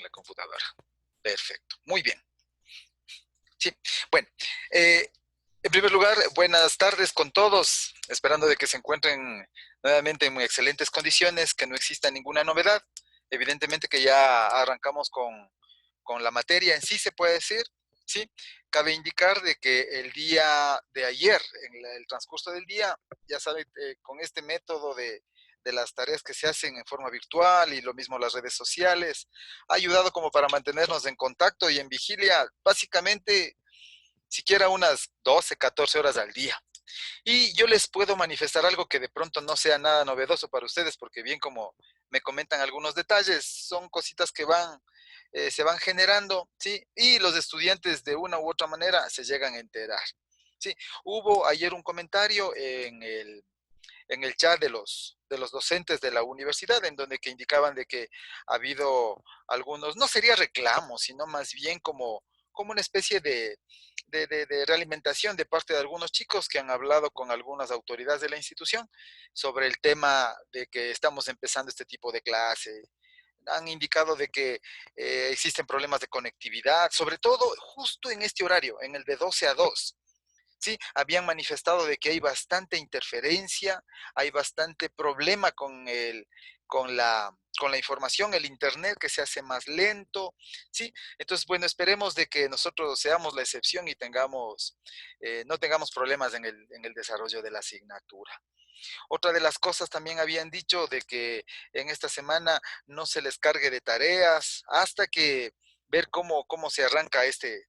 la computadora. Perfecto, muy bien. Sí, bueno, eh, en primer lugar, buenas tardes con todos, esperando de que se encuentren nuevamente en muy excelentes condiciones, que no exista ninguna novedad. Evidentemente que ya arrancamos con la materia en sí, se puede decir, ¿sí? Cabe indicar de que el día de ayer, en el transcurso del día, ya saben, con este método de las tareas que se hacen en forma virtual y lo mismo las redes sociales, ha ayudado como para mantenernos en contacto y en vigilia, básicamente siquiera unas 12, 14 horas al día. Y yo les puedo manifestar algo que de pronto no sea nada novedoso para ustedes, porque bien como me comentan algunos detalles, son cositas que se van generando, ¿sí? Y los estudiantes de una u otra manera se llegan a enterar, ¿sí? Hubo ayer un comentario en el chat de los docentes de la universidad, en donde que indicaban de que ha habido algunos, no sería reclamos, sino más bien como una especie de realimentación de parte de algunos chicos que han hablado con algunas autoridades de la institución sobre el tema de que estamos empezando este tipo de clase. Han indicado de que existen problemas de conectividad, sobre todo justo en este horario, en el de 12 a 2. Sí, habían manifestado de que hay bastante interferencia, hay bastante problema con la información, el internet que se hace más lento, ¿sí? Entonces, bueno, esperemos de que nosotros seamos la excepción y no tengamos problemas en el desarrollo de la asignatura. Otra de las cosas también habían dicho de que en esta semana no se les cargue de tareas hasta que ver cómo se arranca este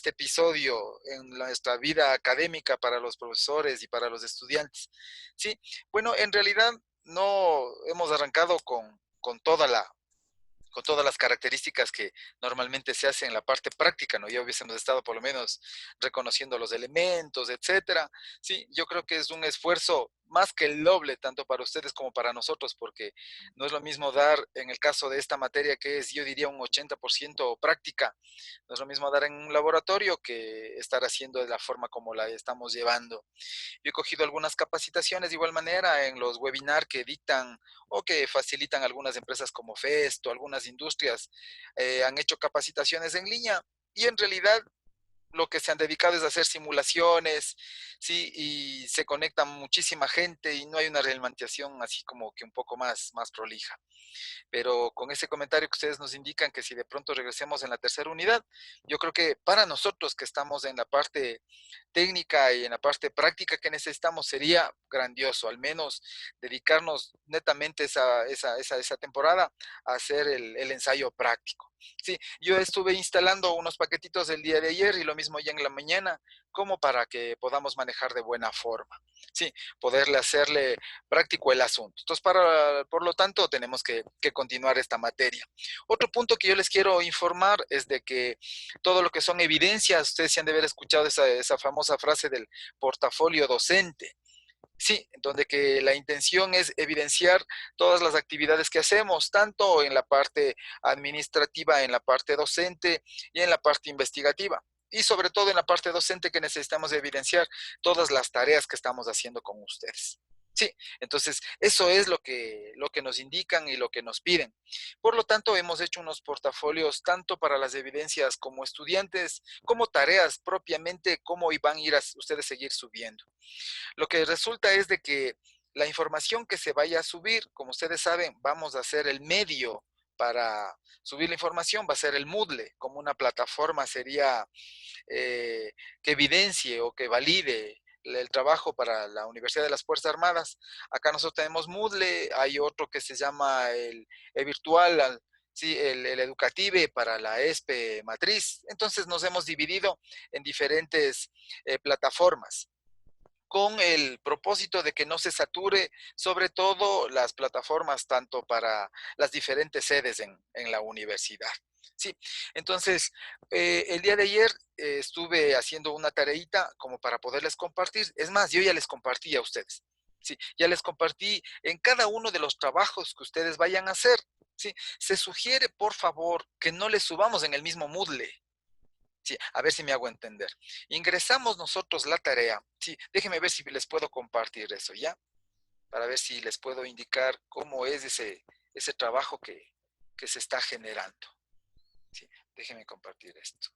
episodio en nuestra vida académica para los profesores y para los estudiantes. Sí, bueno, en realidad no hemos arrancado con todas las características que normalmente se hacen en la parte práctica, ¿no? Ya hubiésemos estado por lo menos reconociendo los elementos, etcétera. Sí, yo creo que es un esfuerzo más que el doble, tanto para ustedes como para nosotros, porque no es lo mismo dar, en el caso de esta materia, que es, yo diría, un 80% práctica, no es lo mismo dar en un laboratorio que estar haciendo de la forma como la estamos llevando. Yo he cogido algunas capacitaciones de igual manera en los webinars que dictan o que facilitan algunas empresas como Festo, algunas industrias han hecho capacitaciones en línea y en realidad lo que se han dedicado es a hacer simulaciones, ¿sí? Y se conecta muchísima gente y no hay una realimentación así como que un poco más prolija. Pero con ese comentario que ustedes nos indican que si de pronto regresemos en la tercera unidad, yo creo que para nosotros que estamos en la parte técnica y en la parte práctica que necesitamos sería grandioso, al menos dedicarnos netamente esa temporada a hacer el ensayo práctico. Sí, yo estuve instalando unos paquetitos el día de ayer y lo mismo ya en la mañana, como para que podamos manejar de buena forma. Sí, poderle hacerle práctico el asunto. Entonces, por lo tanto, tenemos que continuar esta materia. Otro punto que yo les quiero informar es de que todo lo que son evidencias, ustedes se han de haber escuchado esa famosa frase del portafolio docente. Sí, donde que la intención es evidenciar todas las actividades que hacemos, tanto en la parte administrativa, en la parte docente y en la parte investigativa. Y sobre todo en la parte docente que necesitamos evidenciar todas las tareas que estamos haciendo con ustedes. Sí, entonces eso es lo que nos indican y lo que nos piden. Por lo tanto, hemos hecho unos portafolios tanto para las evidencias como estudiantes, como tareas propiamente, cómo van a ir a ustedes seguir subiendo. Lo que resulta es de que la información que se vaya a subir, como ustedes saben, vamos a hacer el medio para subir la información, va a ser el Moodle, como una plataforma sería que evidencie o que valide el trabajo para la Universidad de las Fuerzas Armadas. Acá nosotros tenemos Moodle, hay otro que se llama el virtual, sí, el educative para la ESPE matriz. Entonces nos hemos dividido en diferentes plataformas con el propósito de que no se sature, sobre todo las plataformas, tanto para las diferentes sedes en la universidad. Sí, entonces, el día de ayer estuve haciendo una tareita como para poderles compartir. Es más, yo ya les compartí a ustedes. Sí, ya les compartí en cada uno de los trabajos que ustedes vayan a hacer. Sí, se sugiere, por favor, que no les subamos en el mismo Moodle. Sí, a ver si me hago entender. Ingresamos nosotros la tarea. Sí, déjenme ver si les puedo compartir eso, ¿ya? Para ver si les puedo indicar cómo es ese trabajo que que se está generando. Sí, déjenme compartir esto.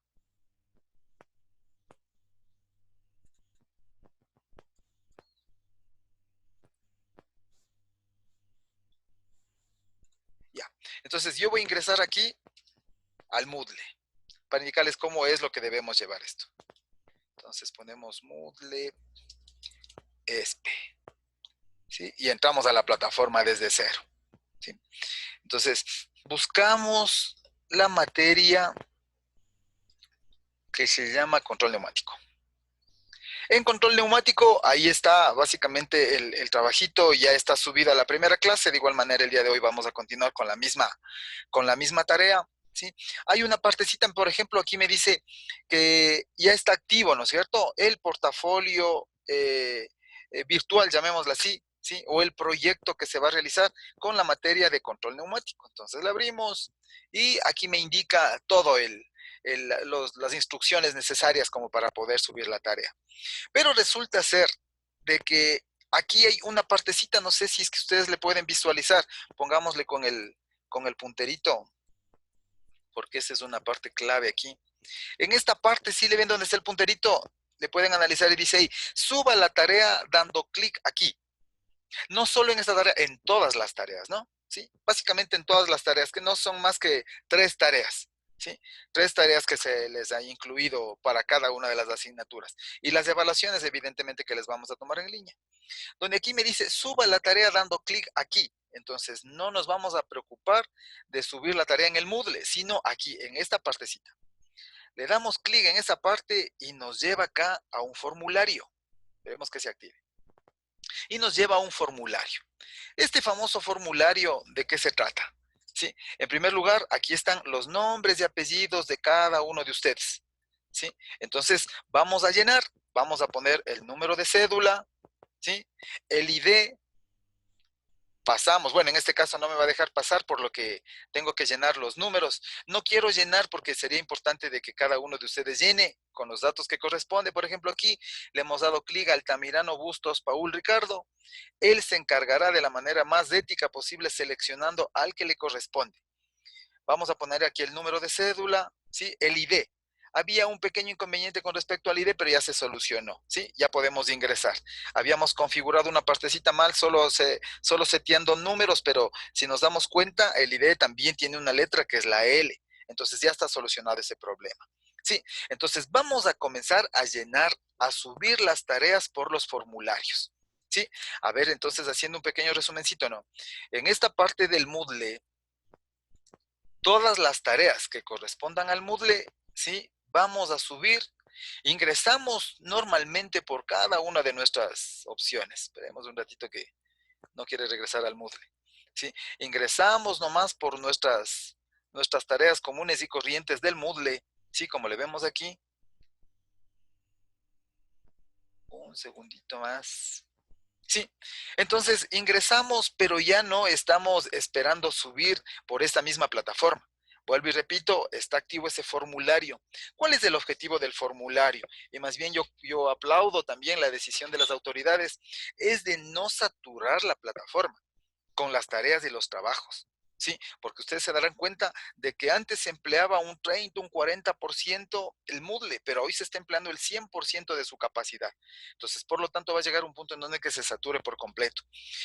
Ya, entonces yo voy a ingresar aquí al Moodle para indicarles cómo es lo que debemos llevar esto. Entonces ponemos Moodle ESP, ¿sí? Y entramos a la plataforma desde cero, ¿sí? Entonces buscamos la materia que se llama control neumático. En control neumático, ahí está básicamente el trabajito, ya está subida a la primera clase. De igual manera, el día de hoy vamos a continuar con la misma tarea, ¿sí? Hay una partecita, por ejemplo, aquí me dice que ya está activo, ¿no es cierto? El portafolio virtual, llamémoslo así, ¿sí? O el proyecto que se va a realizar con la materia de control neumático. Entonces, le abrimos y aquí me indica todo las instrucciones necesarias como para poder subir la tarea. Pero resulta ser de que aquí hay una partecita, no sé si es que ustedes le pueden visualizar, pongámosle con el punterito, porque esa es una parte clave aquí. En esta parte, si le ven donde está el punterito, le pueden analizar y dice ahí, suba la tarea dando clic aquí. No solo en esta tarea, en todas las tareas, ¿no? ¿Sí? Básicamente en todas las tareas, que no son más que 3 tareas. ¿Sí? 3 tareas que se les ha incluido para cada una de las asignaturas. Y las evaluaciones, evidentemente, que les vamos a tomar en línea. Donde aquí me dice, suba la tarea dando clic aquí. Entonces, no nos vamos a preocupar de subir la tarea en el Moodle, sino aquí, en esta partecita. Le damos clic en esa parte y nos lleva acá a un formulario. Veremos que se active. Y nos lleva a un formulario. Este famoso formulario, ¿de qué se trata? ¿Sí? En primer lugar, aquí están los nombres y apellidos de cada uno de ustedes. ¿Sí? Entonces, vamos a llenar, vamos a poner el número de cédula, ¿sí? El ID, pasamos, bueno, en este caso no me va a dejar pasar, por lo que tengo que llenar los números. No quiero llenar porque sería importante de que cada uno de ustedes llene con los datos que corresponde. Por ejemplo, aquí le hemos dado clic al Altamirano Bustos Paul Ricardo. Él se encargará de la manera más ética posible seleccionando al que le corresponde. Vamos a poner aquí el número de cédula, ¿sí? El ID. Había un pequeño inconveniente con respecto al ID, pero ya se solucionó, ¿sí? Ya podemos ingresar. Habíamos configurado una partecita mal, solo seteando números, pero si nos damos cuenta, el ID también tiene una letra que es la L. Entonces ya está solucionado ese problema. Sí, entonces vamos a comenzar a llenar, a subir las tareas por los formularios. ¿Sí? A ver, entonces haciendo un pequeño resumencito, ¿no? En esta parte del Moodle, todas las tareas que correspondan al Moodle, ¿sí? Vamos a subir, ingresamos normalmente por cada una de nuestras opciones. Esperemos un ratito que no quiere regresar al Moodle, ¿sí? Ingresamos nomás por nuestras tareas comunes y corrientes del Moodle, ¿sí? Como le vemos aquí. Un segundito más. Sí, entonces ingresamos, pero ya no estamos esperando subir por esta misma plataforma. Vuelvo y repito, está activo ese formulario. ¿Cuál es el objetivo del formulario? Y más bien yo aplaudo también la decisión de las autoridades, es de no saturar la plataforma con las tareas y los trabajos. Sí, porque ustedes se darán cuenta de que antes se empleaba un 30, un 40% el Moodle, pero hoy se está empleando el 100% de su capacidad. Entonces, por lo tanto, va a llegar un punto en donde que se sature por completo.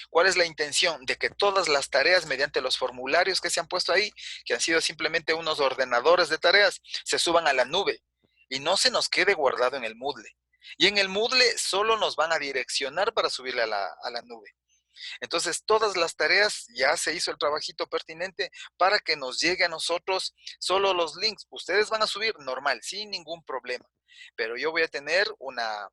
¿Cuál es la intención? De que todas las tareas mediante los formularios que se han puesto ahí, que han sido simplemente unos ordenadores de tareas, se suban a la nube y no se nos quede guardado en el Moodle. Y en el Moodle solo nos van a direccionar para subirle a la nube. Entonces, todas las tareas ya se hizo el trabajito pertinente para que nos llegue a nosotros solo los links. Ustedes van a subir normal, sin ningún problema. Pero yo voy a tener una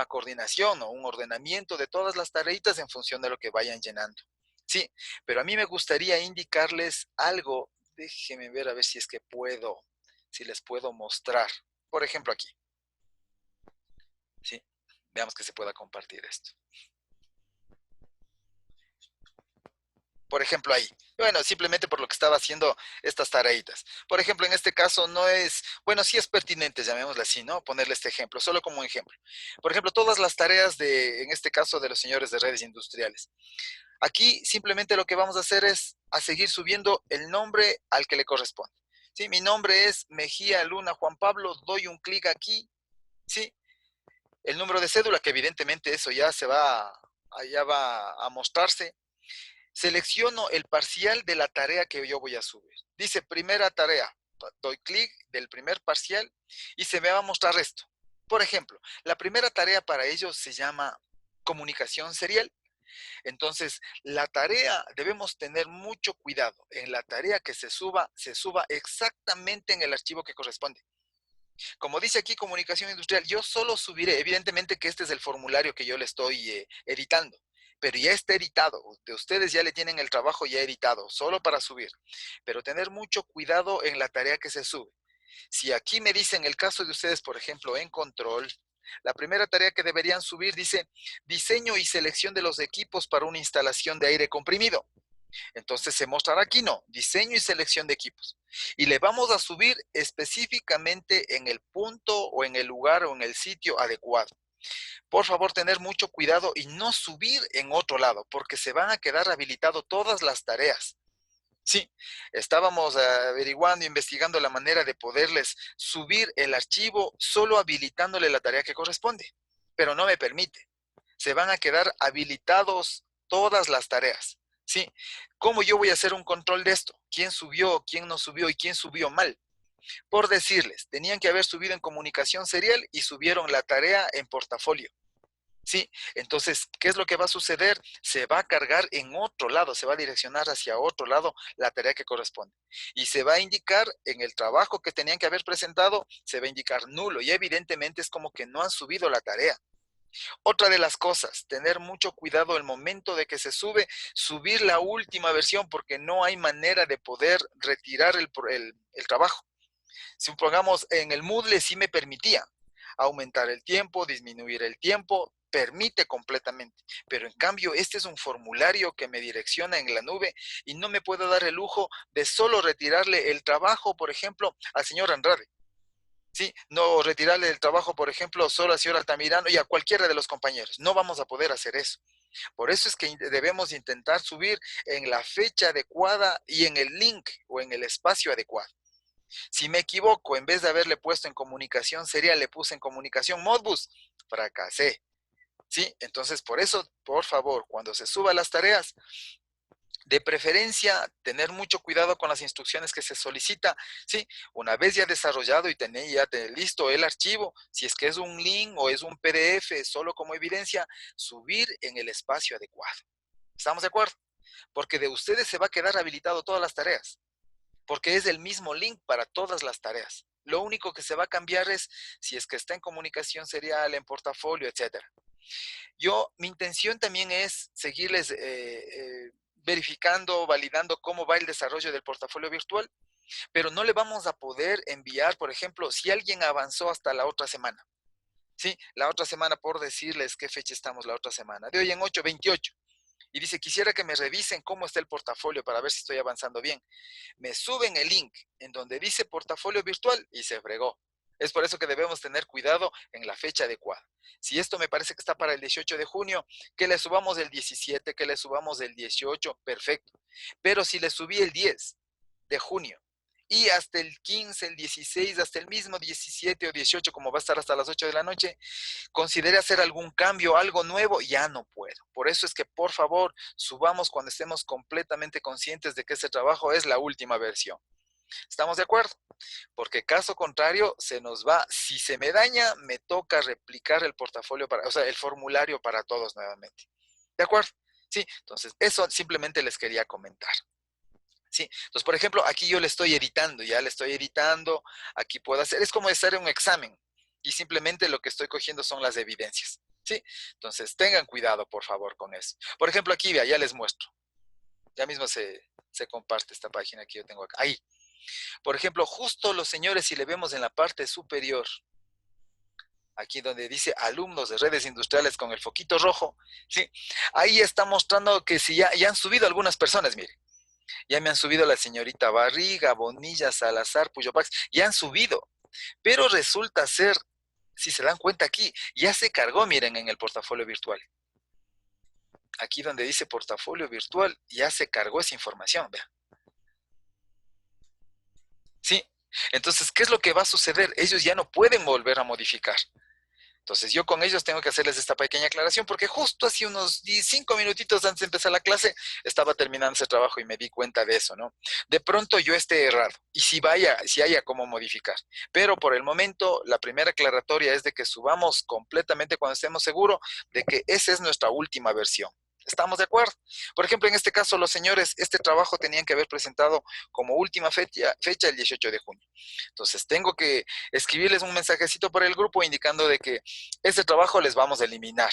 coordinación o un ordenamiento de todas las tareitas en función de lo que vayan llenando. Sí, pero a mí me gustaría indicarles algo. Déjenme ver a ver si es que puedo, si les puedo mostrar. Por ejemplo, aquí. Sí, veamos que se pueda compartir esto. Por ejemplo, ahí. Bueno, simplemente por lo que estaba haciendo estas tareitas. Por ejemplo, en este caso no es, bueno, sí es pertinente, llamémosle así, ¿no? Ponerle este ejemplo, solo como un ejemplo. Por ejemplo, todas las tareas en este caso, de los señores de redes industriales. Aquí simplemente lo que vamos a hacer es a seguir subiendo el nombre al que le corresponde. ¿Sí? Mi nombre es Mejía Luna Juan Pablo, doy un clic aquí, ¿sí? El número de cédula, que evidentemente eso ya va a mostrarse. Selecciono el parcial de la tarea que yo voy a subir. Dice primera tarea, doy clic del primer parcial y se me va a mostrar esto. Por ejemplo, la primera tarea para ellos se llama comunicación serial. Entonces, la tarea, debemos tener mucho cuidado en la tarea que se suba exactamente en el archivo que corresponde. Como dice aquí comunicación industrial, yo solo subiré, evidentemente que este es el formulario que yo le estoy editando, pero ya está editado, de ustedes ya le tienen el trabajo ya editado, solo para subir, pero tener mucho cuidado en la tarea que se sube. Si aquí me dicen el caso de ustedes, por ejemplo, en control, la primera tarea que deberían subir dice diseño y selección de los equipos para una instalación de aire comprimido. Entonces se mostrará aquí no, diseño y selección de equipos. Y le vamos a subir específicamente en el punto o en el lugar o en el sitio adecuado. Por favor, tener mucho cuidado y no subir en otro lado, porque se van a quedar habilitadas todas las tareas. Sí, estábamos averiguando, investigando la manera de poderles subir el archivo solo habilitándole la tarea que corresponde, pero no me permite. Se van a quedar habilitados todas las tareas. Sí, ¿cómo yo voy a hacer un control de esto? ¿Quién subió, quién no subió y quién subió mal? Por decirles, tenían que haber subido en comunicación serial y subieron la tarea en portafolio. Sí, entonces, ¿qué es lo que va a suceder? Se va a cargar en otro lado, se va a direccionar hacia otro lado la tarea que corresponde. Y se va a indicar en el trabajo que tenían que haber presentado, se va a indicar nulo y evidentemente es como que no han subido la tarea. Otra de las cosas, tener mucho cuidado el momento de que se sube, subir la última versión porque no hay manera de poder retirar el trabajo. Si pongamos en el Moodle sí me permitía aumentar el tiempo, disminuir el tiempo, permite completamente. Pero en cambio, este es un formulario que me direcciona en la nube y no me puedo dar el lujo de solo retirarle el trabajo, por ejemplo, al señor Andrade. ¿Sí? No retirarle el trabajo, por ejemplo, solo al señor Altamirano y a cualquiera de los compañeros. No vamos a poder hacer eso. Por eso es que debemos intentar subir en la fecha adecuada y en el link o en el espacio adecuado. Si me equivoco, en vez de haberle puesto en comunicación serial, le puse en comunicación Modbus, fracasé. ¿Sí? Entonces, por eso, por favor, cuando se suban las tareas, de preferencia, tener mucho cuidado con las instrucciones que se solicita, ¿sí? Una vez ya desarrollado y tener ya listo el archivo, si es que es un link o es un PDF solo como evidencia, subir en el espacio adecuado. ¿Estamos de acuerdo? Porque de ustedes se va a quedar habilitado todas las tareas, porque es el mismo link para todas las tareas. Lo único que se va a cambiar es si es que está en comunicación serial, en portafolio, etcétera. Mi intención también es seguirles verificando, validando cómo va el desarrollo del portafolio virtual, pero no le vamos a poder enviar, por ejemplo, si alguien avanzó hasta la otra semana. Sí, la otra semana, por decirles qué fecha estamos la otra semana, de hoy en 8/28. Y dice, quisiera que me revisen cómo está el portafolio para ver si estoy avanzando bien. Me suben el link en donde dice portafolio virtual y se fregó. Es por eso que debemos tener cuidado en la fecha adecuada. Si esto me parece que está para el 18 de junio, que le subamos el 17, que le subamos el 18, perfecto. Pero si le subí el 10 de junio y hasta el 15, el 16, hasta el mismo 17 o 18, como va a estar hasta las 8 de la noche, considere hacer algún cambio, algo nuevo, ya no puedo. Por eso es que, por favor, subamos cuando estemos completamente conscientes de que ese trabajo es la última versión. ¿Estamos de acuerdo? Porque caso contrario, se nos va, si se me daña, me toca replicar el portafolio, o sea, el formulario para todos nuevamente. ¿De acuerdo? Sí, entonces eso simplemente les quería comentar. Sí, entonces, por ejemplo, aquí yo le estoy editando, ya le estoy editando, aquí puedo hacer, es como hacer un examen y simplemente lo que estoy cogiendo son las evidencias. Sí, entonces tengan cuidado, por favor, con eso. Por ejemplo, aquí, vea, ya les muestro. Ya mismo se comparte esta página que yo tengo acá. Ahí. Por ejemplo, justo los señores, si le vemos en la parte superior, aquí donde dice alumnos de redes industriales con el foquito rojo, ¿sí? Ahí está mostrando que si ya han subido algunas personas, mire. Ya me han subido la señorita Barriga, Bonilla, Salazar, Puyo Pax, ya han subido. Pero resulta ser, si se dan cuenta aquí, ya se cargó, miren, en el portafolio virtual. aquí donde dice portafolio virtual, ya se cargó esa información, vea. ¿Sí? Entonces, ¿qué es lo que va a suceder? Ellos ya no pueden volver a modificar. Entonces, yo con ellos tengo que hacerles esta pequeña aclaración porque justo hace unos 5 minutitos antes de empezar la clase estaba terminando ese trabajo y me di cuenta de eso, ¿no? De pronto yo esté errado y si haya cómo modificar. Pero por el momento, la primera aclaratoria es de que subamos completamente cuando estemos seguros de que esa es nuestra última versión. ¿Estamos de acuerdo? Por ejemplo, en este caso, los señores, este trabajo tenían que haber presentado como última fecha el 18 de junio. Entonces, tengo que escribirles un mensajecito por el grupo indicando de que ese trabajo les vamos a eliminar.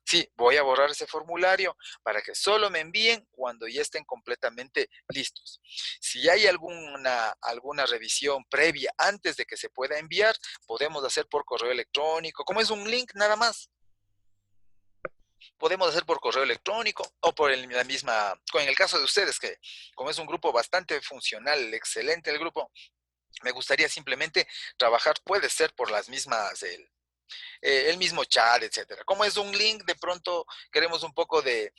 Sí, voy a borrar ese formulario para que solo me envíen cuando ya estén completamente listos. Si hay alguna revisión previa antes de que se pueda enviar, podemos hacer por correo electrónico. Como es un link nada más, podemos hacer por correo electrónico o por la misma, en el caso de ustedes, que como es un grupo bastante funcional, excelente el grupo, me gustaría simplemente trabajar, puede ser por las mismas, el mismo chat, etcétera. Como es un link, de pronto queremos un poco de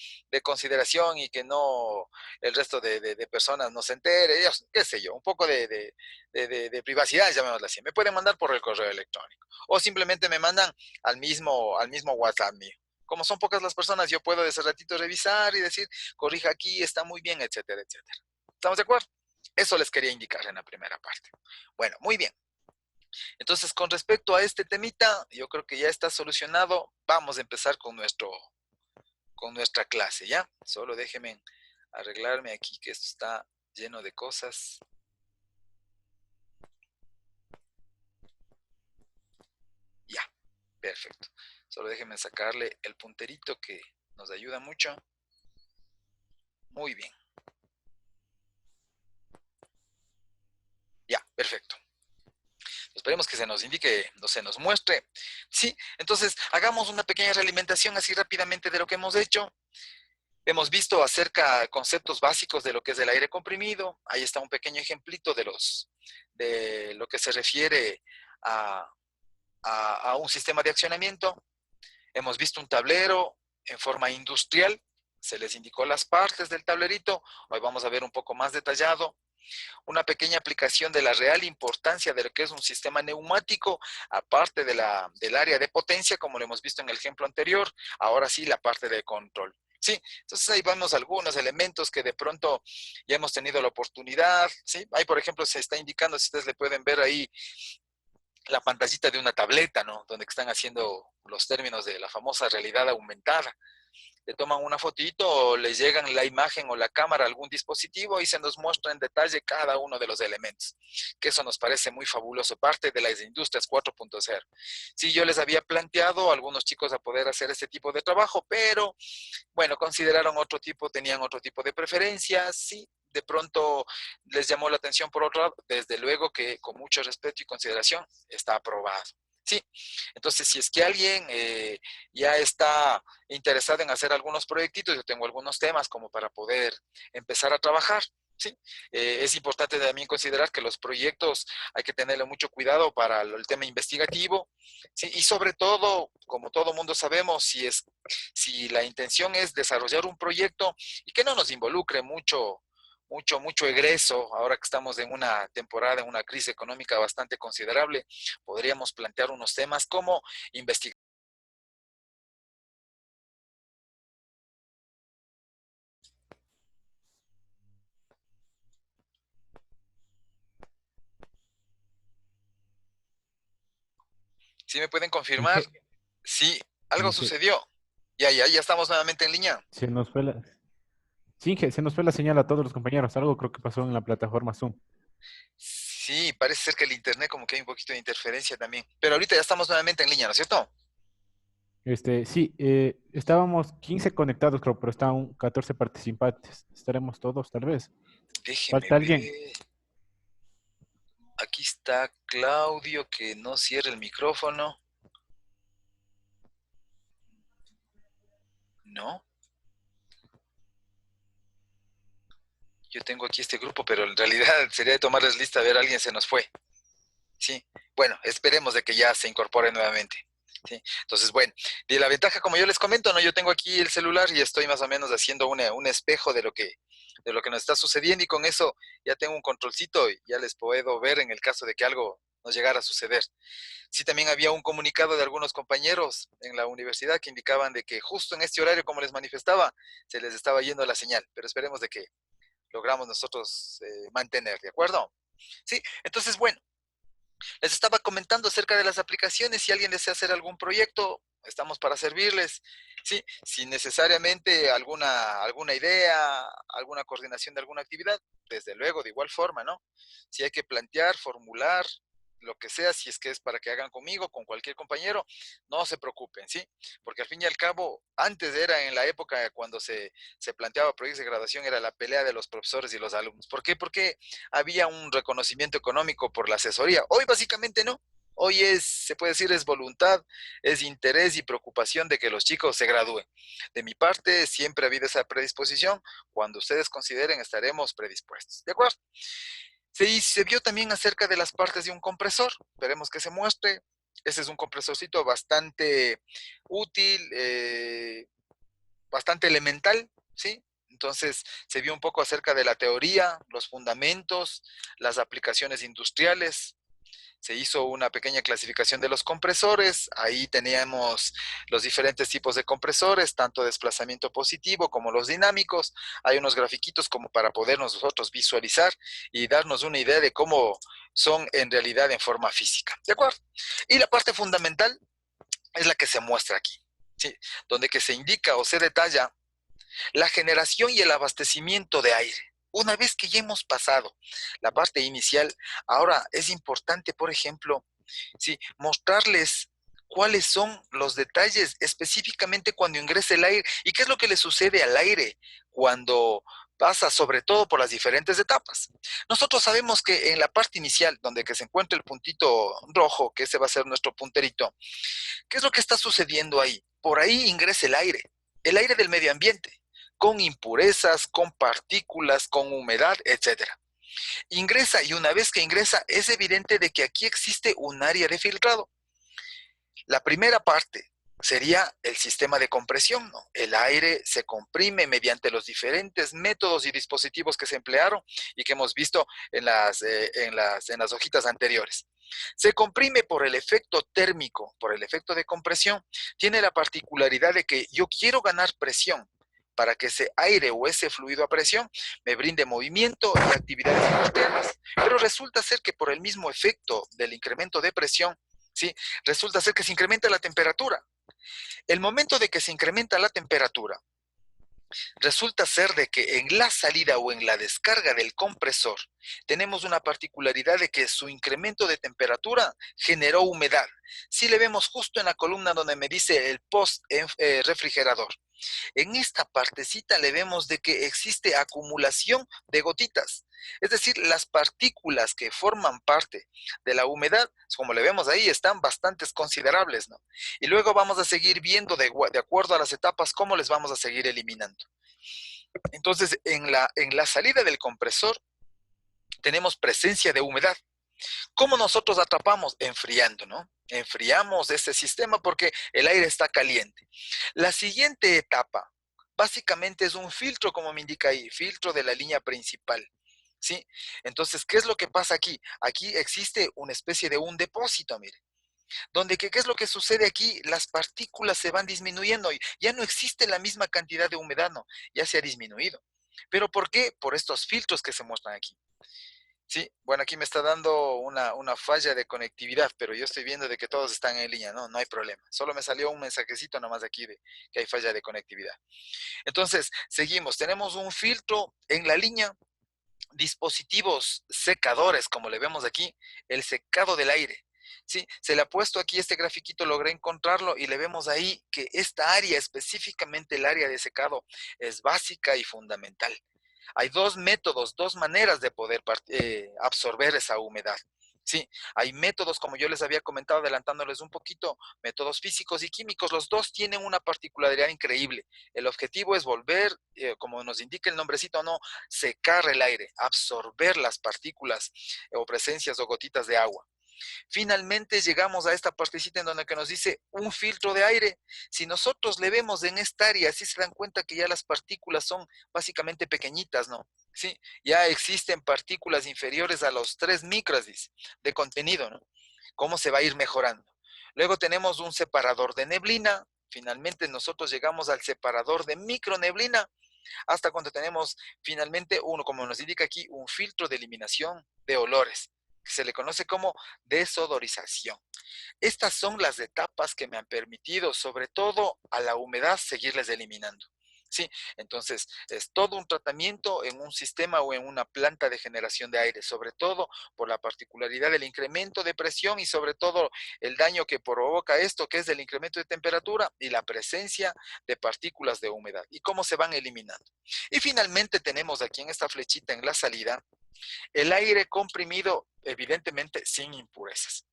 consideración y que no el resto de personas no se entere, qué sé yo, un poco de privacidad, llamémoslo así. Me pueden mandar por el correo electrónico o simplemente me mandan al mismo WhatsApp mío. Como son pocas las personas, yo puedo de ese ratito revisar y decir, corrija aquí, está muy bien, etcétera, etcétera. ¿Estamos de acuerdo? Eso les quería indicar en la primera parte. Bueno, muy bien. Entonces, con respecto a este temita, yo creo que ya está solucionado. Vamos a empezar con nuestra clase, ¿ya? Solo déjenme arreglarme aquí, que esto está lleno de cosas. Ya, perfecto. Solo déjenme sacarle el punterito que nos ayuda mucho. Muy bien. Ya, perfecto. Esperemos que se nos indique, no se nos muestre. Sí, entonces hagamos una pequeña realimentación así rápidamente de lo que hemos hecho. Hemos visto acerca de conceptos básicos de lo que es el aire comprimido. Ahí está un pequeño ejemplito de lo que se refiere a un sistema de accionamiento. Hemos visto un tablero en forma industrial. Se les indicó las partes del tablerito. Hoy vamos a ver un poco más detallado. Una pequeña aplicación de la real importancia de lo que es un sistema neumático, aparte del área de potencia, como lo hemos visto en el ejemplo anterior, ahora sí la parte de control. Sí, entonces ahí vemos algunos elementos que de pronto ya hemos tenido la oportunidad, ¿sí? Ahí, por ejemplo, se está indicando, si ustedes le pueden ver ahí, la pantallita de una tableta, ¿no? Donde están haciendo los términos de la famosa realidad aumentada. Le toman una fotito o les llegan la imagen o la cámara a algún dispositivo y se nos muestra en detalle cada uno de los elementos, que eso nos parece muy fabuloso, parte de las industrias 4.0. Sí, yo les había planteado a algunos chicos a poder hacer este tipo de trabajo, pero bueno, consideraron otro tipo, tenían otro tipo de preferencias, sí, de pronto les llamó la atención por otro lado, desde luego que con mucho respeto y consideración está aprobado. Sí, entonces si es que alguien ya está interesado en hacer algunos proyectitos, yo tengo algunos temas como para poder empezar a trabajar. Sí, es importante también considerar que los proyectos hay que tenerle mucho cuidado para el tema investigativo, ¿sí? Y sobre todo, como todo mundo sabemos, si la intención es desarrollar un proyecto y que no nos involucre mucho egreso, ahora que estamos en una temporada, en una crisis económica bastante considerable, podríamos plantear unos temas como investigar. ¿Sí me pueden confirmar? Inge, Sí, algo Inge, sucedió. Ya estamos nuevamente en línea. se nos fue la, sí, Inge, se nos fue la señal a todos los compañeros. Algo creo que pasó en la plataforma Zoom. Sí, parece ser que el internet como que hay un poquito de interferencia también. Pero ahorita ya estamos nuevamente en línea, ¿no es cierto? Sí, estábamos 15 conectados, creo, pero están 14 participantes. Estaremos todos, tal vez. Déjeme ¿Falta alguien? ver. Aquí está Claudio que no cierra el micrófono. No, yo tengo aquí este grupo, pero en realidad sería de tomarles lista a ver, alguien se nos fue. Sí, bueno, esperemos de que ya se incorpore nuevamente. ¿sí? Entonces, bueno, de la ventaja, como yo les comento, ¿no? Yo tengo aquí el celular y estoy más o menos haciendo un espejo de lo que nos está sucediendo y con eso ya tengo un controlcito y ya les puedo ver en el caso de que algo nos llegara a suceder. Sí, también había un comunicado de algunos compañeros en la universidad que indicaban de que justo en este horario, como les manifestaba, se les estaba yendo la señal, pero esperemos de que logramos nosotros mantener, ¿de acuerdo? Sí, entonces, bueno, les estaba comentando acerca de las aplicaciones. Si alguien desea hacer algún proyecto, estamos para servirles. Sí, si necesariamente alguna idea, alguna coordinación de alguna actividad, desde luego, de igual forma, ¿no? Si hay que plantear, formular, lo que sea, si es que es para que hagan conmigo, con cualquier compañero, no se preocupen, ¿sí? Porque al fin y al cabo, antes era en la época cuando se planteaba proyectos de graduación, era la pelea de los profesores y los alumnos. ¿Por qué? Porque había un reconocimiento económico por la asesoría. Hoy básicamente no. Hoy se puede decir, es voluntad, es interés y preocupación de que los chicos se gradúen. De mi parte, siempre ha habido esa predisposición. Cuando ustedes consideren, estaremos predispuestos. ¿De acuerdo? Se vio también acerca de las partes de un compresor. Esperemos que se muestre. Ese es un compresorcito bastante útil, bastante elemental, ¿sí? Entonces se vio un poco acerca de la teoría, los fundamentos, las aplicaciones industriales. Se hizo una pequeña clasificación de los compresores. Ahí teníamos los diferentes tipos de compresores, tanto desplazamiento positivo como los dinámicos. Hay unos grafiquitos como para podernos nosotros visualizar y darnos una idea de cómo son en realidad en forma física. ¿De acuerdo? Y la parte fundamental es la que se muestra aquí, ¿sí? Donde que se indica o se detalla la generación y el abastecimiento de aire. Una vez que ya hemos pasado la parte inicial, ahora es importante, por ejemplo, sí, mostrarles cuáles son los detalles específicamente cuando ingresa el aire y qué es lo que le sucede al aire cuando pasa sobre todo por las diferentes etapas. Nosotros sabemos que en la parte inicial, donde que se encuentra el puntito rojo, que ese va a ser nuestro punterito, ¿qué es lo que está sucediendo ahí? Por ahí ingresa el aire del medio ambiente, con impurezas, con partículas, con humedad, etcétera. Ingresa y una vez que ingresa es evidente de que aquí existe un área de filtrado. La primera parte sería el sistema de compresión, ¿no? El aire se comprime mediante los diferentes métodos y dispositivos que se emplearon y que hemos visto en las hojitas anteriores. Se comprime por el efecto térmico, por el efecto de compresión. Tiene la particularidad de que yo quiero ganar presión para que ese aire o ese fluido a presión me brinde movimiento y actividades industriales. Pero resulta ser que por el mismo efecto del incremento de presión, ¿sí? Resulta ser que se incrementa la temperatura. El momento de que se incrementa la temperatura, resulta ser de que en la salida o en la descarga del compresor tenemos una particularidad de que su incremento de temperatura generó humedad. Si le vemos justo en la columna donde me dice el post refrigerador, en esta partecita le vemos de que existe acumulación de gotitas. Es decir, las partículas que forman parte de la humedad, como le vemos ahí, están bastante considerables, ¿no? Y luego vamos a seguir viendo de acuerdo a las etapas cómo les vamos a seguir eliminando. Entonces, en la salida del compresor tenemos presencia de humedad. ¿Cómo nosotros atrapamos? Enfriando, ¿no? Enfriamos este sistema porque el aire está caliente. La siguiente etapa, básicamente es un filtro, como me indica ahí, filtro de la línea principal, ¿sí? Entonces, ¿qué es lo que pasa aquí? Aquí existe una especie de un depósito, mire, donde ¿qué es lo que sucede aquí? Las partículas se van disminuyendo y ya no existe la misma cantidad de humedad, ¿no? Ya se ha disminuido. ¿Pero por qué? Por estos filtros que se muestran aquí. Sí, bueno, aquí me está dando una falla de conectividad, pero yo estoy viendo de que todos están en línea, no hay problema. Solo me salió un mensajecito nomás aquí de que hay falla de conectividad. Entonces, seguimos. Tenemos un filtro en la línea, dispositivos secadores, como le vemos aquí, el secado del aire. Sí, se le ha puesto aquí este grafiquito, logré encontrarlo y le vemos ahí que esta área, específicamente el área de secado, es básica y fundamental. Hay dos métodos, dos maneras de poder absorber esa humedad. Sí, hay métodos, como yo les había comentado, adelantándoles un poquito, métodos físicos y químicos. Los dos tienen una particularidad increíble. El objetivo es volver, como nos indica el nombrecito, no, secar el aire, absorber las partículas o presencias o gotitas de agua. Finalmente llegamos a esta partecita en donde que nos dice un filtro de aire. Si nosotros le vemos en esta área, así se dan cuenta que ya las partículas son básicamente pequeñitas, ¿no? Sí, ya existen partículas inferiores a los 3 micras de contenido, ¿no? ¿Cómo se va a ir mejorando? Luego tenemos un separador de neblina. Finalmente nosotros llegamos al separador de microneblina, hasta cuando tenemos finalmente uno, como nos indica aquí, un filtro de eliminación de olores, que se le conoce como desodorización. Estas son las etapas que me han permitido, sobre todo a la humedad, seguirles eliminando. Sí, entonces es todo un tratamiento en un sistema o en una planta de generación de aire, sobre todo por la particularidad del incremento de presión y sobre todo el daño que provoca esto, que es el incremento de temperatura y la presencia de partículas de humedad y cómo se van eliminando. Y finalmente tenemos aquí en esta flechita en la salida el aire comprimido, evidentemente sin impurezas.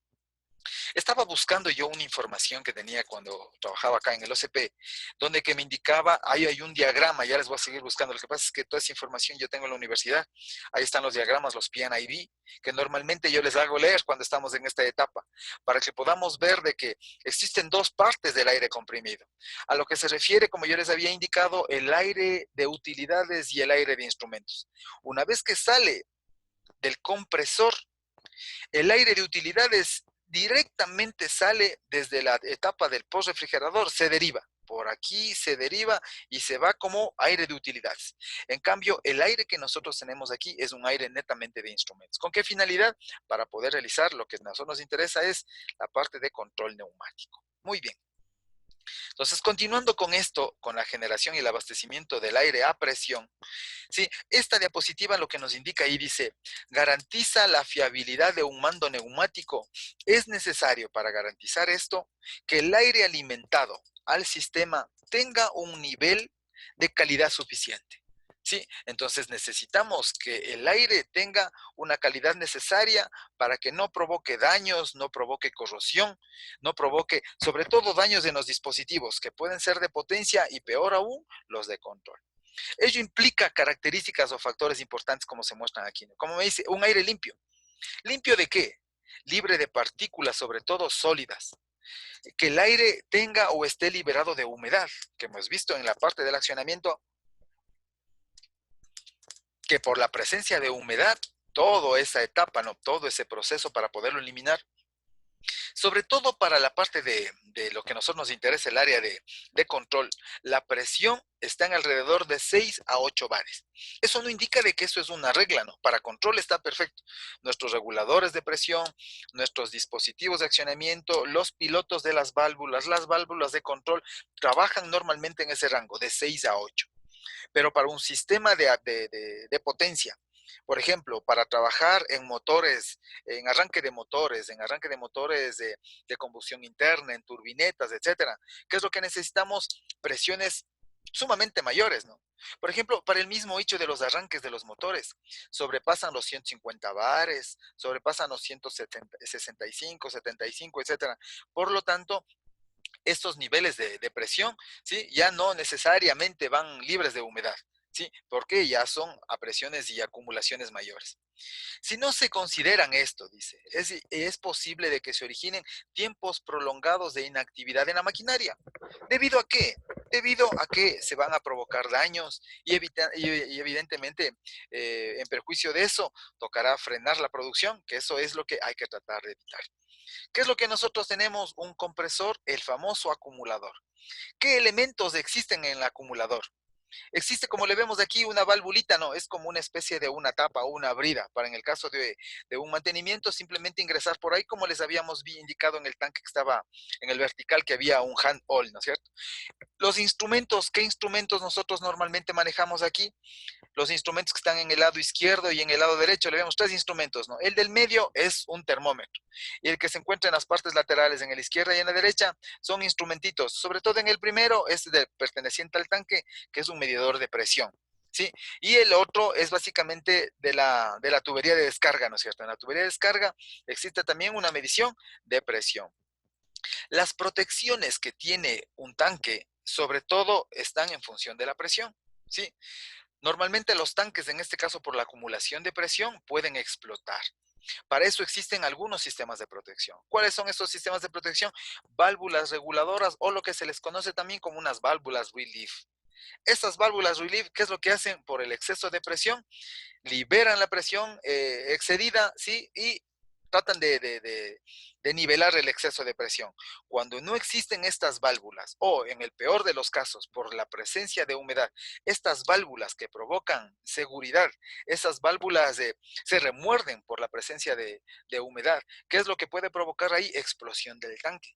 Estaba buscando yo una información que tenía cuando trabajaba acá en el OCP, donde que me indicaba, ahí hay un diagrama, ya les voy a seguir buscando. Lo que pasa es que toda esa información yo tengo en la universidad. Ahí están los diagramas, los PNID, que normalmente yo les hago leer cuando estamos en esta etapa, para que podamos ver de que existen dos partes del aire comprimido. A lo que se refiere, como yo les había indicado, el aire de utilidades y el aire de instrumentos. Una vez que sale del compresor, el aire de utilidades directamente sale desde la etapa del postrefrigerador, se deriva. Por aquí se deriva y se va como aire de utilidades. En cambio, el aire que nosotros tenemos aquí es un aire netamente de instrumentos. ¿Con qué finalidad? Para poder realizar lo que a nosotros nos interesa es la parte de control neumático. Muy bien. Entonces, continuando con esto, con la generación y el abastecimiento del aire a presión, ¿sí? Esta diapositiva lo que nos indica ahí dice, garantiza la fiabilidad de un mando neumático. Es necesario para garantizar esto que el aire alimentado al sistema tenga un nivel de calidad suficiente. Sí, entonces necesitamos que el aire tenga una calidad necesaria para que no provoque daños, no provoque corrosión, no provoque sobre todo daños en los dispositivos que pueden ser de potencia y peor aún los de control. Ello implica características o factores importantes como se muestran aquí. Como me dice, un aire limpio. ¿Limpio de qué? Libre de partículas, sobre todo sólidas. Que el aire tenga o esté liberado de humedad, que hemos visto en la parte del accionamiento, que por la presencia de humedad, toda esa etapa, ¿no? Todo ese proceso para poderlo eliminar, sobre todo para la parte de lo que a nosotros nos interesa, el área de control, la presión está en alrededor de 6 a 8 bares. Eso no indica de que eso es una regla, ¿no? Para control está perfecto. Nuestros reguladores de presión, nuestros dispositivos de accionamiento, los pilotos de las válvulas de control, trabajan normalmente en ese rango de 6 a 8. Pero para un sistema de potencia, por ejemplo, para trabajar en motores, en arranque de motores de combustión interna, en turbinetas, etcétera, ¿qué es lo que necesitamos? Presiones sumamente mayores, ¿no? Por ejemplo, para el mismo hecho de los arranques de los motores, sobrepasan los 150 bares, sobrepasan los 170, 65, 75, etcétera. Por lo tanto, estos niveles de presión, ¿sí? Ya no necesariamente van libres de humedad, ¿sí? Porque ya son a presiones y acumulaciones mayores. Si no se consideran esto, dice, es posible de que se originen tiempos prolongados de inactividad en la maquinaria. ¿Debido a qué? Debido a que se van a provocar daños y evidentemente en perjuicio de eso tocará frenar la producción, que eso es lo que hay que tratar de evitar. ¿Qué es lo que nosotros tenemos? Un compresor, el famoso acumulador. ¿Qué elementos existen en el acumulador? Existe, como le vemos aquí, una valvulita, no, es como una especie de una tapa o una abrida, para en el caso de un mantenimiento, simplemente ingresar por ahí, como les habíamos indicado en el tanque que estaba en el vertical, que había un hand all, ¿no es cierto? Los instrumentos, ¿qué instrumentos nosotros normalmente manejamos aquí? Los instrumentos que están en el lado izquierdo y en el lado derecho, le vemos tres instrumentos, ¿no? El del medio es un termómetro y el que se encuentra en las partes laterales, en la izquierda y en la derecha, son instrumentitos. Sobre todo en el primero es perteneciente al tanque, que es un medidor de presión, ¿sí? Y el otro es básicamente de la tubería de descarga, ¿no es cierto? En la tubería de descarga existe también una medición de presión. Las protecciones que tiene un tanque, sobre todo, están en función de la presión, ¿sí? Normalmente los tanques, en este caso por la acumulación de presión, pueden explotar. Para eso existen algunos sistemas de protección. ¿Cuáles son estos sistemas de protección? Válvulas reguladoras o lo que se les conoce también como unas válvulas relief. Estas válvulas relief, ¿qué es lo que hacen? Por el exceso de presión, liberan la presión excedida, ¿sí? Y tratan de nivelar el exceso de presión. Cuando no existen estas válvulas, o en el peor de los casos, por la presencia de humedad, estas válvulas que provocan seguridad, esas válvulas se remuerden por la presencia de humedad. ¿Qué es lo que puede provocar ahí? Explosión del tanque.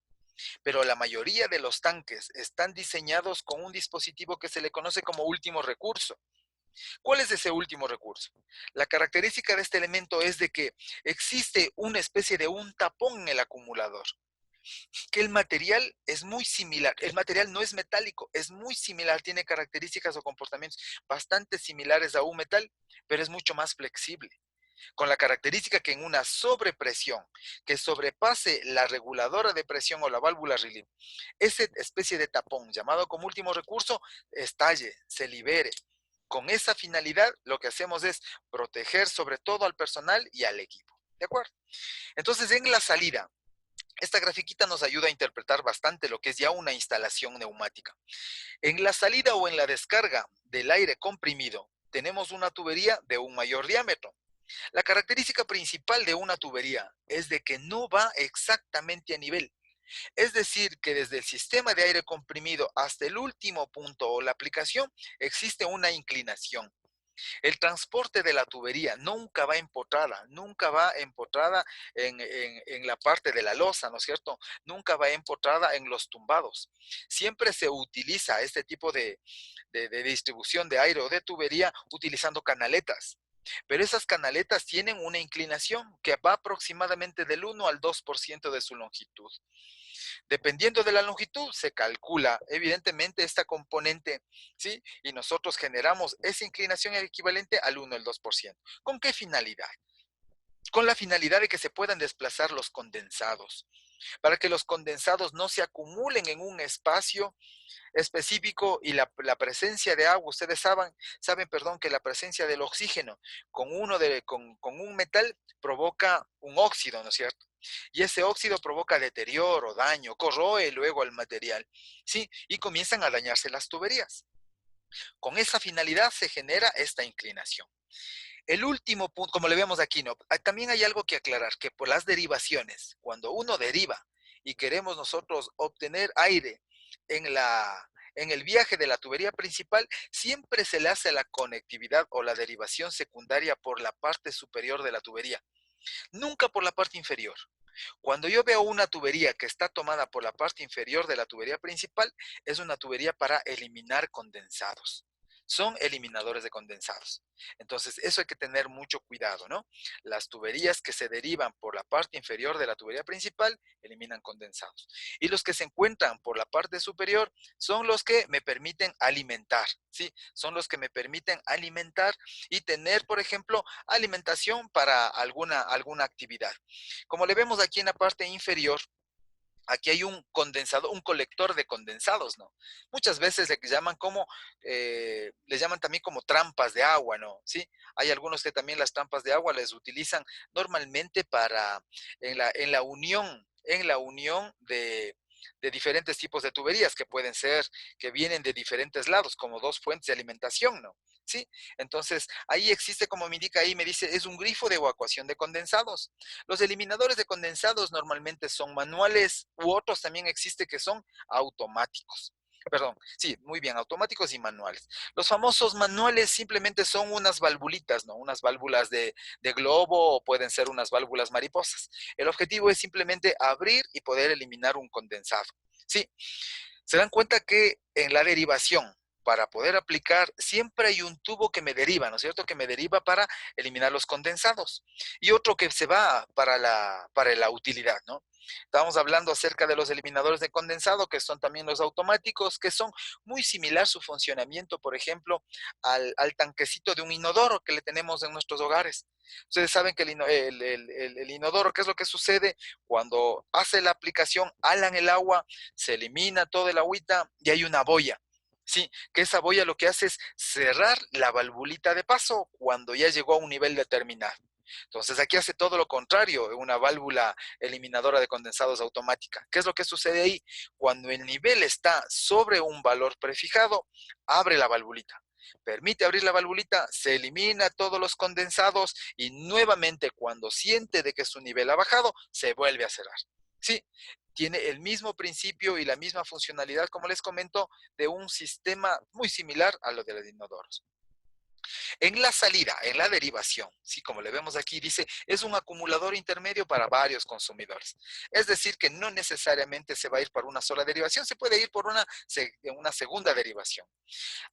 Pero la mayoría de los tanques están diseñados con un dispositivo que se le conoce como último recurso. ¿Cuál es ese último recurso? La característica de este elemento es de que existe una especie de un tapón en el acumulador, que el material es muy similar, el material no es metálico, es muy similar, tiene características o comportamientos bastante similares a un metal, pero es mucho más flexible, con la característica que en una sobrepresión que sobrepase la reguladora de presión o la válvula relief, esa especie de tapón llamado como último recurso estalle, se libere. Con esa finalidad, lo que hacemos es proteger sobre todo al personal y al equipo. ¿De acuerdo? Entonces, en la salida, esta grafiquita nos ayuda a interpretar bastante lo que es ya una instalación neumática. En la salida o en la descarga del aire comprimido, tenemos una tubería de un mayor diámetro. La característica principal de una tubería es de que no va exactamente a nivel. Es decir, que desde el sistema de aire comprimido hasta el último punto o la aplicación existe una inclinación. El transporte de la tubería nunca va empotrada en la parte de la losa, ¿no es cierto? Nunca va empotrada en los tumbados. Siempre se utiliza este tipo de distribución de aire o de tubería utilizando canaletas. Pero esas canaletas tienen una inclinación que va aproximadamente del 1 al 2% de su longitud. Dependiendo de la longitud, se calcula evidentemente esta componente, ¿sí? Y nosotros generamos esa inclinación equivalente al 1 al 2%. ¿Con qué finalidad? Con la finalidad de que se puedan desplazar los condensados, para que los condensados no se acumulen en un espacio específico y la presencia de agua, ustedes saben, perdón, que la presencia del oxígeno con un metal provoca un óxido, ¿no es cierto? Y ese óxido provoca deterioro, daño, corroe luego el material, ¿sí? Y comienzan a dañarse las tuberías. Con esa finalidad se genera esta inclinación. El último punto, como le vemos aquí, ¿no? También hay algo que aclarar, que por las derivaciones, cuando uno deriva y queremos nosotros obtener aire en en el viaje de la tubería principal, siempre se le hace la conectividad o la derivación secundaria por la parte superior de la tubería, nunca por la parte inferior. Cuando yo veo una tubería que está tomada por la parte inferior de la tubería principal, es una tubería para eliminar condensados. Son eliminadores de condensados. Entonces, eso hay que tener mucho cuidado, ¿no? Las tuberías que se derivan por la parte inferior de la tubería principal eliminan condensados. Y los que se encuentran por la parte superior son los que me permiten alimentar, ¿sí? Son los que me permiten alimentar y tener, por ejemplo, alimentación para alguna actividad. Como le vemos aquí en la parte inferior, aquí hay un condensador, un colector de condensados, ¿no? Muchas veces les llaman también como trampas de agua, ¿no? Sí, hay algunos que también las trampas de agua les utilizan normalmente en la unión de diferentes tipos de tuberías que pueden ser, que vienen de diferentes lados, como dos fuentes de alimentación, ¿no? ¿Sí? Entonces, ahí existe, como me indica ahí, me dice, es un grifo de evacuación de condensados. Los eliminadores de condensados normalmente son manuales u otros también existe que son automáticos. Perdón, sí, muy bien, automáticos y manuales. Los famosos manuales simplemente son unas valvulitas, ¿no? Unas válvulas de globo o pueden ser unas válvulas mariposas. El objetivo es simplemente abrir y poder eliminar un condensado. Sí, se dan cuenta que en la derivación, para poder aplicar, siempre hay un tubo que me deriva, ¿no es cierto? Que me deriva para eliminar los condensados y otro que se va para la utilidad, ¿no? Estábamos hablando acerca de los eliminadores de condensado, que son también los automáticos, que son muy similar su funcionamiento, por ejemplo, al tanquecito de un inodoro que le tenemos en nuestros hogares. Ustedes saben que el inodoro, ¿qué es lo que sucede? Cuando hace la aplicación, halan el agua, se elimina toda el agüita y hay una boya. Sí, que esa boya lo que hace es cerrar la valvulita de paso cuando ya llegó a un nivel determinado. Entonces aquí hace todo lo contrario, una válvula eliminadora de condensados automática. ¿Qué es lo que sucede ahí? Cuando el nivel está sobre un valor prefijado, abre la valvulita. Permite abrir la valvulita, se elimina todos los condensados y nuevamente cuando siente de que su nivel ha bajado, se vuelve a cerrar. Sí, tiene el mismo principio y la misma funcionalidad, como les comento, de un sistema muy similar a lo de los inodoros. En la salida, en la derivación, sí, como le vemos aquí, dice, es un acumulador intermedio para varios consumidores. Es decir, que no necesariamente se va a ir por una sola derivación, se puede ir por una segunda derivación.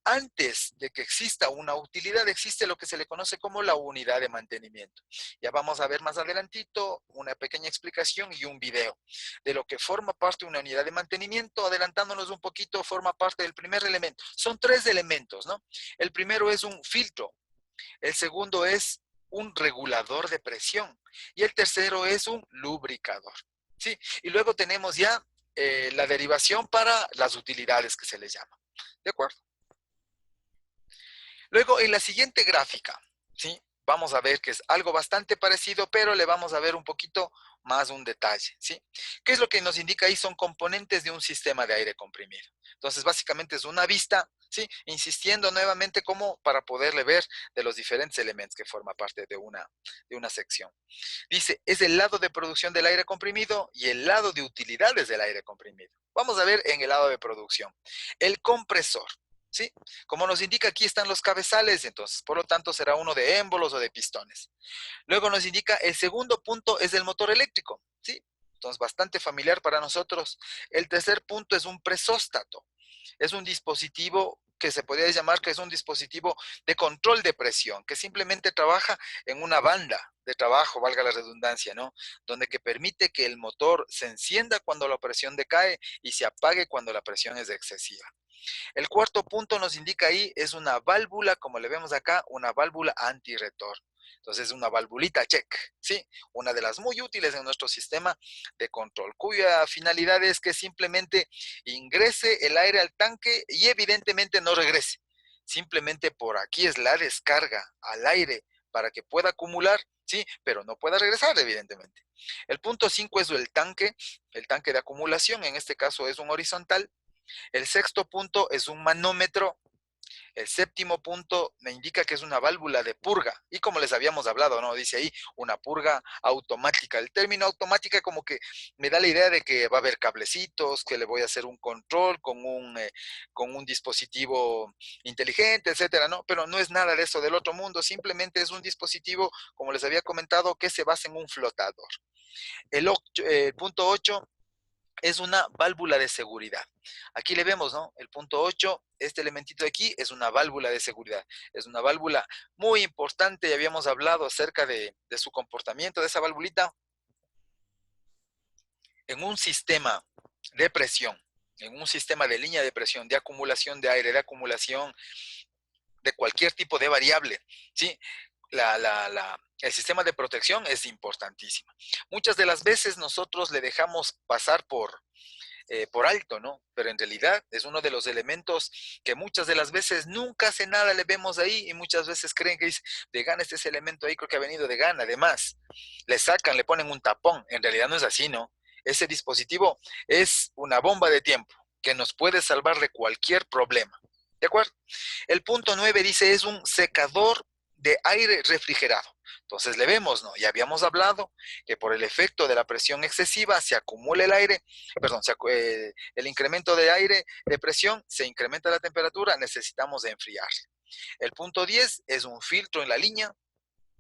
Antes de que exista una utilidad, existe lo que se le conoce como la unidad de mantenimiento. Ya vamos a ver más adelantito una pequeña explicación y un video de lo que forma parte de una unidad de mantenimiento. Adelantándonos un poquito, forma parte del primer elemento. Son tres elementos, ¿no? El primero es un filtro, el segundo es un regulador de presión y el tercero es un lubricador, ¿sí? Y luego tenemos ya la derivación para las utilidades que se les llama, ¿de acuerdo? Luego, en la siguiente gráfica, ¿sí? Vamos a ver que es algo bastante parecido, pero le vamos a ver un poquito más un detalle, ¿sí? ¿Qué es lo que nos indica ahí? Son componentes de un sistema de aire comprimido. Entonces, básicamente es una vista, ¿sí? Insistiendo nuevamente como para poderle ver de los diferentes elementos que forma parte de una sección. Dice, es el lado de producción del aire comprimido y el lado de utilidades del aire comprimido. Vamos a ver en el lado de producción. El compresor. ¿Sí? Como nos indica aquí están los cabezales, entonces por lo tanto será uno de émbolos o de pistones. Luego nos indica el segundo punto es el motor eléctrico, ¿sí? Entonces bastante familiar para nosotros. El tercer punto es un presóstato. Es un dispositivo que se podría llamar que es un dispositivo de control de presión, que simplemente trabaja en una banda de trabajo, valga la redundancia, ¿no? Donde que permite que el motor se encienda cuando la presión decae y se apague cuando la presión es excesiva. El cuarto punto nos indica ahí, es una válvula, como le vemos acá, una válvula antirretorno. Entonces es una valvulita check, ¿sí? Una de las muy útiles en nuestro sistema de control, cuya finalidad es que simplemente ingrese el aire al tanque y evidentemente no regrese. Simplemente por aquí es la descarga al aire para que pueda acumular, ¿sí? Pero no pueda regresar, evidentemente. El punto 5 es el tanque de acumulación, en este caso es un horizontal. El sexto punto es un manómetro. El séptimo punto me indica que es una válvula de purga. Y como les habíamos hablado, ¿no? Dice ahí una purga automática. El término automática como que me da la idea de que va a haber cablecitos, que le voy a hacer un control con un dispositivo inteligente, etcétera, ¿no? Pero no es nada de eso del otro mundo. Simplemente es un dispositivo, como les había comentado, que se basa en un flotador. El punto 8 es una válvula de seguridad. Aquí le vemos, ¿no? El punto 8, este elementito de aquí es una válvula de seguridad. Es una válvula muy importante, ya habíamos hablado acerca de su comportamiento de esa valvulita. En un sistema de presión, en un sistema de línea de presión, de acumulación de aire, de acumulación de cualquier tipo de variable, ¿sí? El sistema de protección es importantísimo. Muchas de las veces nosotros le dejamos pasar por alto, ¿no? Pero en realidad es uno de los elementos que muchas de las veces nunca hace nada, le vemos ahí y muchas veces creen que dice, de gana este elemento ahí, creo que ha venido de gana, además, le sacan, le ponen un tapón, en realidad no es así, ¿no? Ese dispositivo es una bomba de tiempo que nos puede salvar de cualquier problema, ¿de acuerdo? El punto 9 dice es un secador de aire refrigerado. Entonces le vemos, ¿no? Ya habíamos hablado que por el efecto de la presión excesiva se acumula el aire, perdón, el incremento de aire, de presión, se incrementa la temperatura, necesitamos de enfriar. El punto 10 es un filtro en la línea.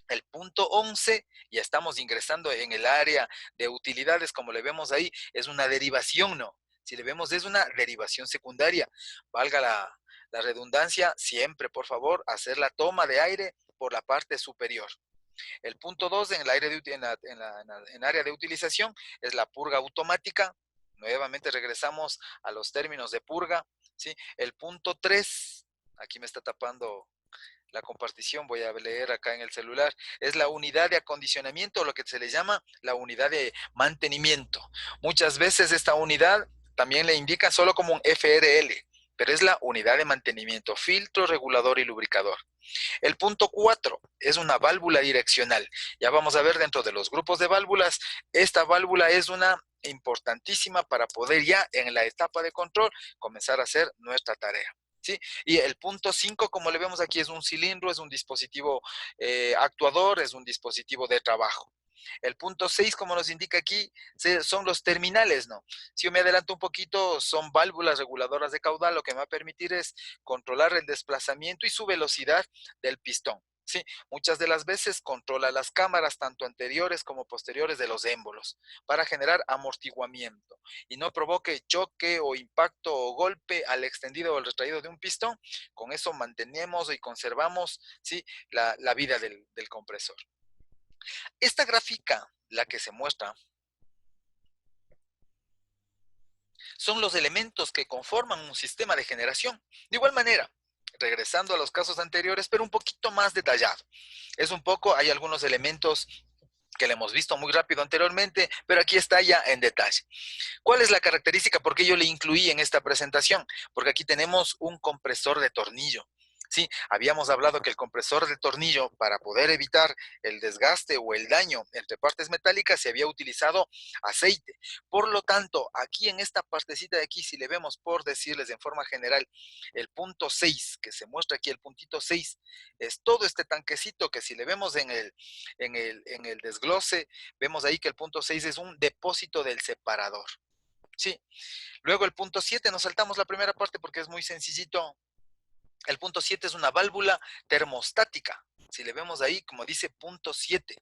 El punto 11, ya estamos ingresando en el área de utilidades, como le vemos ahí, es una derivación, ¿no? Si le vemos, es una derivación secundaria. Valga la redundancia, siempre, por favor, hacer la toma de aire por la parte superior. El punto 2 en el área de utilización es la purga automática. Nuevamente regresamos a los términos de purga, ¿sí? El punto 3, aquí me está tapando la compartición, voy a leer acá en el celular, es la unidad de acondicionamiento, lo que se le llama la unidad de mantenimiento. Muchas veces esta unidad también le indica solo como un FRL, pero es la unidad de mantenimiento, filtro, regulador y lubricador. El punto 4 es una válvula direccional. Ya vamos a ver dentro de los grupos de válvulas, esta válvula es una importantísima para poder ya en la etapa de control comenzar a hacer nuestra tarea. ¿Sí? Y el punto 5, como le vemos aquí, es un cilindro, es un dispositivo actuador, es un dispositivo de trabajo. El punto 6, como nos indica aquí, son los terminales, ¿no? Si yo me adelanto un poquito, son válvulas reguladoras de caudal, lo que me va a permitir es controlar el desplazamiento y su velocidad del pistón. Sí, muchas de las veces controla las cámaras, tanto anteriores como posteriores de los émbolos, para generar amortiguamiento y no provoque choque o impacto o golpe al extendido o al retraído de un pistón. Con eso mantenemos y conservamos, ¿sí?, la vida del compresor. Esta gráfica, la que se muestra, son los elementos que conforman un sistema de generación. De igual manera, regresando a los casos anteriores, pero un poquito más detallado. Es un poco, hay algunos elementos que le hemos visto muy rápido anteriormente, pero aquí está ya en detalle. ¿Cuál es la característica? ¿Por qué yo le incluí en esta presentación? Porque aquí tenemos un compresor de tornillo. Sí, habíamos hablado que el compresor de tornillo, para poder evitar el desgaste o el daño entre partes metálicas, se había utilizado aceite. Por lo tanto, aquí en esta partecita de aquí, si le vemos, por decirles en forma general, el punto 6, que se muestra aquí, el puntito 6, es todo este tanquecito que si le vemos en el desglose, vemos ahí que el punto 6 es un depósito del separador. Sí. Luego el punto 7, nos saltamos la primera parte porque es muy sencillito. El punto 7 es una válvula termostática. Si le vemos ahí, como dice punto 7.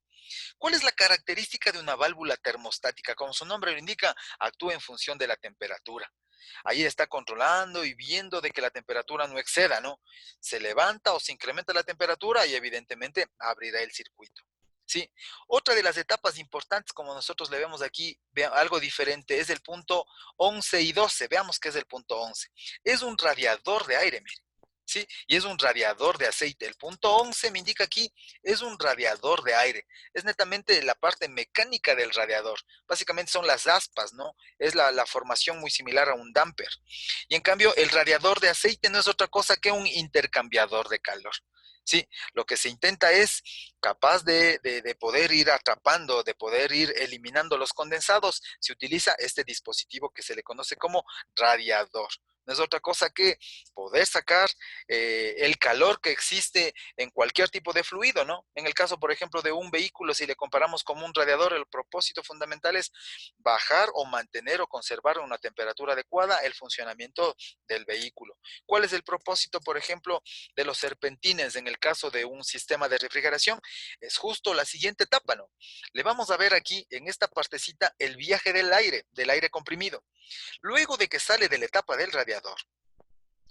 ¿Cuál es la característica de una válvula termostática? Como su nombre lo indica, actúa en función de la temperatura. Ahí está controlando y viendo de que la temperatura no exceda, ¿no? Se levanta o se incrementa la temperatura y evidentemente abrirá el circuito. Sí. Otra de las etapas importantes, como nosotros le vemos aquí, algo diferente, es el punto 11 y 12. Veamos qué es el punto 11. Es un radiador de aire, mire. ¿Sí? Y es un radiador de aceite. El punto 11 me indica aquí, es un radiador de aire. Es netamente la parte mecánica del radiador. Básicamente son las aspas, ¿no? Es la formación muy similar a un damper. Y en cambio, el radiador de aceite no es otra cosa que un intercambiador de calor. Sí, lo que se intenta es capaz de poder ir atrapando, de poder ir eliminando los condensados. Se utiliza este dispositivo que se le conoce como radiador. No es otra cosa que poder sacar el calor que existe en cualquier tipo de fluido, ¿no? En el caso, por ejemplo, de un vehículo, si le comparamos como un radiador, el propósito fundamental es bajar o mantener o conservar una temperatura adecuada el funcionamiento del vehículo. ¿Cuál es el propósito, por ejemplo, de los serpentines en el caso de un sistema de refrigeración? Es justo la siguiente etapa, ¿no? Le vamos a ver aquí en esta partecita el viaje del aire comprimido. Luego de que sale de la etapa del radiador,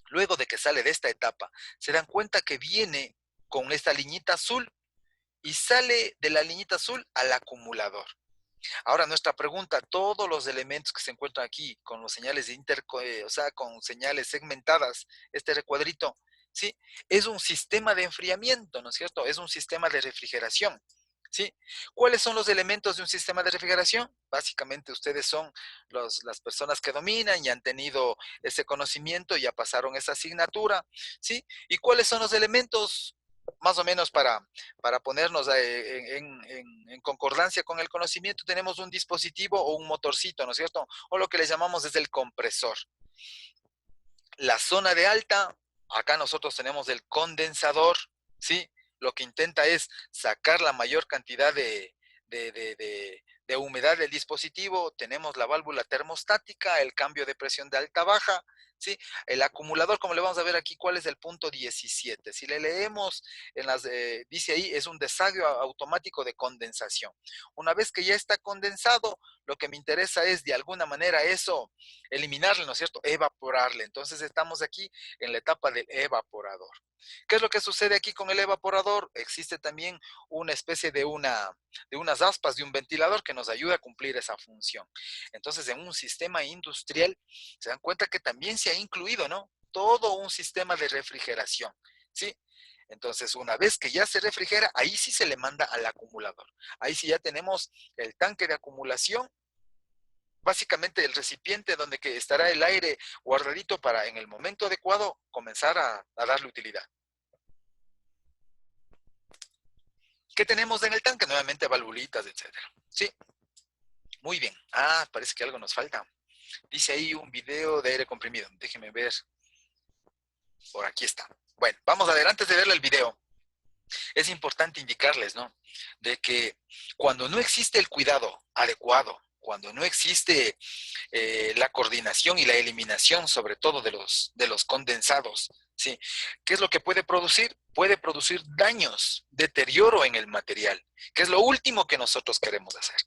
luego de que sale de esta etapa, se dan cuenta que viene con esta liñita azul y sale de la liñita azul al acumulador. Ahora, nuestra pregunta, todos los elementos que se encuentran aquí con los señales de o sea, con señales segmentadas, este recuadrito, ¿sí? Es un sistema de enfriamiento, ¿no es cierto? Es un sistema de refrigeración. ¿Sí? ¿Cuáles son los elementos de un sistema de refrigeración? Básicamente ustedes son las personas que dominan y han tenido ese conocimiento, ya pasaron esa asignatura, ¿sí? ¿Y cuáles son los elementos? Más o menos para ponernos en concordancia con el conocimiento, tenemos un dispositivo o un motorcito, ¿no es cierto? O lo que le llamamos es el compresor. La zona de alta, acá nosotros tenemos el condensador, ¿sí? Lo que intenta es sacar la mayor cantidad de humedad del dispositivo. Tenemos la válvula termostática, el cambio de presión de alta-baja, ¿sí? El acumulador, como le vamos a ver aquí, ¿cuál es el punto 17? Si le leemos, dice ahí, es un desague automático de condensación. Una vez que ya está condensado, lo que me interesa es de alguna manera eso, eliminarle, ¿no es cierto? Evaporarle. Entonces estamos aquí en la etapa del evaporador. ¿Qué es lo que sucede aquí con el evaporador? Existe también una especie de unas aspas de un ventilador que nos ayuda a cumplir esa función. Entonces, en un sistema industrial, se dan cuenta que también se ha incluido, ¿no? Todo un sistema de refrigeración, ¿sí? Entonces, una vez que ya se refrigera, ahí sí se le manda al acumulador. Ahí sí ya tenemos el tanque de acumulación básicamente el recipiente donde que estará el aire guardadito para en el momento adecuado comenzar a darle utilidad. ¿Qué tenemos en el tanque? Nuevamente valvulitas, etcétera. Sí, muy bien. Ah, parece que algo nos falta. Dice ahí un video de aire comprimido. Déjenme ver. Por aquí está. Bueno, vamos a ver, antes de verle el video, es importante indicarles, ¿no? De que cuando no existe el cuidado adecuado, cuando no existe la coordinación y la eliminación, sobre todo de los condensados, ¿sí? ¿Qué es lo que puede producir? Puede producir daños, deterioro en el material, que es lo último que nosotros queremos hacer.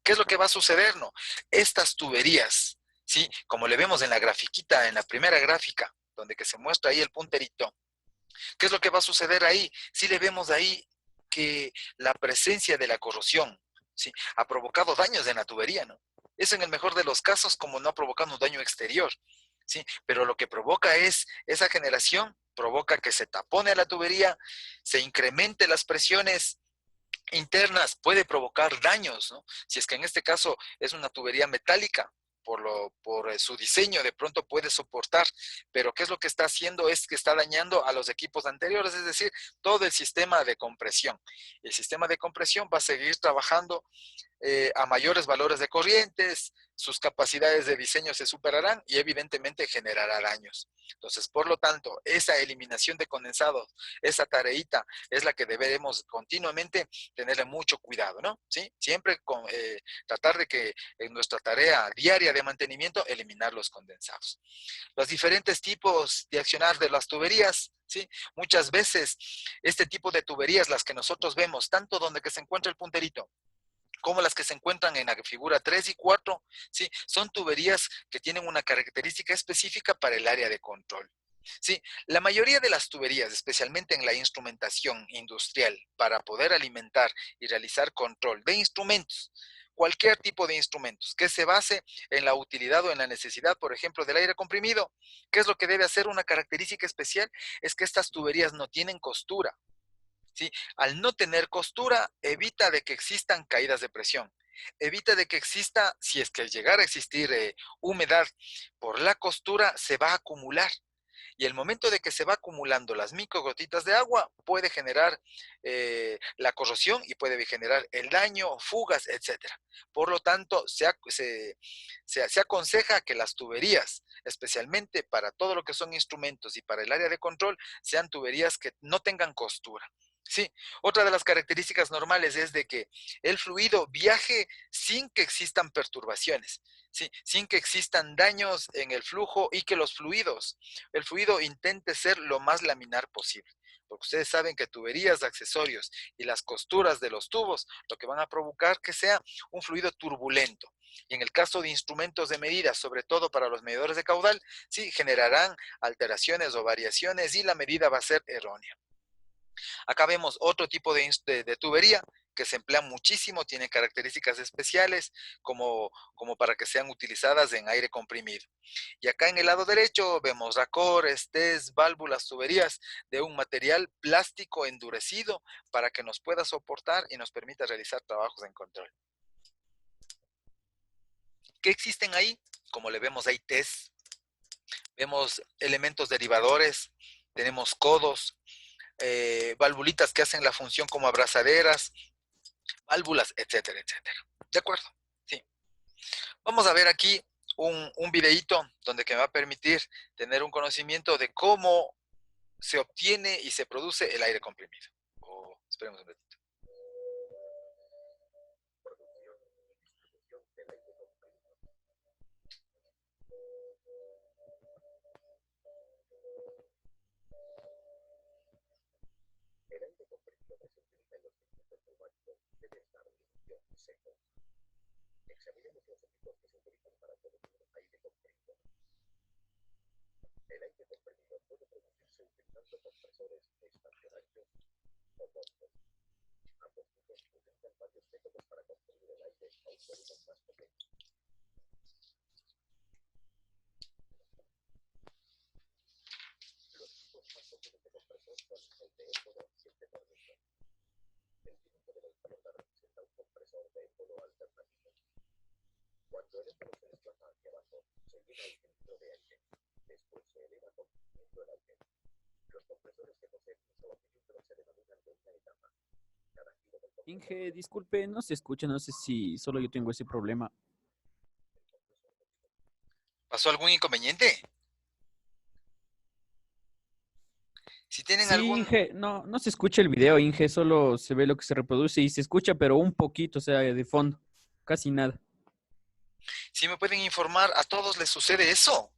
¿Qué es lo que va a suceder, no? Estas tuberías, ¿sí? Como le vemos en la grafiquita, en la primera gráfica, donde que se muestra ahí el punterito, ¿qué es lo que va a suceder ahí? Sí le vemos ahí que la presencia de la corrosión, ¿sí? Ha provocado daños en la tubería, ¿no? Eso en el mejor de los casos como no ha provocado un daño exterior, ¿sí? Pero lo que provoca es, esa generación provoca que se tapone la tubería, se incremente las presiones internas, puede provocar daños, ¿no? Si es que en este caso es una tubería metálica, por su diseño de pronto puede soportar, pero ¿qué es lo que está haciendo? Es que está dañando a los equipos anteriores, es decir, todo el sistema de compresión. El sistema de compresión va a seguir trabajando a mayores valores de corrientes, sus capacidades de diseño se superarán y evidentemente generará daños. Entonces, por lo tanto, esa eliminación de condensados, esa tareita es la que deberemos continuamente tenerle mucho cuidado, ¿no? ¿Sí? Siempre tratar de que en nuestra tarea diaria de mantenimiento, eliminar los condensados. Los diferentes tipos de accionar de las tuberías, ¿sí? Muchas veces este tipo de tuberías, las que nosotros vemos, tanto donde que se encuentra el punterito, como las que se encuentran en la figura 3 y 4, ¿sí? Son tuberías que tienen una característica específica para el área de control. Sí, la mayoría de las tuberías, especialmente en la instrumentación industrial, para poder alimentar y realizar control de instrumentos, cualquier tipo de instrumentos que se base en la utilidad o en la necesidad, por ejemplo, del aire comprimido, ¿qué es lo que debe hacer? Una característica especial es que estas tuberías no tienen costura. ¿Sí? Al no tener costura, evita de que existan caídas de presión. Evita de que exista, si es que llegara a existir humedad por la costura, se va a acumular. Y el momento de que se va acumulando las microgotitas de agua puede generar la corrosión y puede generar el daño, fugas, etcétera. Por lo tanto, se aconseja que las tuberías, especialmente para todo lo que son instrumentos y para el área de control, sean tuberías que no tengan costura. Sí, otra de las características normales es de que el fluido viaje sin que existan perturbaciones, ¿sí? Sin que existan daños en el flujo y que el fluido intente ser lo más laminar posible. Porque ustedes saben que tuberías, accesorios y las costuras de los tubos lo que van a provocar que sea un fluido turbulento. Y en el caso de instrumentos de medida, sobre todo para los medidores de caudal, sí generarán alteraciones o variaciones y la medida va a ser errónea. Acá vemos otro tipo de tubería que se emplea muchísimo, tiene características especiales como para que sean utilizadas en aire comprimido. Y acá en el lado derecho vemos racores, test, válvulas, tuberías de un material plástico endurecido para que nos pueda soportar y nos permita realizar trabajos en control. ¿Qué existen ahí? Como le vemos, hay test, vemos elementos derivadores, tenemos codos, valvulitas que hacen la función como abrazaderas, válvulas, etcétera, etcétera. ¿De acuerdo? Sí. Vamos a ver aquí un videíto donde que me va a permitir tener un conocimiento de cómo se obtiene y se produce el aire comprimido. Esperemos un ratito. Inge, disculpe, no se escucha, no sé si solo yo tengo ese problema. ¿Pasó algún inconveniente? Si tienen Sí, algún, Inge, no, no se escucha el video, Inge, solo se ve lo que se reproduce y se escucha, pero un poquito, o sea, de fondo, casi nada. si me pueden informar, ¿a todos les sucede eso?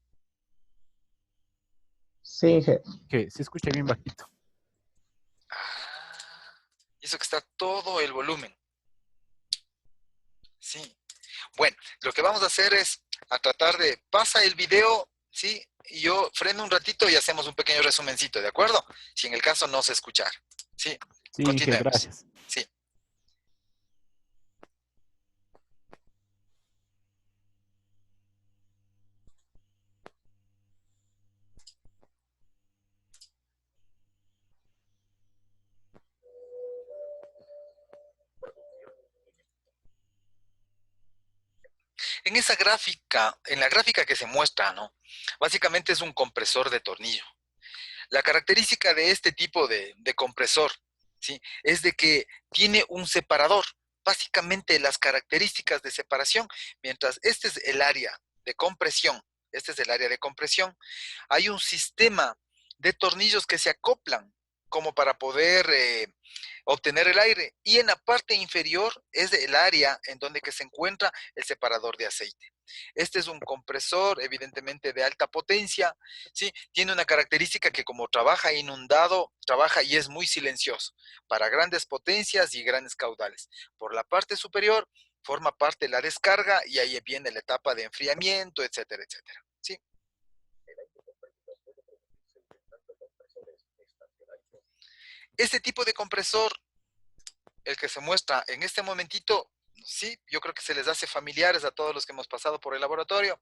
Sí, Inge. Que se escucha bien bajito. Ah, y eso que está todo el volumen. Sí. Bueno, lo que vamos a hacer es a tratar de pasa el video, ¿sí? Y yo freno un ratito y hacemos un pequeño resumencito, ¿de acuerdo? Si en el caso no se escuchar. Sí, Sí, Inge, continuemos. gracias. Sí. En esa gráfica, en la gráfica que se muestra, ¿no? Básicamente es un compresor de tornillo. La característica de este tipo de compresor, ¿sí? Es de que tiene un separador. Básicamente las características de separación, mientras este es el área de compresión, este es el área de compresión, hay un sistema de tornillos que se acoplan como para poder obtener el aire. Y en la parte inferior es el área en donde que se encuentra el separador de aceite. Este es un compresor, evidentemente de alta potencia, ¿sí? Tiene una característica que como trabaja inundado, trabaja y es muy silencioso para grandes potencias y grandes caudales. Por la parte superior forma parte de la descarga y ahí viene la etapa de enfriamiento, etcétera, etcétera. ¿Sí? Este tipo de compresor, el que se muestra en este momentito, sí, yo creo que se les hace familiares a todos los que hemos pasado por el laboratorio.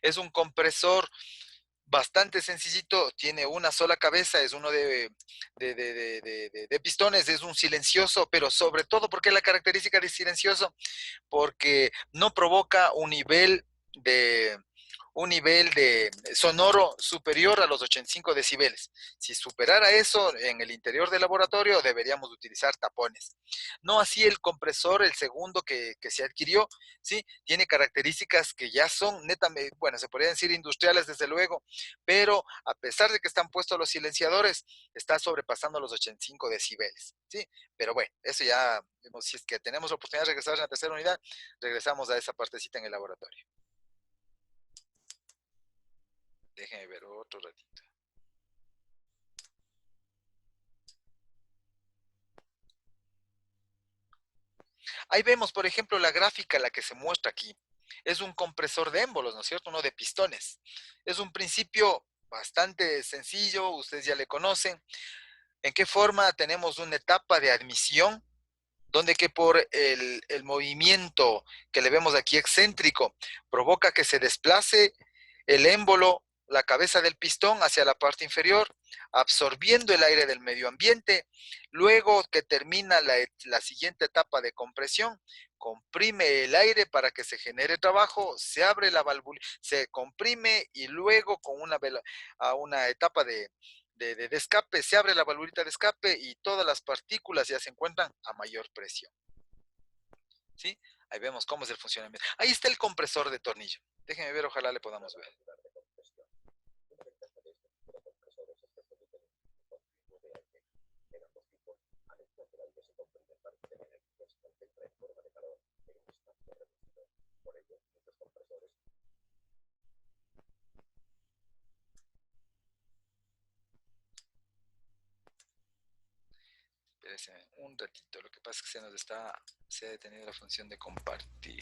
Es un compresor bastante sencillito, tiene una sola cabeza, es uno de pistones, es un silencioso, pero sobre todo, ¿porque la característica de silencioso? Porque no provoca un nivel de sonoro superior a los 85 decibeles. Si superara eso en el interior del laboratorio, deberíamos utilizar tapones. No así el compresor, el segundo que se adquirió, ¿sí? Tiene características que ya son netamente, bueno, se podría decir industriales desde luego, pero a pesar de que están puestos los silenciadores, está sobrepasando los 85 decibeles, ¿sí? Pero bueno, eso ya, si es que tenemos la oportunidad de regresar a la tercera unidad, regresamos a esa partecita en el laboratorio. Déjenme ver otro ratito. Ahí vemos, por ejemplo, la gráfica, la que se muestra aquí. Es un compresor de émbolos, ¿no es cierto? Uno de pistones. Es un principio bastante sencillo, ustedes ya le conocen. ¿En qué forma? Tenemos una etapa de admisión, donde que por el movimiento que le vemos aquí excéntrico, provoca que se desplace el émbolo, la cabeza del pistón hacia la parte inferior, absorbiendo el aire del medio ambiente. Luego que termina la siguiente etapa de compresión, comprime el aire para que se genere trabajo, se abre la válvula, se comprime y luego con una etapa de escape, se abre la valvulita de escape y todas las partículas ya se encuentran a mayor presión. ¿Sí? Ahí vemos cómo es el funcionamiento. Ahí está el compresor de tornillo. Déjenme ver, ojalá le podamos ver. Espérense un ratito. Lo que pasa es que se ha detenido la función de compartir.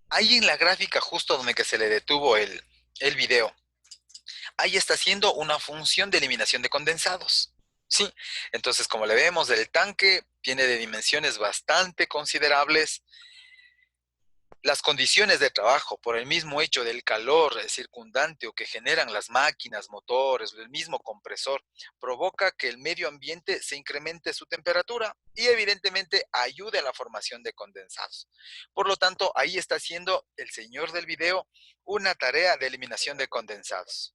Ahí en la gráfica, justo donde que se le detuvo el video, ahí está haciendo una función de eliminación de condensados. ¿Sí? Entonces, como le vemos, el tanque tiene de dimensiones bastante considerables. Las condiciones de trabajo, por el mismo hecho del calor circundante o que generan las máquinas, motores, el mismo compresor, provoca que el medio ambiente se incremente su temperatura y evidentemente ayude a la formación de condensados. Por lo tanto, ahí está haciendo el señor del video una tarea de eliminación de condensados.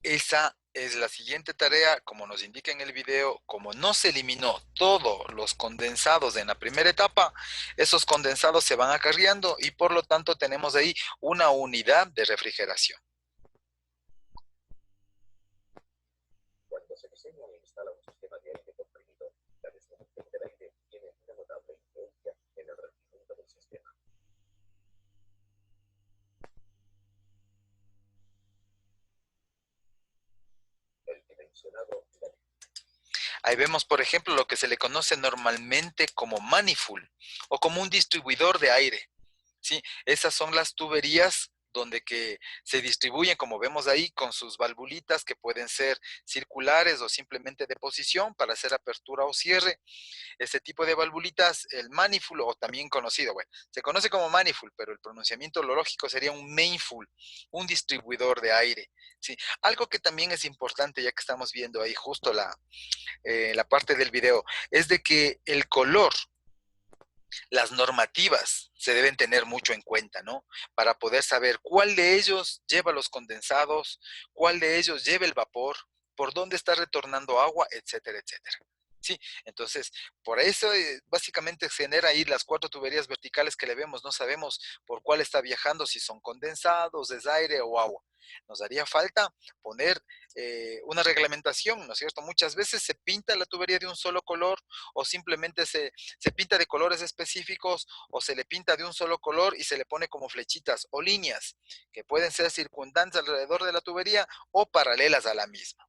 Esa es la siguiente tarea, como nos indica en el video, como no se eliminó todos los condensados en la primera etapa, esos condensados se van acarreando y por lo tanto tenemos ahí una unidad de refrigeración. Cuando se diseña e instala un sistema de aire comprimido, la distribución del aire tiene una notable influencia en el rendimiento del sistema. El dimensionado. Ahí vemos, por ejemplo, lo que se le conoce normalmente como manifold o como un distribuidor de aire. ¿Sí? Esas son las tuberías donde que se distribuyen, como vemos ahí, con sus valvulitas que pueden ser circulares o simplemente de posición para hacer apertura o cierre. Este tipo de valvulitas, el manifold, o también conocido, bueno, se conoce como manifold, pero el pronunciamiento lógico sería un manifold, un distribuidor de aire. ¿Sí? Algo que también es importante, ya que estamos viendo ahí justo la parte del video, es de que el color, las normativas se deben tener mucho en cuenta, ¿no? Para poder saber cuál de ellos lleva los condensados, cuál de ellos lleva el vapor, por dónde está retornando agua, etcétera, etcétera. Sí, entonces, por eso básicamente genera ahí las 4 tuberías verticales que le vemos, no sabemos por cuál está viajando, si son condensados, es aire o agua. Nos haría falta poner una reglamentación, ¿no es cierto? Muchas veces se pinta la tubería de un solo color o simplemente se pinta de colores específicos o se le pinta de un solo color y se le pone como flechitas o líneas que pueden ser circundantes alrededor de la tubería o paralelas a la misma.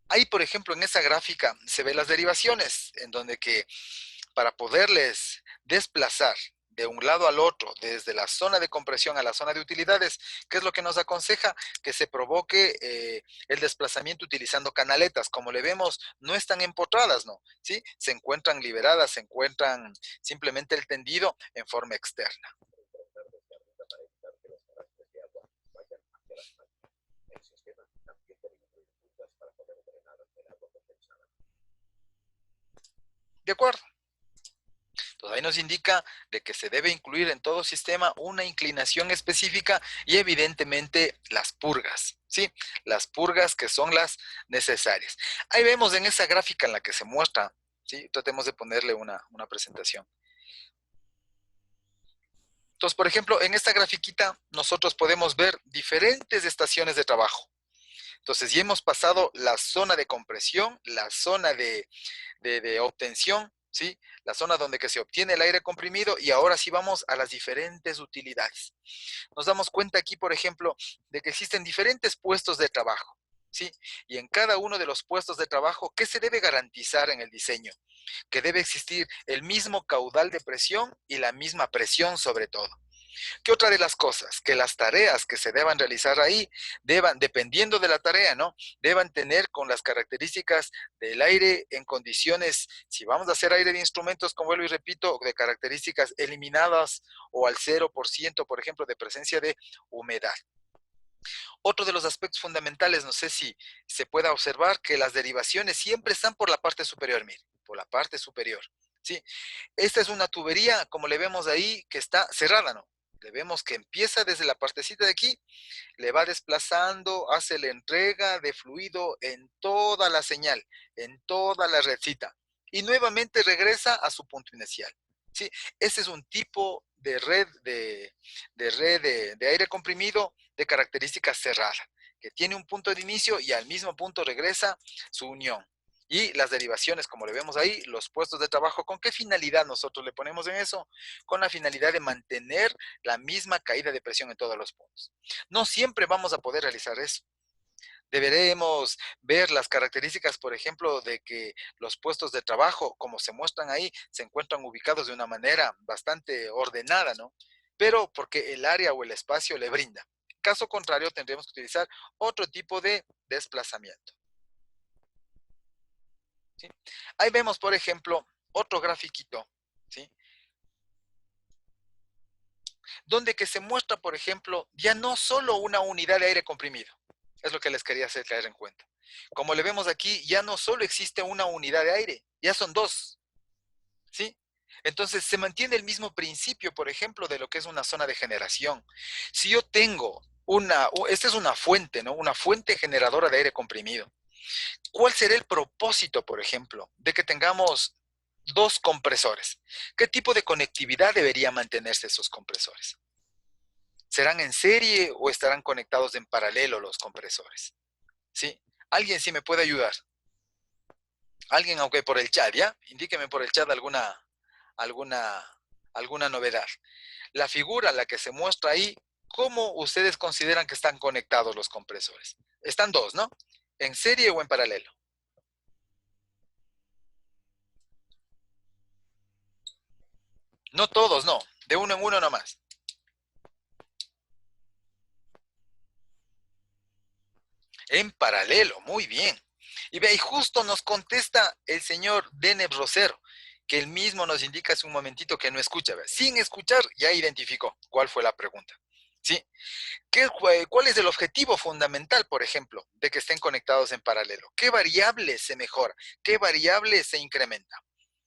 Ahí, por ejemplo, en esa gráfica se ven las derivaciones, en donde que para poderles desplazar de un lado al otro, desde la zona de compresión a la zona de utilidades, ¿qué es lo que nos aconseja? Que se provoque el desplazamiento utilizando canaletas. Como le vemos, no están empotradas, ¿no? ¿Sí? Se encuentran liberadas, se encuentran simplemente el tendido en forma externa. ¿De acuerdo? Entonces ahí nos indica de que se debe incluir en todo sistema una inclinación específica y evidentemente las purgas, ¿sí? Las purgas que son las necesarias. Ahí vemos en esa gráfica en la que se muestra, ¿sí? Tratemos de ponerle una presentación. Entonces, por ejemplo, en esta grafiquita nosotros podemos ver diferentes estaciones de trabajo. Entonces, ya hemos pasado la zona de compresión, la zona de obtención, ¿sí? La zona donde que se obtiene el aire comprimido y ahora sí vamos a las diferentes utilidades. Nos damos cuenta aquí, por ejemplo, de que existen diferentes puestos de trabajo, ¿sí? Y en cada uno de los puestos de trabajo, ¿qué se debe garantizar en el diseño? Que debe existir el mismo caudal de presión y la misma presión sobre todo. ¿Qué otra de las cosas? Que las tareas que se deban realizar ahí deban, dependiendo de la tarea, ¿no? Deban tener con las características del aire en condiciones, si vamos a hacer aire de instrumentos, como vuelvo y repito, de características eliminadas o al 0%, por ejemplo, de presencia de humedad. Otro de los aspectos fundamentales, no sé si se pueda observar que las derivaciones siempre están por la parte superior, mire, por la parte superior, ¿sí? Esta es una tubería, como le vemos ahí, que está cerrada, ¿no? Le vemos que empieza desde la partecita de aquí, le va desplazando, hace la entrega de fluido en toda la señal, en toda la redcita, y nuevamente regresa a su punto inicial, ¿sí? Ese es un tipo de red de aire comprimido de características cerrada, que tiene un punto de inicio y al mismo punto regresa su unión. Y las derivaciones, como le vemos ahí, los puestos de trabajo, ¿con qué finalidad nosotros le ponemos en eso? Con la finalidad de mantener la misma caída de presión en todos los puntos. No siempre vamos a poder realizar eso. Deberemos ver las características, por ejemplo, de que los puestos de trabajo, como se muestran ahí, se encuentran ubicados de una manera bastante ordenada, ¿no? Pero porque el área o el espacio le brinda. Caso contrario, tendremos que utilizar otro tipo de desplazamiento. ¿Sí? Ahí vemos, por ejemplo, otro grafiquito, ¿sí? Donde que se muestra, por ejemplo, ya no solo una unidad de aire comprimido. Es lo que les quería hacer caer en cuenta. Como le vemos aquí, ya no solo existe una unidad de aire, ya son dos, ¿sí? Entonces se mantiene el mismo principio, por ejemplo, de lo que es una zona de generación. Si yo tengo esta es una fuente, ¿no? Una fuente generadora de aire comprimido. ¿Cuál será el propósito, por ejemplo, de que tengamos dos compresores? ¿Qué tipo de conectividad debería mantenerse esos compresores? ¿Serán en serie o estarán conectados en paralelo los compresores? ¿Sí? ¿Alguien sí me puede ayudar? Alguien, aunque por el chat, ¿ya? Indíqueme por el chat alguna, alguna novedad. La figura, la que se muestra ahí, ¿cómo ustedes consideran que están conectados los compresores? Están dos, ¿no? ¿En serie o en paralelo? No todos, no. De uno en uno nomás. En paralelo, muy bien. Y ve, y justo nos contesta el señor Deneb Rosero, que él mismo nos indica hace un momentito que no escucha. ¿Ve? Sin escuchar, ya identificó cuál fue la pregunta. ¿Sí? ¿Cuál es el objetivo fundamental, por ejemplo, de que estén conectados en paralelo? ¿Qué variable se mejora? ¿Qué variable se incrementa?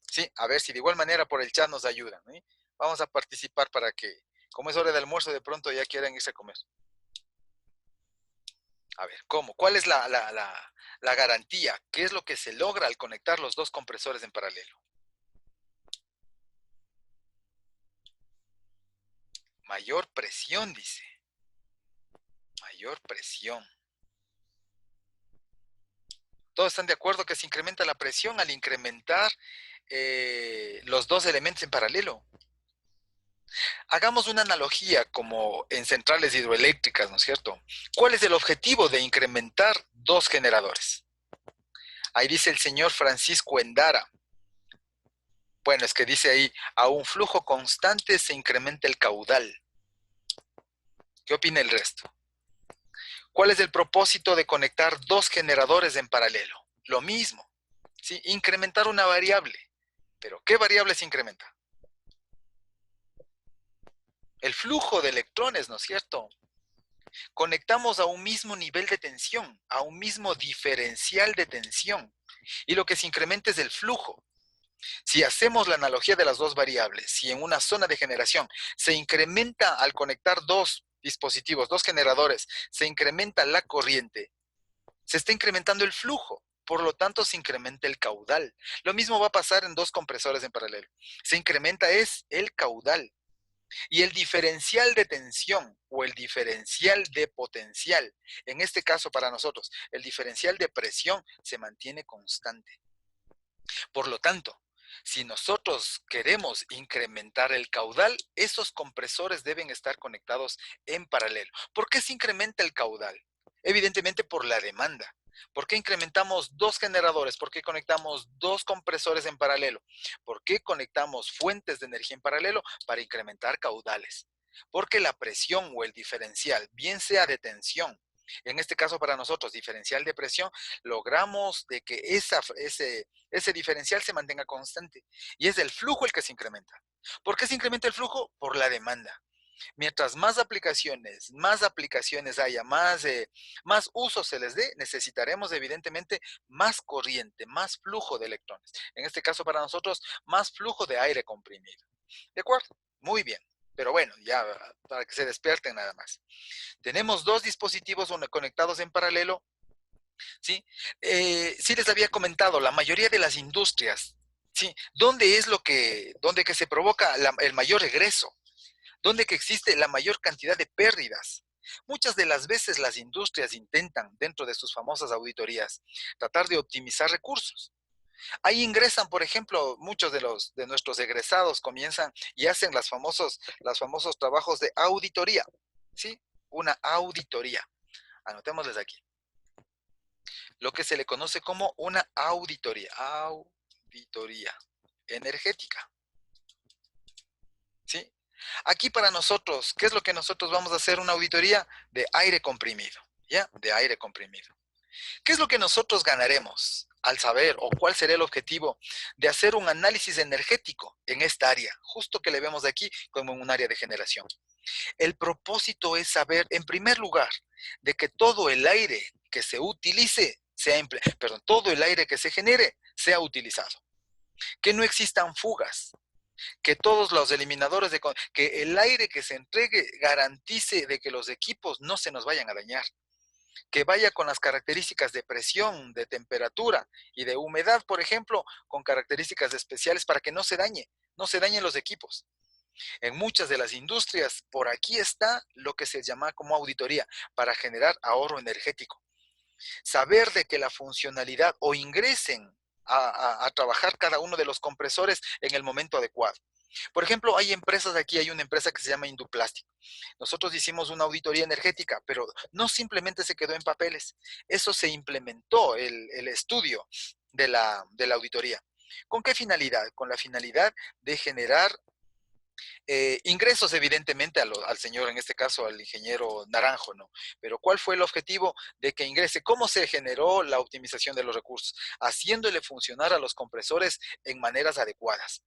¿Sí? A ver si de igual manera por el chat nos ayudan. ¿Sí? Vamos a participar para que, como es hora de almuerzo, de pronto ya quieran irse a comer. A ver, ¿cómo? ¿Cuál es la garantía? ¿Qué es lo que se logra al conectar los dos compresores en paralelo? Mayor presión, dice. Mayor presión. ¿Todos están de acuerdo que se incrementa la presión al incrementar los dos elementos en paralelo? Hagamos una analogía como en centrales hidroeléctricas, ¿no es cierto? ¿Cuál es el objetivo de incrementar dos generadores? Ahí dice el señor Francisco Endara. Bueno, es que dice ahí, a un flujo constante se incrementa el caudal. ¿Qué opina el resto? ¿Cuál es el propósito de conectar dos generadores en paralelo? Lo mismo, ¿sí? Incrementar una variable. ¿Pero qué variable se incrementa? El flujo de electrones, ¿no es cierto? Conectamos a un mismo nivel de tensión, a un mismo diferencial de tensión. Y lo que se incrementa es el flujo. Si hacemos la analogía de las dos variables, si en una zona de generación se incrementa al conectar dos dispositivos, dos generadores, se incrementa la corriente, se está incrementando el flujo. Por lo tanto, se incrementa el caudal. Lo mismo va a pasar en dos compresores en paralelo. Se incrementa es el caudal. Y el diferencial de tensión o el diferencial de potencial, en este caso para nosotros, el diferencial de presión se mantiene constante. Por lo tanto, si nosotros queremos incrementar el caudal, esos compresores deben estar conectados en paralelo. ¿Por qué se incrementa el caudal? Evidentemente por la demanda. ¿Por qué incrementamos dos generadores? ¿Por qué conectamos dos compresores en paralelo? ¿Por qué conectamos fuentes de energía en paralelo? Para incrementar caudales. Porque la presión o el diferencial, bien sea de tensión, en este caso para nosotros diferencial de presión, logramos de que ese diferencial se mantenga constante. Y es el flujo el que se incrementa. ¿Por qué se incrementa el flujo? Por la demanda. Mientras más aplicaciones haya, más uso se les dé, necesitaremos evidentemente más corriente, más flujo de electrones. En este caso para nosotros, más flujo de aire comprimido. ¿De acuerdo? Muy bien. Pero bueno, ya para que se despierten nada más. Tenemos dos dispositivos conectados en paralelo, ¿sí? Sí les había comentado, la mayoría de las industrias, ¿sí? ¿Dónde que se provoca el mayor egreso? ¿Dónde que existe la mayor cantidad de pérdidas? Muchas de las veces las industrias intentan, dentro de sus famosas auditorías, tratar de optimizar recursos. Ahí ingresan, por ejemplo, muchos de nuestros egresados comienzan y hacen los famosos trabajos de auditoría, ¿sí? Una auditoría. Anotémosles aquí. Lo que se le conoce como una auditoría energética, ¿sí? Aquí para nosotros, ¿qué es lo que nosotros vamos a hacer? Una auditoría de aire comprimido, ¿ya? De aire comprimido. ¿Qué es lo que nosotros ganaremos al saber o cuál será el objetivo de hacer un análisis energético en esta área, justo que le vemos aquí como en un área de generación? El propósito es saber, en primer lugar, de que todo el aire que se utilice, todo el aire que se genere sea utilizado. Que no existan fugas, que todos los eliminadores, que el aire que se entregue garantice de que los equipos no se nos vayan a dañar, que vaya con las características de presión, de temperatura y de humedad, por ejemplo, con características especiales para que no se dañen los equipos. En muchas de las industrias, por aquí está lo que se llama como auditoría, para generar ahorro energético. Saber de que la funcionalidad o ingresen a trabajar cada uno de los compresores en el momento adecuado. Por ejemplo, hay empresas, aquí hay una empresa que se llama Induplástico. Nosotros hicimos una auditoría energética, pero no simplemente se quedó en papeles. Eso se implementó, el estudio de la auditoría. ¿Con qué finalidad? Con la finalidad de generar ingresos, evidentemente, al señor, en este caso, al ingeniero Naranjo, ¿no? Pero ¿cuál fue el objetivo de que ingrese? ¿Cómo se generó la optimización de los recursos? Haciéndole funcionar a los compresores en maneras adecuadas.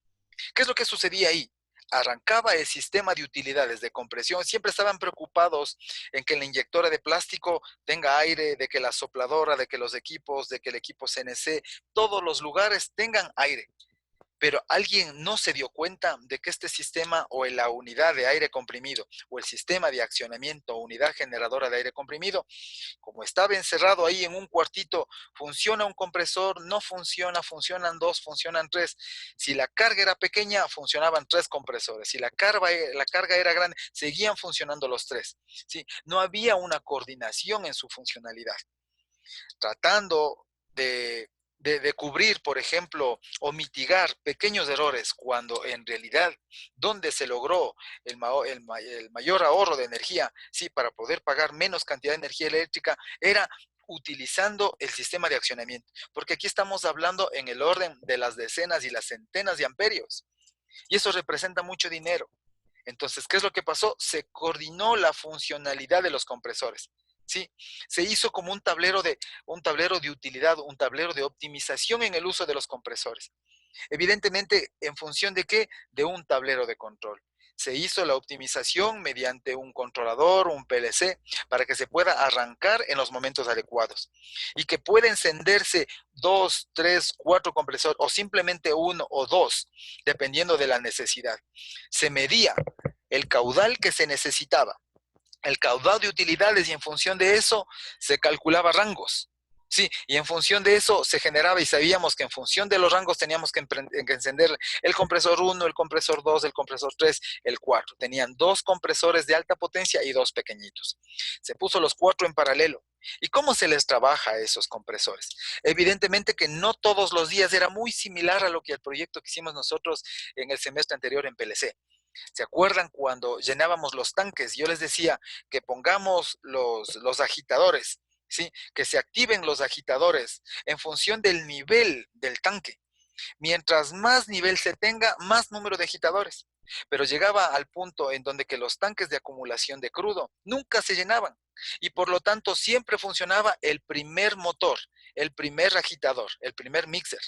¿Qué es lo que sucedía ahí? Arrancaba el sistema de utilidades de compresión, siempre estaban preocupados en que la inyectora de plástico tenga aire, de que la sopladora, de que los equipos, de que el equipo CNC, todos los lugares tengan aire. Pero alguien no se dio cuenta de que este sistema o la unidad de aire comprimido o el sistema de accionamiento o unidad generadora de aire comprimido, como estaba encerrado ahí en un cuartito, funciona un compresor, no funciona, funcionan dos, funcionan tres. Si la carga era pequeña, funcionaban tres compresores. Si la carga era grande, seguían funcionando los tres. ¿Sí? No había una coordinación en su funcionalidad. Tratando de cubrir, por ejemplo, o mitigar pequeños errores, cuando en realidad donde se logró el mayor ahorro de energía, sí, para poder pagar menos cantidad de energía eléctrica, era utilizando el sistema de accionamiento, porque aquí estamos hablando en el orden de las decenas y las centenas de amperios, y eso representa mucho dinero. Entonces, ¿qué es lo que pasó? Se coordinó la funcionalidad de los compresores. Sí, se hizo como un tablero de utilidad, un tablero de optimización en el uso de los compresores. Evidentemente, ¿en función de qué? De un tablero de control. Se hizo la optimización mediante un controlador, un PLC, para que se pueda arrancar en los momentos adecuados. Y que pueda encenderse 2, 3, 4 compresores, o simplemente uno o dos, dependiendo de la necesidad. Se medía el caudal que se necesitaba, el caudal de utilidades, y en función de eso se calculaba rangos. Sí, y en función de eso se generaba, y sabíamos que en función de los rangos teníamos que encender el compresor 1, el compresor 2, el compresor 3, el 4. Tenían dos compresores de alta potencia y dos pequeñitos. Se puso los 4 en paralelo. ¿Y cómo se les trabaja a esos compresores? Evidentemente que no todos los días, era muy similar a lo que el proyecto que hicimos nosotros en el semestre anterior en PLC. ¿Se acuerdan cuando llenábamos los tanques? Yo les decía que pongamos los agitadores, ¿sí? Que se activen los agitadores en función del nivel del tanque. Mientras más nivel se tenga, más número de agitadores. pero llegaba al punto en donde que los tanques de acumulación de crudo nunca se llenaban y por lo tanto siempre funcionaba el primer motor, el primer agitador, el primer mixer.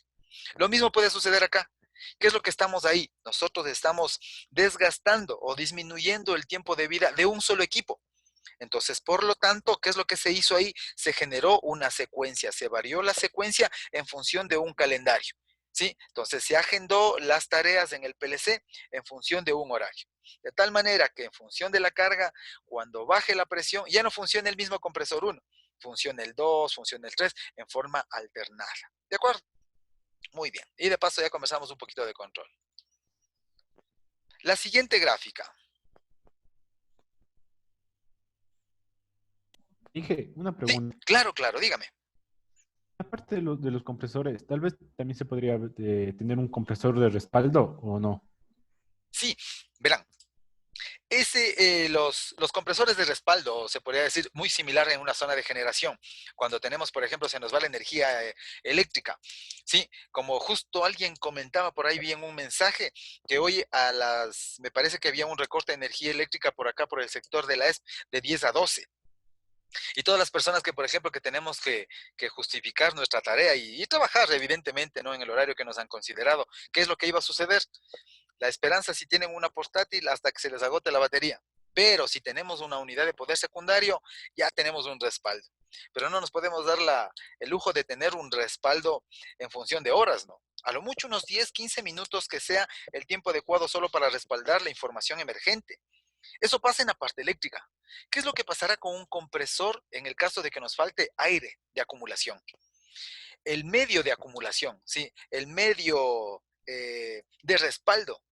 Lo mismo puede suceder acá. ¿Qué es lo que estamos ahí? Nosotros estamos desgastando o disminuyendo el tiempo de vida de un solo equipo. Entonces, por lo tanto, ¿qué es lo que se hizo ahí? Se generó una secuencia, se varió la secuencia en función de un calendario. ¿Sí? Entonces se agendó las tareas en el PLC en función de un horario. De tal manera que en función de la carga, cuando baje la presión, ya no funciona el mismo compresor 1, funciona el 2, funciona el 3, en forma alternada. ¿De acuerdo? Muy bien. Y de paso ya comenzamos un poquito de control. La siguiente gráfica. Dije, una Sí, pregunta. claro, claro, dígame. Aparte de los compresores, tal vez también se podría tener un compresor de respaldo o no. Sí, verán. Los compresores de respaldo, se podría decir, muy similar en una zona de generación. Cuando tenemos, por ejemplo, se nos va la energía eléctrica. Sí, como justo alguien comentaba por ahí, vi en un mensaje que hoy me parece que había un recorte de energía eléctrica por acá, por el sector de la ESP, de 10 a 12. Y todas las personas que, por ejemplo, que tenemos que justificar nuestra tarea y trabajar, evidentemente, ¿no? En el horario que nos han considerado, ¿qué es lo que iba a suceder? La esperanza si tienen una portátil hasta que se les agote la batería. Pero si tenemos una unidad de poder secundario, ya tenemos un respaldo. Pero no nos podemos dar el lujo de tener un respaldo en función de horas, ¿no? A lo mucho unos 10, 15 minutos que sea el tiempo adecuado solo para respaldar la información emergente. Eso pasa en la parte eléctrica. ¿Qué es lo que pasará con un compresor en el caso de que nos falte aire de acumulación? El medio de acumulación, ¿sí? El medio de respaldo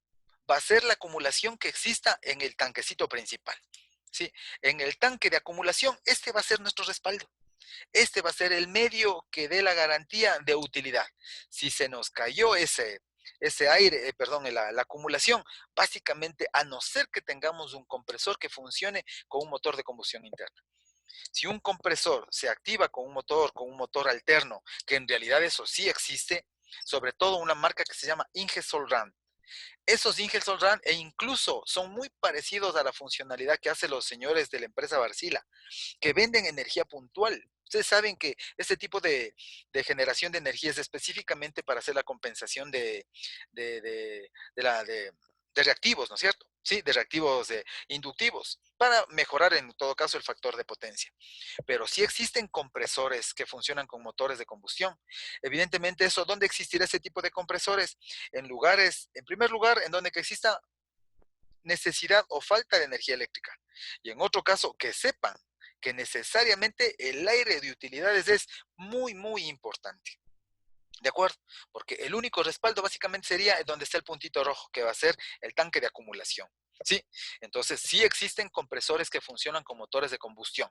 va a ser la acumulación que exista en el tanquecito principal. ¿Sí? En el tanque de acumulación, este va a ser nuestro respaldo. Este va a ser el medio que dé la garantía de utilidad. Si se nos cayó ese aire, perdón, la acumulación, básicamente, a no ser que tengamos un compresor que funcione con un motor de combustión interna. Si un compresor se activa con un motor alterno, que en realidad eso sí existe, sobre todo una marca que se llama Ingersoll Rand, esos Ingersoll Rand e incluso son muy parecidos a la funcionalidad que hacen los señores de la empresa Barcila, que venden energía puntual. Ustedes saben que este tipo de generación de energía es específicamente para hacer la compensación de, de, de la, de reactivos, ¿no es cierto? Sí, de reactivos inductivos, para mejorar en todo caso el factor de potencia. Pero sí existen compresores que funcionan con motores de combustión. Evidentemente eso, ¿dónde existirá ese tipo de compresores? En lugares, en primer lugar, en donde que exista necesidad o falta de energía eléctrica. Y en otro caso, que sepan que necesariamente el aire de utilidades es muy, muy importante. ¿De acuerdo? Porque el único respaldo básicamente sería donde está el puntito rojo, que va a ser el tanque de acumulación. ¿Sí? Entonces, sí existen compresores que funcionan con motores de combustión.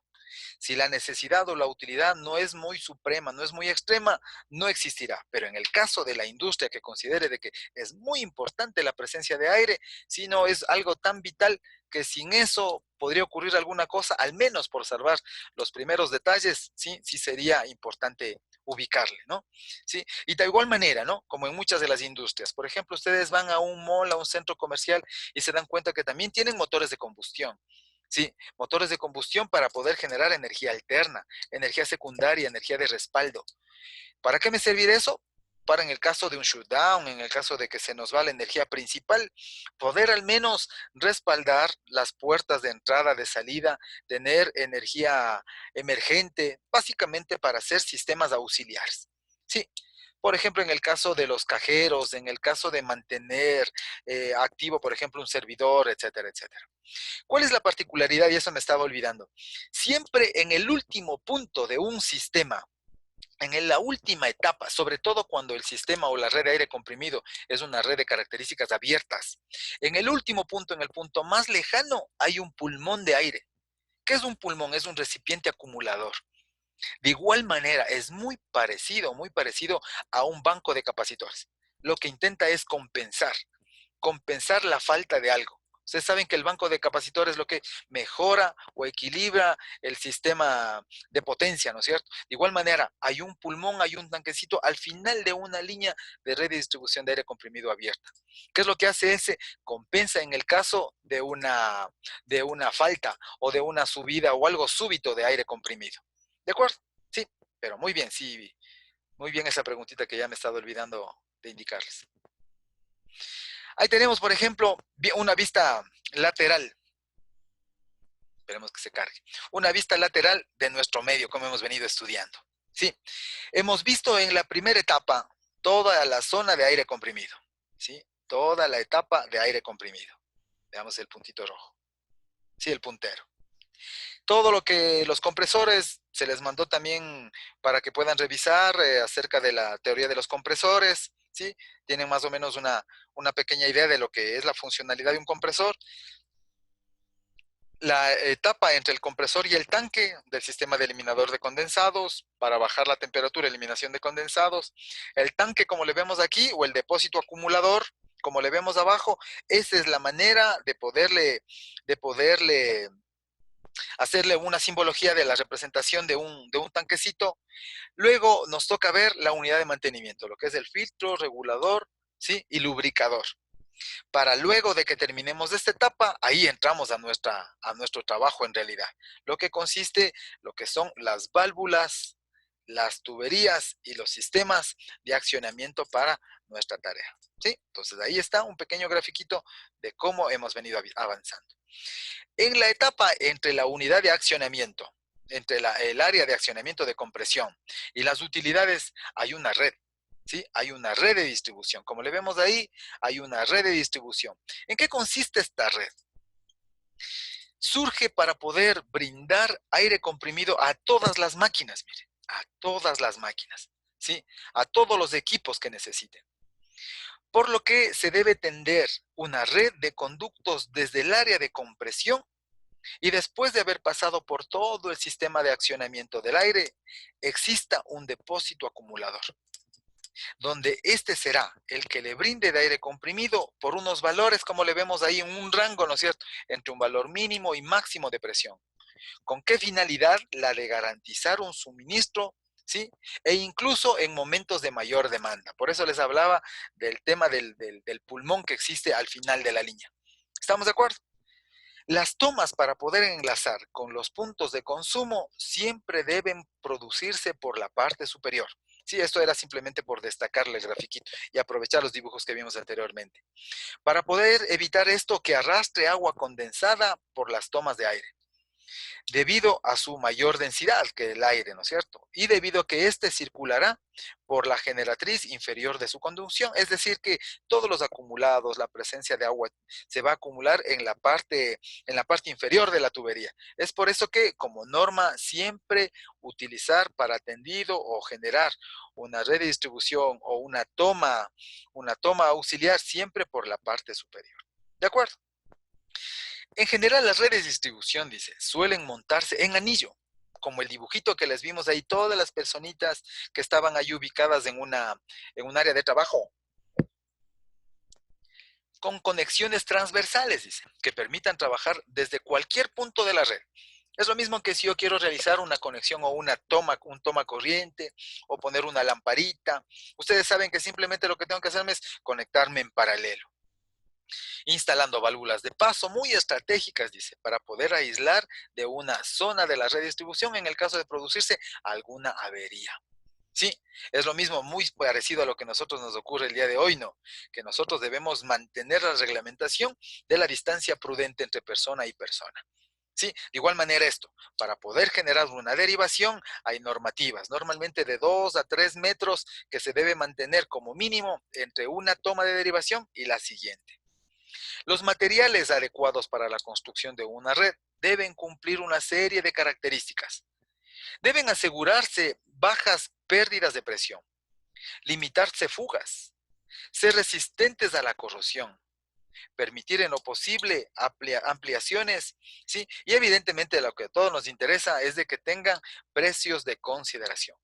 Si la necesidad o la utilidad no es muy suprema, no es muy extrema, no existirá. Pero en el caso de la industria que considere de que es muy importante la presencia de aire, si no es algo tan vital que sin eso podría ocurrir alguna cosa, al menos por salvar los primeros detalles, sí, sí sería importante ubicarle, ¿no? ¿Sí? Y de igual manera, ¿no? Como en muchas de las industrias. Por ejemplo, ustedes van a un mall, a un centro comercial y se dan cuenta que también tienen motores de combustión. Sí, motores de combustión para poder generar energía alterna, energía secundaria, energía de respaldo. ¿Para qué me servirá eso? Para en el caso de un shutdown, en el caso de que se nos va la energía principal, poder al menos respaldar las puertas de entrada, de salida, tener energía emergente, básicamente para hacer sistemas auxiliares. Sí, por ejemplo, en el caso de los cajeros, en el caso de mantener activo, por ejemplo, un servidor, etcétera, etcétera. ¿Cuál es la particularidad? Y eso me estaba olvidando. Siempre en el último punto de un sistema, en la última etapa, sobre todo cuando el sistema o la red de aire comprimido es una red de características abiertas, en el último punto, en el punto más lejano, hay un pulmón de aire. ¿Qué es un pulmón? Es un recipiente acumulador. De igual manera, es muy parecido a un banco de capacitores. Lo que intenta es compensar la falta de algo. Ustedes saben que el banco de capacitores es lo que mejora o equilibra el sistema de potencia, ¿no es cierto? De igual manera, hay un pulmón, hay un tanquecito al final de una línea de red de distribución de aire comprimido abierta. ¿Qué es lo que hace ese? Compensa en el caso de una falta o de una subida o algo súbito de aire comprimido. ¿De acuerdo? Sí, pero muy bien, sí, muy bien esa preguntita que ya me he estado olvidando de indicarles. Ahí tenemos, por ejemplo, una vista lateral. Esperemos que se cargue. Una vista lateral de nuestro medio, como hemos venido estudiando. Sí, hemos visto en la primera etapa toda la zona de aire comprimido. Sí, toda la etapa de aire comprimido. Veamos el puntito rojo. Sí, el puntero. Todo lo que los compresores se les mandó también para que puedan revisar acerca de la teoría de los compresores. ¿Sí? Tienen más o menos una pequeña idea de lo que es la funcionalidad de un compresor. La etapa entre el compresor y el tanque del sistema de eliminador de condensados para bajar la temperatura, eliminación de condensados. El tanque, como le vemos aquí, o el depósito acumulador, como le vemos abajo, esa es la manera de poderle hacerle una simbología de la representación de un tanquecito. Luego nos toca ver la unidad de mantenimiento, lo que es el filtro, regulador, ¿sí? Y lubricador. Para luego de que terminemos esta etapa, ahí entramos a nuestro trabajo en realidad. Lo que consiste, lo que son las válvulas, las tuberías y los sistemas de accionamiento para nuestra tarea. ¿Sí? Entonces ahí está un pequeño grafiquito de cómo hemos venido avanzando. En la etapa entre la unidad de accionamiento, entre el área de accionamiento de compresión y las utilidades, hay una red. ¿Sí? Hay una red de distribución. Como le vemos ahí, hay una red de distribución. ¿En qué consiste esta red? Surge para poder brindar aire comprimido a todas las máquinas, mire, a todas las máquinas, ¿sí? A todos los equipos que necesiten. Por lo que se debe tender una red de conductos desde el área de compresión y después de haber pasado por todo el sistema de accionamiento del aire, exista un depósito acumulador, donde este será el que le brinde de aire comprimido por unos valores, como le vemos ahí, en un rango, ¿no es cierto?, entre un valor mínimo y máximo de presión. ¿Con qué finalidad? La de garantizar un suministro, ¿sí? E incluso en momentos de mayor demanda. Por eso les hablaba del tema del pulmón que existe al final de la línea. ¿Estamos de acuerdo? Las tomas para poder enlazar con los puntos de consumo siempre deben producirse por la parte superior. Sí, esto era simplemente por destacarle el grafiquito y aprovechar los dibujos que vimos anteriormente. Para poder evitar esto que arrastre agua condensada por las tomas de aire, debido a su mayor densidad que el aire, ¿no es cierto? Y debido a que éste circulará por la generatriz inferior de su conducción, es decir, que todos los acumulados, la presencia de agua se va a acumular en la parte inferior de la tubería. Es por eso que, como norma, siempre utilizar para tendido o generar una red de distribución o una toma auxiliar siempre por la parte superior. ¿De acuerdo? En general, las redes de distribución, dice, suelen montarse en anillo, como el dibujito que les vimos ahí, todas las personitas que estaban ahí ubicadas en un área de trabajo, con conexiones transversales, dice, que permitan trabajar desde cualquier punto de la red. Es lo mismo que si yo quiero realizar una conexión o un toma corriente o poner una lamparita. Ustedes saben que simplemente lo que tengo que hacerme es conectarme en paralelo, instalando válvulas de paso muy estratégicas, dice, para poder aislar de una zona de la red de distribución en el caso de producirse alguna avería. Sí, es lo mismo, muy parecido a lo que a nosotros nos ocurre el día de hoy, ¿no? Que nosotros debemos mantener la reglamentación de la distancia prudente entre persona y persona. Sí, de igual manera esto, para poder generar una derivación hay normativas, normalmente de 2 a 3 metros que se debe mantener como mínimo entre una toma de derivación y la siguiente. Los materiales adecuados para la construcción de una red deben cumplir una serie de características. Deben asegurarse bajas pérdidas de presión, limitarse fugas, ser resistentes a la corrosión, permitir en lo posible ampliaciones, ¿sí? Y evidentemente lo que a todos nos interesa es de que tengan precios de consideración.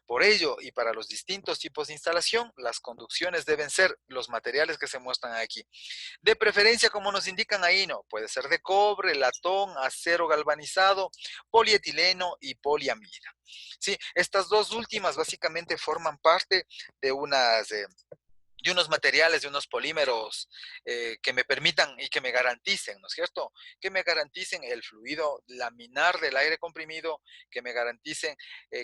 Por ello, y para los distintos tipos de instalación, las conducciones deben ser los materiales que se muestran aquí. De preferencia, como nos indican ahí, no, puede ser de cobre, latón, acero galvanizado, polietileno y poliamida. Sí, estas dos últimas básicamente forman parte de de unos materiales, de unos polímeros que me permitan y que me garanticen, ¿no es cierto? Que me garanticen el fluido laminar del aire comprimido, que me garanticen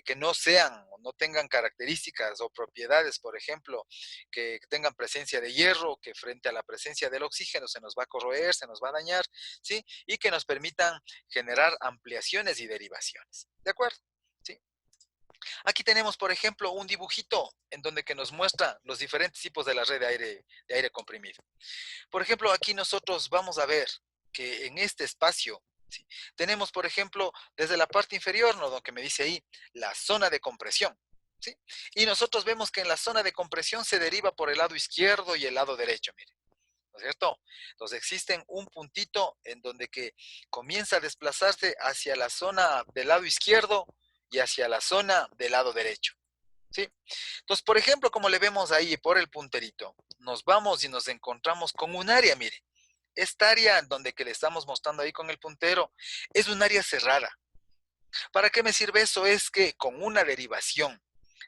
que no sean o no tengan características o propiedades, por ejemplo, que tengan presencia de hierro, que frente a la presencia del oxígeno se nos va a corroer, se nos va a dañar, ¿sí? Y que nos permitan generar ampliaciones y derivaciones, ¿de acuerdo? ¿Sí? Aquí tenemos, por ejemplo, un dibujito en donde que nos muestra los diferentes tipos de la red de aire comprimido. Por ejemplo, aquí nosotros vamos a ver que en este espacio, ¿sí? Tenemos, por ejemplo, desde la parte inferior, ¿no? Lo que me dice ahí, la zona de compresión, ¿sí? Y nosotros vemos que en la zona de compresión se deriva por el lado izquierdo y el lado derecho, miren. ¿No es cierto? Entonces existen un puntito en donde que comienza a desplazarse hacia la zona del lado izquierdo y hacia la zona del lado derecho, ¿sí? Entonces, por ejemplo, como le vemos ahí por el punterito, nos vamos y nos encontramos con un área, mire. Esta área donde que le estamos mostrando ahí con el puntero es un área cerrada. ¿Para qué me sirve eso? Es que con una derivación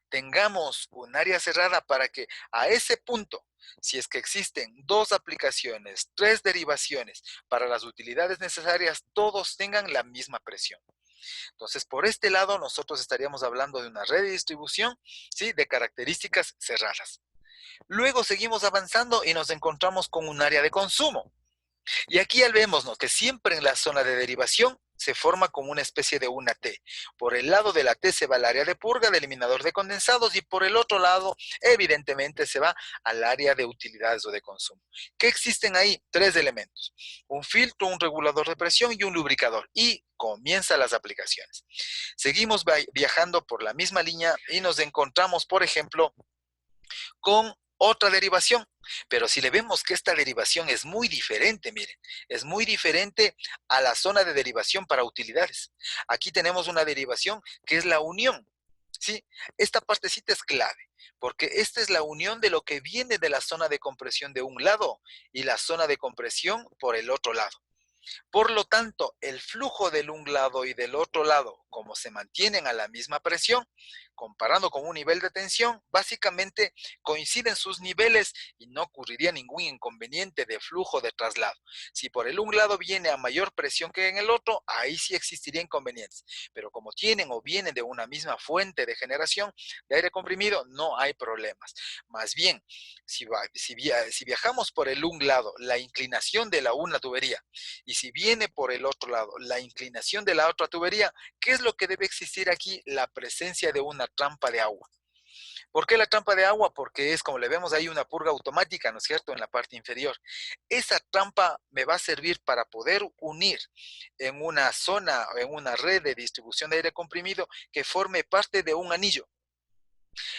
tengamos un área cerrada para que a ese punto, si es que existen dos aplicaciones, tres derivaciones para las utilidades necesarias, todos tengan la misma presión. Entonces, por este lado, nosotros estaríamos hablando de una red de distribución, ¿sí? De características cerradas. Luego seguimos avanzando y nos encontramos con un área de consumo. Y aquí ya vemos, ¿no? Que siempre en la zona de derivación se forma como una especie de una T. Por el lado de la T se va al área de purga, de eliminador de condensados, y por el otro lado, evidentemente, se va al área de utilidades o de consumo. ¿Qué existen ahí? Tres elementos. Un filtro, un regulador de presión y un lubricador. Y comienzan las aplicaciones. Seguimos viajando por la misma línea y nos encontramos, por ejemplo, con otra derivación. Pero si le vemos que esta derivación es muy diferente, miren, es muy diferente a la zona de derivación para utilidades. Aquí tenemos una derivación que es la unión, ¿sí? Esta partecita es clave, porque esta es la unión de lo que viene de la zona de compresión de un lado y la zona de compresión por el otro lado. Por lo tanto, el flujo del un lado y del otro lado, como se mantienen a la misma presión, comparando con un nivel de tensión, básicamente coinciden sus niveles y no ocurriría ningún inconveniente de flujo de traslado. Si por el un lado viene a mayor presión que en el otro, ahí sí existiría inconvenientes. Pero como tienen o vienen de una misma fuente de generación de aire comprimido, no hay problemas. Más bien, si viajamos por el un lado, la inclinación de la una tubería, y si viene por el otro lado la inclinación de la otra tubería, ¿qué es lo que debe existir aquí? La presencia de una trampa de agua. ¿Por qué la trampa de agua? Porque es, como le vemos ahí, una purga automática, ¿no es cierto?, en la parte inferior. Esa trampa me va a servir para poder unir en una zona, en una red de distribución de aire comprimido que forme parte de un anillo.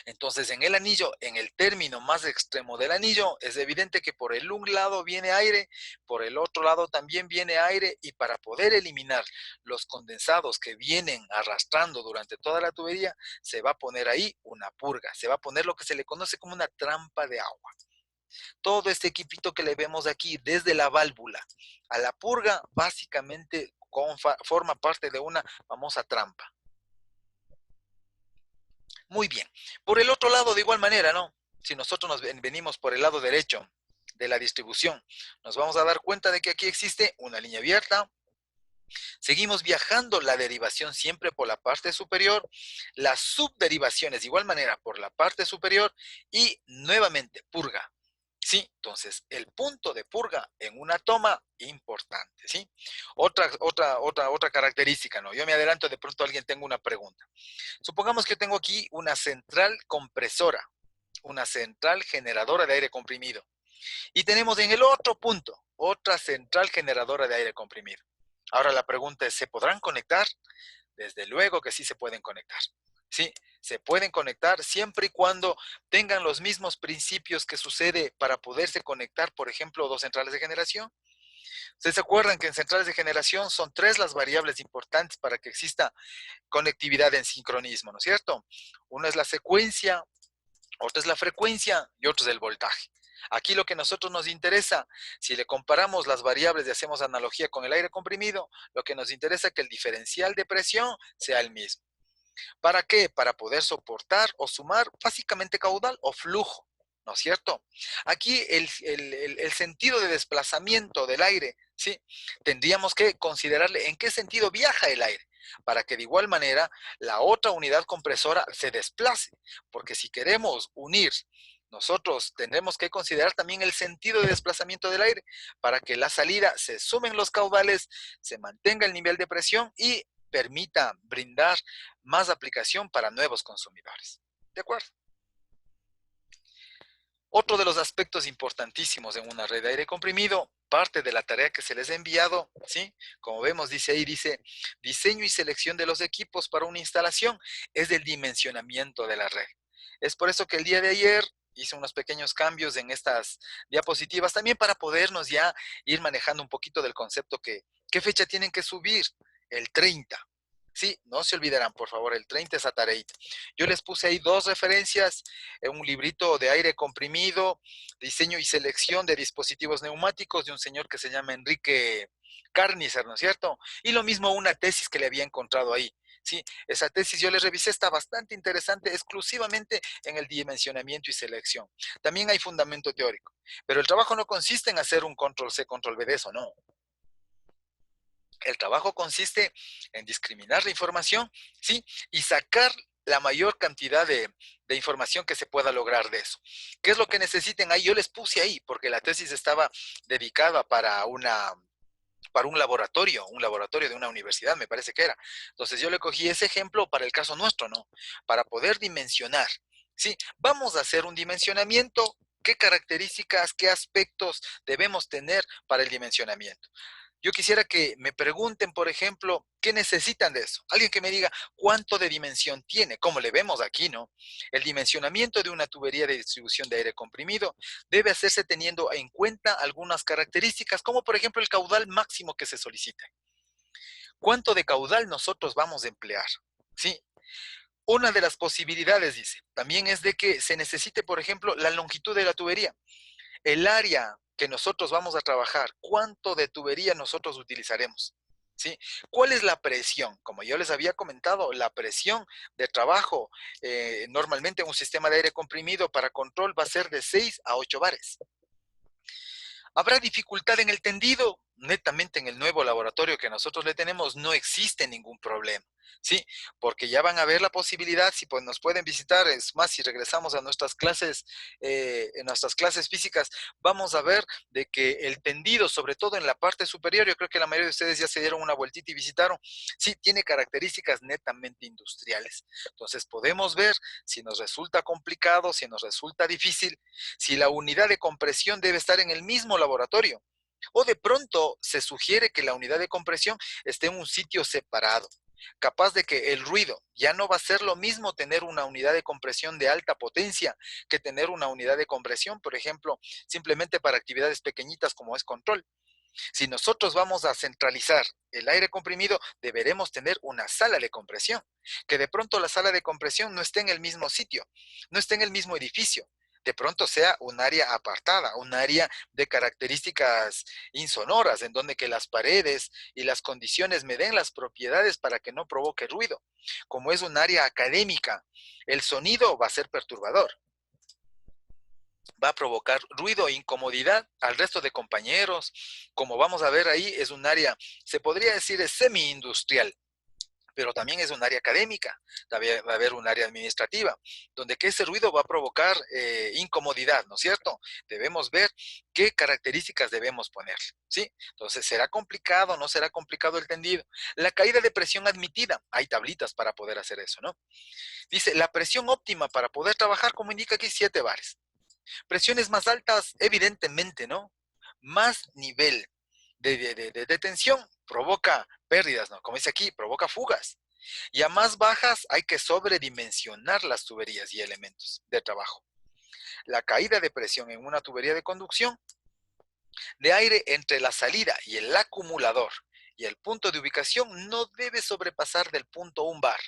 Entonces, en el anillo, en el término más extremo del anillo, es evidente que por el un lado viene aire, por el otro lado también viene aire, y para poder eliminar los condensados que vienen arrastrando durante toda la tubería, se va a poner ahí una purga, se va a poner lo que se le conoce como una trampa de agua. Todo este equipito que le vemos aquí, desde la válvula a la purga, básicamente forma parte de una famosa trampa. Muy bien. Por el otro lado, de igual manera, ¿no? Si nosotros nos venimos por el lado derecho de la distribución, nos vamos a dar cuenta de que aquí existe una línea abierta. Seguimos viajando la derivación siempre por la parte superior, las subderivaciones de igual manera por la parte superior y nuevamente purga. Sí, entonces el punto de purga en una toma importante, ¿sí? Otra característica, ¿no? Yo me adelanto, de pronto alguien tenga una pregunta. Supongamos que tengo aquí una central compresora, una central generadora de aire comprimido. Y tenemos en el otro punto otra central generadora de aire comprimido. Ahora la pregunta es, ¿se podrán conectar? Desde luego que sí se pueden conectar. ¿sí? Se pueden conectar siempre y cuando tengan los mismos principios que sucede para poderse conectar, por ejemplo, dos centrales de generación. ¿Ustedes se acuerdan que en centrales de generación son tres las variables importantes para que exista conectividad en sincronismo, ¿no es cierto? Una es la secuencia, otra es la frecuencia y otra es el voltaje. Aquí lo que a nosotros nos interesa, si le comparamos las variables y hacemos analogía con el aire comprimido, lo que nos interesa es que el diferencial de presión sea el mismo. ¿Para qué? Para poder soportar o sumar básicamente caudal o flujo, ¿no es cierto? Aquí el sentido de desplazamiento del aire, ¿sí? Tendríamos que considerarle en qué sentido viaja el aire, para que de igual manera la otra unidad compresora se desplace, porque si queremos unir, nosotros tendremos que considerar también el sentido de desplazamiento del aire para que la salida se sumen los caudales, se mantenga el nivel de presión y permita brindar más aplicación para nuevos consumidores. ¿De acuerdo? Otro de los aspectos importantísimos en una red de aire comprimido, parte de la tarea que se les ha enviado, ¿sí? Como vemos, dice ahí, dice, diseño y selección de los equipos para una instalación es el dimensionamiento de la red. Es por eso que el día de ayer hice unos pequeños cambios en estas diapositivas, también para podernos ya ir manejando un poquito del concepto que, ¿qué fecha tienen que subir? El 30. Sí, no se olvidarán, por favor, el 30 es Atareita. Yo les puse ahí dos referencias, un librito de aire comprimido, diseño y selección de dispositivos neumáticos de un señor que se llama Enrique Carnicer, ¿no es cierto? Y lo mismo una tesis que le había encontrado ahí. Sí, esa tesis yo les revisé, está bastante interesante, exclusivamente en el dimensionamiento y selección. También hay fundamento teórico, pero el trabajo no consiste en hacer un control C, control V de eso, no. El trabajo consiste en discriminar la información, ¿sí? Y sacar la mayor cantidad de información que se pueda lograr de eso. ¿Qué es lo que necesiten ahí? Yo les puse ahí, porque la tesis estaba dedicada para un laboratorio de una universidad, me parece que era. Entonces yo le cogí ese ejemplo para el caso nuestro, ¿no? Para poder dimensionar, ¿sí? Vamos a hacer un dimensionamiento. ¿Qué características, qué aspectos debemos tener para el dimensionamiento? Yo quisiera que me pregunten, por ejemplo, ¿qué necesitan de eso? Alguien que me diga cuánto de dimensión tiene, como le vemos aquí, ¿no? El dimensionamiento de una tubería de distribución de aire comprimido debe hacerse teniendo en cuenta algunas características, como por ejemplo el caudal máximo que se solicita. ¿Cuánto de caudal nosotros vamos a emplear? ¿Sí? Una de las posibilidades, dice, también es de que se necesite, por ejemplo, la longitud de la tubería. El área que nosotros vamos a trabajar, cuánto de tubería nosotros utilizaremos, ¿sí? ¿Cuál es la presión? Como yo les había comentado, la presión de trabajo normalmente en un sistema de aire comprimido para control va a ser de 6 a 8 bares. ¿Habrá dificultad en el tendido? Netamente en el nuevo laboratorio que nosotros le tenemos no existe ningún problema, ¿sí? Porque ya van a ver la posibilidad, si pues nos pueden visitar, es más, si regresamos a nuestras clases, en nuestras clases físicas, vamos a ver de que el tendido, sobre todo en la parte superior, yo creo que la mayoría de ustedes ya se dieron una vueltita y visitaron, sí, tiene características netamente industriales. Entonces podemos ver si nos resulta complicado, si nos resulta difícil, si la unidad de compresión debe estar en el mismo laboratorio. O de pronto se sugiere que la unidad de compresión esté en un sitio separado, capaz de que el ruido ya no va a ser lo mismo tener una unidad de compresión de alta potencia que tener una unidad de compresión, por ejemplo, simplemente para actividades pequeñitas como es control. Si nosotros vamos a centralizar el aire comprimido, deberemos tener una sala de compresión, que de pronto la sala de compresión no esté en el mismo sitio, no esté en el mismo edificio, de pronto sea un área apartada, un área de características insonoras, en donde que las paredes y las condiciones me den las propiedades para que no provoque ruido. Como es un área académica, el sonido va a ser perturbador, va a provocar ruido e incomodidad al resto de compañeros. Como vamos a ver ahí, es un área, se podría decir, es semi-industrial, pero también es un área académica, también va a haber un área administrativa, donde que ese ruido va a provocar incomodidad, ¿no es cierto? Debemos ver qué características debemos ponerle, ¿sí? Entonces, ¿será complicado o no será complicado el tendido? La caída de presión admitida, hay tablitas para poder hacer eso, ¿no? Dice, la presión óptima para poder trabajar, como indica aquí, 7 bares. Presiones más altas, evidentemente, ¿no? Más nivel de tensión provoca pérdidas, ¿no? Como dice aquí, provoca fugas. Y a más bajas hay que sobredimensionar las tuberías y elementos de trabajo. La caída de presión en una tubería de conducción de aire entre la salida y el acumulador y el punto de ubicación no debe sobrepasar del punto 1 bar.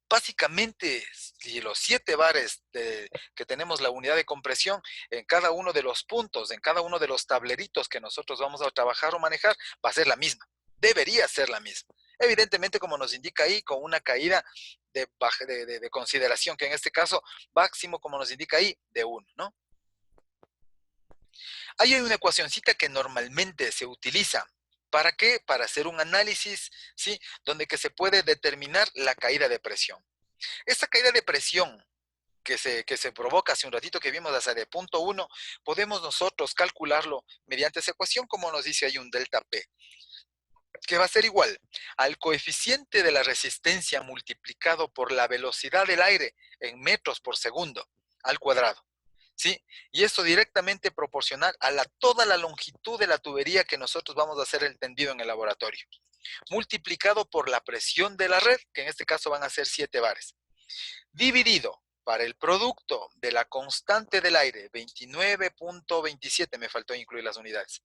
Básicamente, si los 7 bares que tenemos la unidad de compresión en cada uno de los puntos, en cada uno de los tableritos que nosotros vamos a trabajar o manejar, va a ser la misma. Debería ser la misma. Evidentemente, como nos indica ahí, con una caída de consideración, que en este caso, máximo, como nos indica ahí, de 1, ¿no? Ahí hay una ecuacioncita que normalmente se utiliza. ¿Para qué? Para hacer un análisis, ¿sí? Donde que se puede determinar la caída de presión. Esta caída de presión que se provoca hace un ratito que vimos hasta de punto 1, podemos nosotros calcularlo mediante esa ecuación, como nos dice ahí un delta P, que va a ser igual al coeficiente de la resistencia multiplicado por la velocidad del aire en metros por segundo al cuadrado. ¿Sí? Y esto directamente proporcional a toda la longitud de la tubería que nosotros vamos a hacer el tendido en el laboratorio, multiplicado por la presión de la red, que en este caso van a ser 7 bares, dividido para el producto de la constante del aire, 29.27, me faltó incluir las unidades,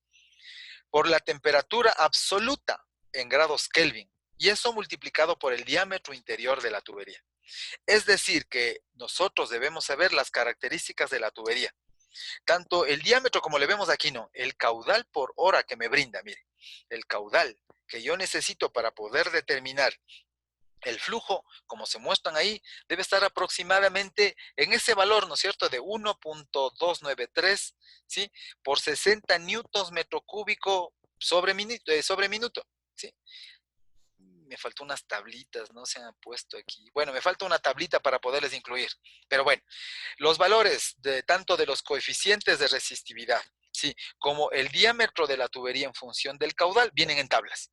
por la temperatura absoluta en grados Kelvin, y eso multiplicado por el diámetro interior de la tubería. Es decir, que nosotros debemos saber las características de la tubería. Tanto el diámetro, como le vemos aquí, no, el caudal por hora que me brinda, mire, el caudal que yo necesito para poder determinar el flujo, como se muestran ahí, debe estar aproximadamente en ese valor, ¿no es cierto?, de 1.293, ¿sí?, por 60 newtons metro cúbico sobre minuto, ¿sí? Me faltó unas tablitas, no se han puesto aquí. Bueno, me falta una tablita para poderles incluir. Pero bueno, los valores tanto de los coeficientes de resistividad, ¿sí?, como el diámetro de la tubería en función del caudal, vienen en tablas,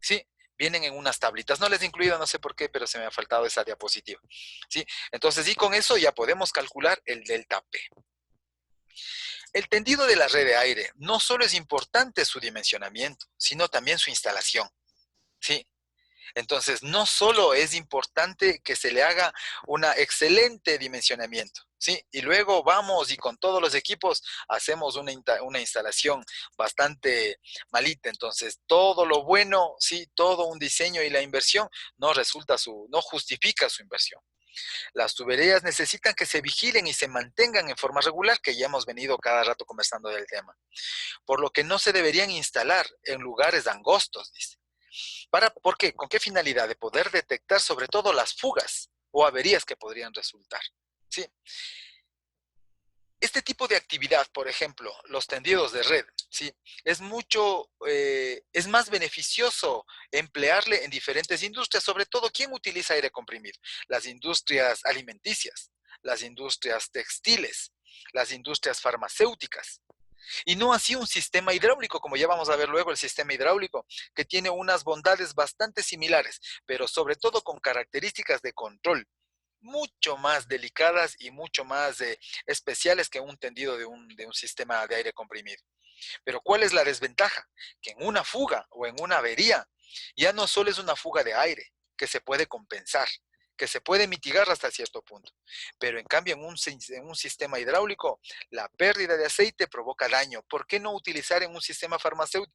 ¿sí? Vienen en unas tablitas. No les he incluido, no sé por qué, pero se me ha faltado esa diapositiva, ¿sí? Entonces, y con eso ya podemos calcular el delta P. El tendido de la red de aire no solo es importante su dimensionamiento, sino también su instalación, ¿sí? Entonces, no solo es importante que se le haga un excelente dimensionamiento, ¿sí? Y luego vamos y con todos los equipos hacemos una instalación bastante malita. Entonces, todo lo bueno, ¿sí?, todo un diseño y la inversión no justifica su inversión. Las tuberías necesitan que se vigilen y se mantengan en forma regular, que ya hemos venido cada rato conversando del tema. Por lo que no se deberían instalar en lugares angostos, dice. ¿Por qué? ¿Con qué finalidad? De poder detectar sobre todo las fugas o averías que podrían resultar, ¿sí? Este tipo de actividad, por ejemplo, los tendidos de red, ¿sí?, es más beneficioso emplearle en diferentes industrias, sobre todo, ¿quién utiliza aire comprimido? Las industrias alimenticias, las industrias textiles, las industrias farmacéuticas. Y no así un sistema hidráulico, como ya vamos a ver luego, el sistema hidráulico, que tiene unas bondades bastante similares, pero sobre todo con características de control mucho más delicadas y mucho más especiales que un tendido de un sistema de aire comprimido. Pero ¿cuál es la desventaja? Que en una fuga o en una avería, ya no solo es una fuga de aire, que se puede compensar, que se puede mitigar hasta cierto punto. Pero en cambio en un sistema hidráulico, la pérdida de aceite provoca daño. ¿Por qué no utilizar en un sistema farmacéutico?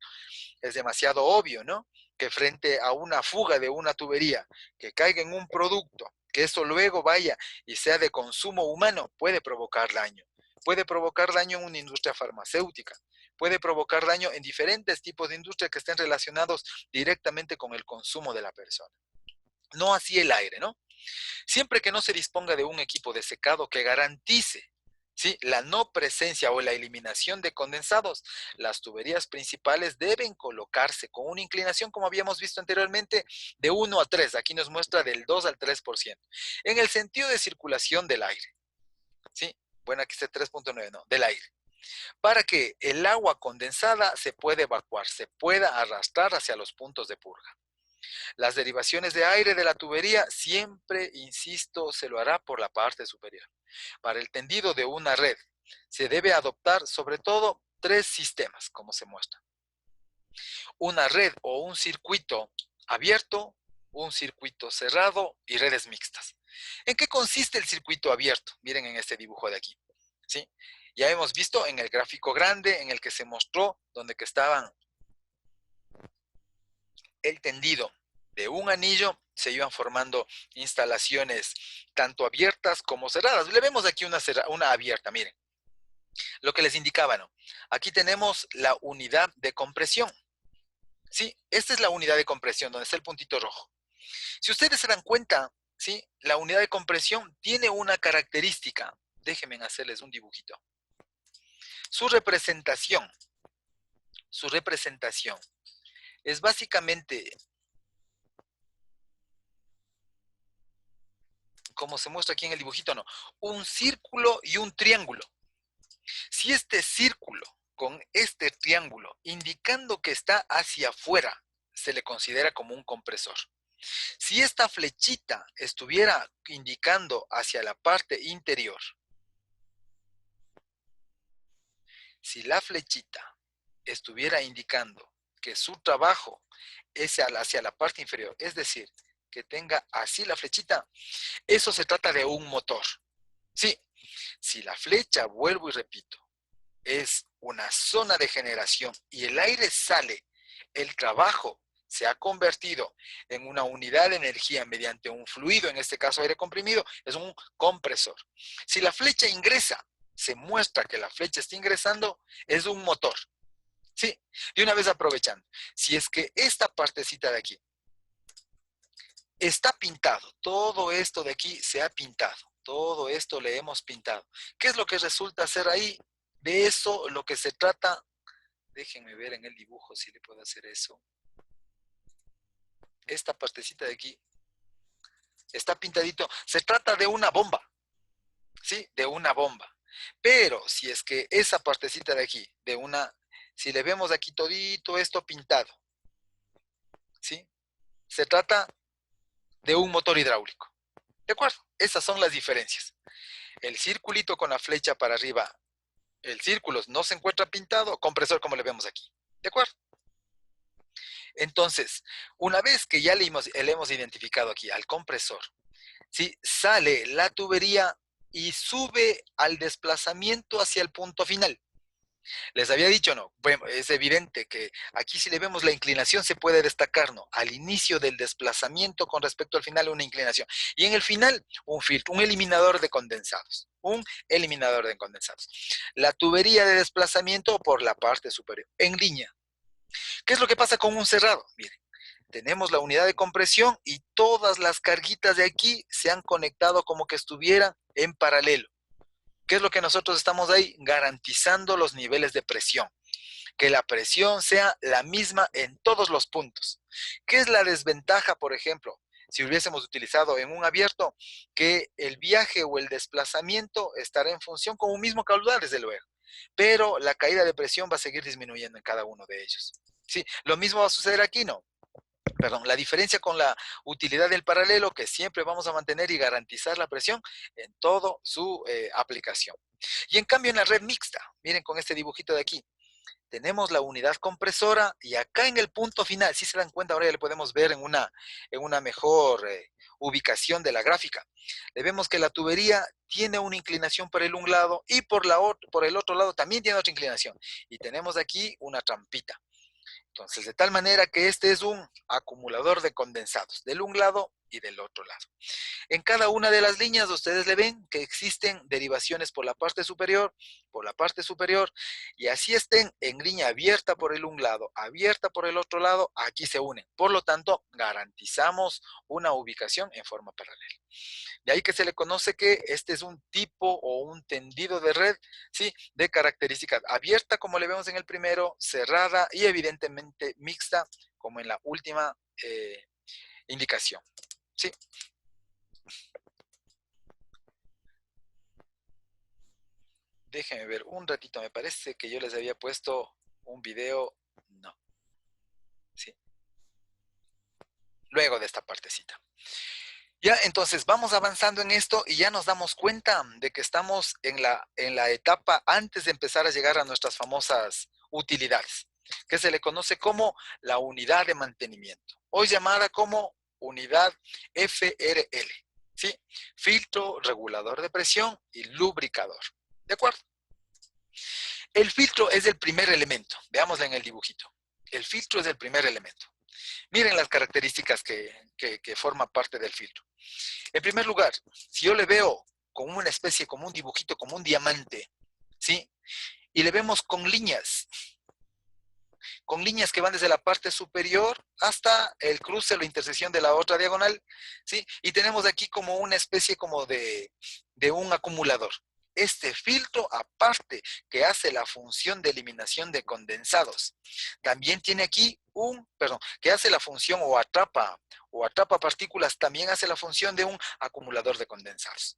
Es demasiado obvio, ¿no?, que frente a una fuga de una tubería, que caiga en un producto, que eso luego vaya y sea de consumo humano, puede provocar daño. Puede provocar daño en una industria farmacéutica, puede provocar daño en diferentes tipos de industria que estén relacionados directamente con el consumo de la persona. No así el aire, ¿no? Siempre que no se disponga de un equipo de secado que garantice, ¿sí?, la no presencia o la eliminación de condensados, las tuberías principales deben colocarse con una inclinación, como habíamos visto anteriormente, de 1 a 3. Aquí nos muestra del 2 al 3%. En el sentido de circulación del aire, ¿sí? Bueno, aquí está 3.9, no, del aire. Para que el agua condensada se pueda evacuar, se pueda arrastrar hacia los puntos de purga. Las derivaciones de aire de la tubería siempre, insisto, se lo hará por la parte superior. Para el tendido de una red se debe adoptar sobre todo 3 sistemas, como se muestra. Una red o un circuito abierto, un circuito cerrado y redes mixtas. ¿En qué consiste el circuito abierto? Miren en este dibujo de aquí, ¿sí? Ya hemos visto en el gráfico grande en el que se mostró donde que estaban el tendido de un anillo, se iban formando instalaciones tanto abiertas como cerradas. Le vemos aquí una abierta, miren. Lo que les indicaba, ¿no? Aquí tenemos la unidad de compresión. Sí, esta es la unidad de compresión, donde está el puntito rojo. Si ustedes se dan cuenta, ¿sí? La unidad de compresión tiene una característica. Déjenme hacerles un dibujito. Su representación es básicamente, como se muestra aquí en el dibujito, ¿no? Un círculo y un triángulo. Si este círculo con este triángulo, indicando que está hacia afuera, se le considera como un compresor. Si esta flechita estuviera indicando hacia la parte interior, si la flechita estuviera indicando que su trabajo es hacia la parte inferior, es decir, que tenga así la flechita, eso se trata de un motor. Sí, si la flecha, vuelvo y repito, es una zona de generación y el aire sale, el trabajo se ha convertido en una unidad de energía mediante un fluido, en este caso aire comprimido, es un compresor. Si la flecha ingresa, se muestra que la flecha está ingresando, es un motor. Sí, de una vez aprovechando, si es que esta partecita de aquí está pintado, todo esto de aquí se ha pintado, todo esto le hemos pintado. ¿Qué es lo que resulta ser ahí? De eso lo que se trata, déjenme ver en el dibujo si le puedo hacer eso. Esta partecita de aquí está pintadito, se trata de una bomba, ¿sí? De una bomba. Pero si es que esa partecita de aquí, si le vemos aquí todito esto pintado, ¿sí? Se trata de un motor hidráulico. ¿De acuerdo? Esas son las diferencias. El circulito con la flecha para arriba, el círculo no se encuentra pintado, compresor como le vemos aquí. ¿De acuerdo? Entonces, una vez que ya le hemos identificado aquí al compresor, ¿sí? Sale la tubería y sube al desplazamiento hacia el punto final. Les había dicho, ¿no? Bueno, es evidente que aquí si le vemos la inclinación se puede destacar, ¿no? Al inicio del desplazamiento con respecto al final una inclinación. Y en el final un filtro, un eliminador de condensados. Un eliminador de condensados. La tubería de desplazamiento por la parte superior, en línea. ¿Qué es lo que pasa con un cerrado? Miren, tenemos la unidad de compresión y todas las carguitas de aquí se han conectado como que estuvieran en paralelo. ¿Qué es lo que nosotros estamos ahí? Garantizando los niveles de presión. Que la presión sea la misma en todos los puntos. ¿Qué es la desventaja, por ejemplo? Si hubiésemos utilizado en un abierto, que el viaje o el desplazamiento estará en función con un mismo caudal, desde luego. Pero la caída de presión va a seguir disminuyendo en cada uno de ellos. Sí, lo mismo va a suceder aquí, ¿no? Perdón, la diferencia con la utilidad del paralelo, que siempre vamos a mantener y garantizar la presión en toda su aplicación. Y en cambio en la red mixta, miren con este dibujito de aquí, tenemos la unidad compresora y acá en el punto final, si se dan cuenta, ahora ya le podemos ver en una mejor ubicación de la gráfica. Le vemos que la tubería tiene una inclinación por un lado y por el otro lado también tiene otra inclinación. Y tenemos aquí una trampita. Entonces, de tal manera que este es un acumulador de condensados, del un lado y del otro lado. En cada una de las líneas ustedes le ven que existen derivaciones por la parte superior, y así estén en línea abierta por el un lado, abierta por el otro lado, aquí se unen. Por lo tanto, garantizamos una ubicación en forma paralela. De ahí que se le conoce que este es un tipo o un tendido de red, ¿sí? De características abierta, como le vemos en el primero, cerrada y evidentemente mixta, como en la última indicación, ¿sí? Déjenme ver un ratito, me parece que yo les había puesto un video, no, ¿sí? Luego de esta partecita. Ya, entonces vamos avanzando en esto y ya nos damos cuenta de que estamos en la etapa antes de empezar a llegar a nuestras famosas utilidades, que se le conoce como la unidad de mantenimiento, hoy llamada como unidad FRL, ¿sí? Filtro, regulador de presión y lubricador. ¿De acuerdo? El filtro es el primer elemento. Veámoslo en el dibujito. El filtro es el primer elemento. Miren las características que forman parte del filtro. En primer lugar, si yo le veo como una especie, como un dibujito, como un diamante, ¿sí? Y le vemos con líneas que van desde la parte superior hasta el cruce o la intersección de la otra diagonal, ¿sí? Y tenemos aquí como una especie como de un acumulador. Este filtro, aparte que hace la función de eliminación de condensados, también tiene aquí que hace la función o atrapa partículas, también hace la función de un acumulador de condensados.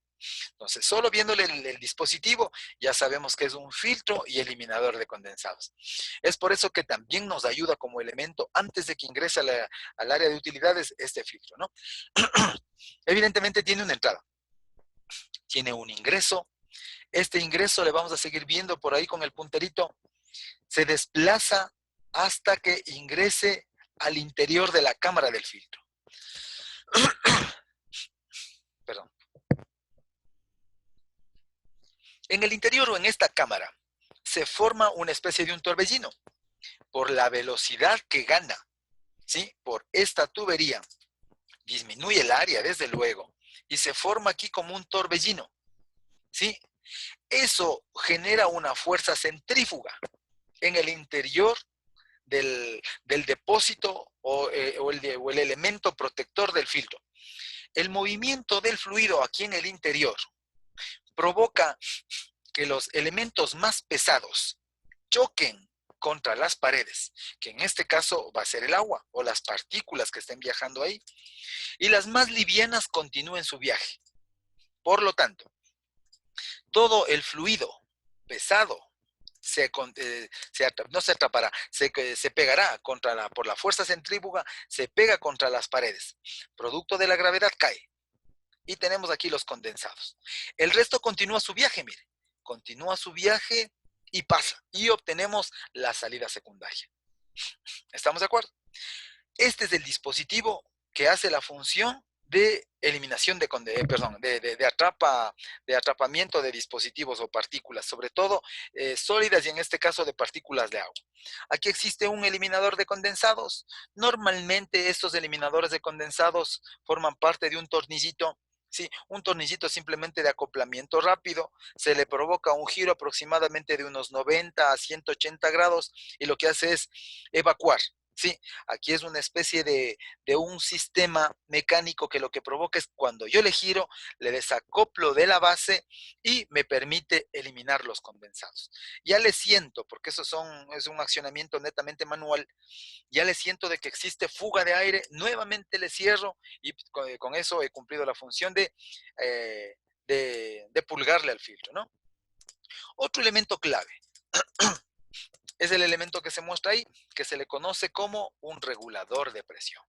Entonces, solo viéndole el dispositivo, ya sabemos que es un filtro y eliminador de condensados. Es por eso que también nos ayuda como elemento, antes de que ingrese al área de utilidades, este filtro, ¿no? Evidentemente tiene una entrada, tiene un ingreso. Este ingreso le vamos a seguir viendo por ahí con el punterito. Se desplaza hasta que ingrese al interior de la cámara del filtro. Perdón. En el interior o en esta cámara se forma una especie de un torbellino por la velocidad que gana, ¿sí? Por esta tubería. Disminuye el área, desde luego, y se forma aquí como un torbellino, ¿sí? Eso genera una fuerza centrífuga en el interior del depósito o el elemento protector del filtro. El movimiento del fluido aquí en el interior provoca que los elementos más pesados choquen contra las paredes, que en este caso va a ser el agua o las partículas que estén viajando ahí, y las más livianas continúen su viaje. Por lo tanto, todo el fluido pesado no se atrapará, se pegará por la fuerza centrífuga, se pega contra las paredes. Producto de la gravedad cae. Y tenemos aquí los condensados. El resto continúa su viaje, mire. Continúa su viaje y pasa. Y obtenemos la salida secundaria. ¿Estamos de acuerdo? Este es el dispositivo que hace la función de eliminación de atrapamiento de dispositivos o partículas, sobre todo sólidas y en este caso de partículas de agua. Aquí existe un eliminador de condensados. Normalmente estos eliminadores de condensados forman parte de un tornillito. Sí, un tornillito simplemente de acoplamiento rápido, se le provoca un giro aproximadamente de unos 90 a 180 grados y lo que hace es evacuar. Sí, aquí es una especie de un sistema mecánico que lo que provoca es cuando yo le giro, le desacoplo de la base y me permite eliminar los condensados. Ya le siento, porque es un accionamiento netamente manual, ya le siento de que existe fuga de aire, nuevamente le cierro y con eso he cumplido la función de pulgarle al filtro, ¿no? Otro elemento clave es el elemento que se muestra ahí, que se le conoce como un regulador de presión.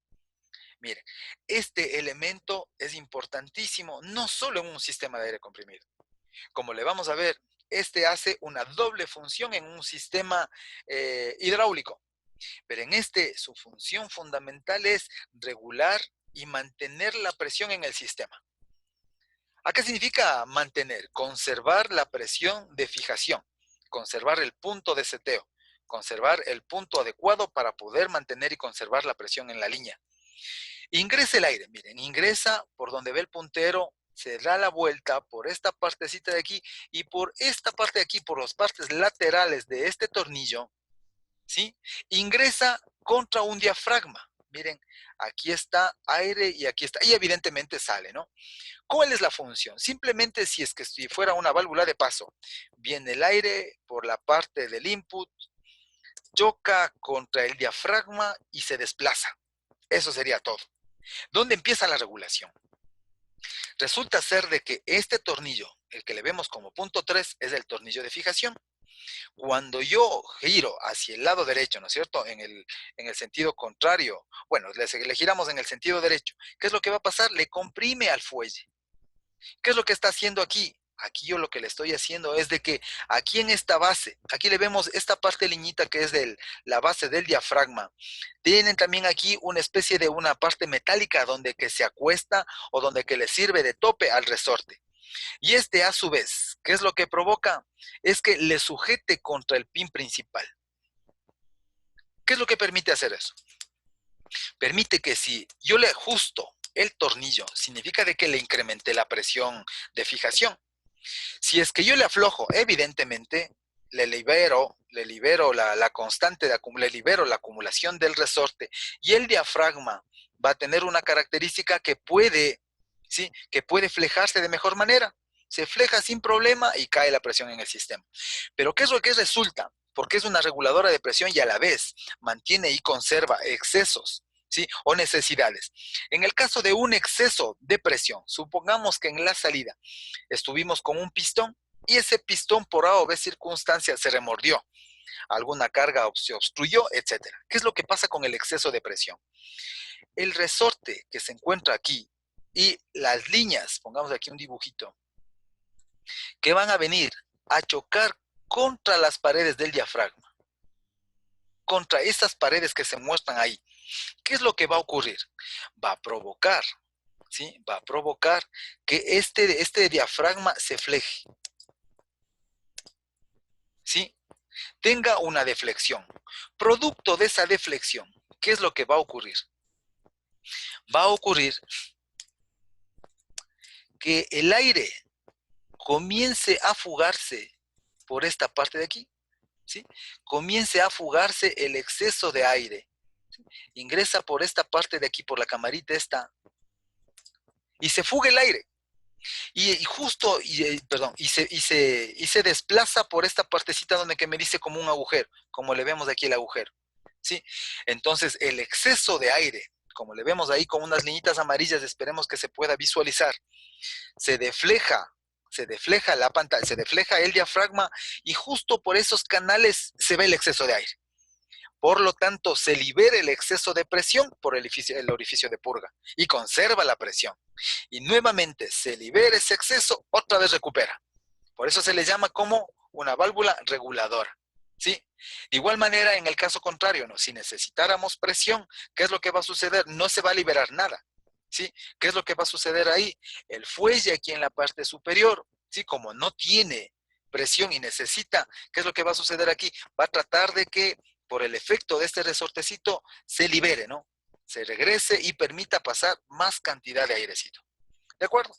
Miren, este elemento es importantísimo no solo en un sistema de aire comprimido. Como le vamos a ver, este hace una doble función en un sistema hidráulico. Pero en su función fundamental es regular y mantener la presión en el sistema. ¿A qué significa mantener? Conservar la presión de fijación, conservar el punto de seteo, conservar el punto adecuado para poder mantener y conservar la presión en la línea. Ingresa el aire, miren, ingresa por donde ve el puntero, se da la vuelta por esta partecita de aquí y por esta parte de aquí, por las partes laterales de este tornillo, ¿sí? Ingresa contra un diafragma. Miren, aquí está aire y aquí está, y evidentemente sale, ¿no? ¿Cuál es la función? Simplemente si fuera una válvula de paso, viene el aire por la parte del input, choca contra el diafragma y se desplaza. Eso sería todo. ¿Dónde empieza la regulación? Resulta ser de que este tornillo, el que le vemos como punto 3, es el tornillo de fijación. Cuando yo giro hacia el lado derecho, ¿no es cierto? En el sentido contrario, bueno, le giramos en el sentido derecho. ¿Qué es lo que va a pasar? Le comprime al fuelle. ¿Qué es lo que está haciendo aquí? Aquí yo lo que le estoy haciendo es de que aquí en esta base, aquí le vemos esta parte liñita que es la base del diafragma. Tienen también aquí una especie de una parte metálica donde que se acuesta o donde que le sirve de tope al resorte. Y este a su vez, ¿qué es lo que provoca? Es que le sujete contra el pin principal. ¿Qué es lo que permite hacer eso? Permite que si yo le ajusto el tornillo, significa de que le incrementé la presión de fijación. Si es que yo le aflojo, evidentemente, le libero la constante, le libero la acumulación del resorte y el diafragma va a tener una característica que puede, ¿sí? Que puede flejarse de mejor manera. Se fleja sin problema y cae la presión en el sistema. Pero ¿qué es lo que resulta? Porque es una reguladora de presión y a la vez mantiene y conserva excesos, ¿sí? O necesidades. En el caso de un exceso de presión, supongamos que en la salida estuvimos con un pistón y ese pistón por A o B circunstancia se remordió, alguna carga se obstruyó, etc. ¿Qué es lo que pasa con el exceso de presión? El resorte que se encuentra aquí y las líneas, pongamos aquí un dibujito, que van a venir a chocar contra las paredes del diafragma, contra esas paredes que se muestran ahí. ¿Qué es lo que va a ocurrir? Va a provocar, ¿sí? Va a provocar que este diafragma se fleje, ¿sí? Tenga una deflexión. Producto de esa deflexión, ¿qué es lo que va a ocurrir? Va a ocurrir que el aire comience a fugarse por esta parte de aquí, ¿sí? Comience a fugarse el exceso de aire. ¿Sí? Ingresa por esta parte de aquí, por la camarita esta, y se fuga el aire. Y se desplaza por esta partecita donde que me dice como un agujero, como le vemos aquí el agujero, ¿sí? Entonces, el exceso de aire, como le vemos ahí con unas liñitas amarillas, esperemos que se pueda visualizar, se defleja la pantalla, se defleja el diafragma y justo por esos canales se ve el exceso de aire. Por lo tanto, se libera el exceso de presión por el orificio de purga y conserva la presión. Y nuevamente se libera ese exceso, otra vez recupera. Por eso se le llama como una válvula reguladora, ¿sí? De igual manera, en el caso contrario, ¿no? Si necesitáramos presión, ¿qué es lo que va a suceder? No se va a liberar nada, ¿sí? ¿Qué es lo que va a suceder ahí? El fuelle aquí en la parte superior, ¿sí? Como no tiene presión y necesita, ¿qué es lo que va a suceder aquí? Va a tratar de que por el efecto de este resortecito se libere, ¿no? Se regrese y permita pasar más cantidad de airecito. ¿De acuerdo?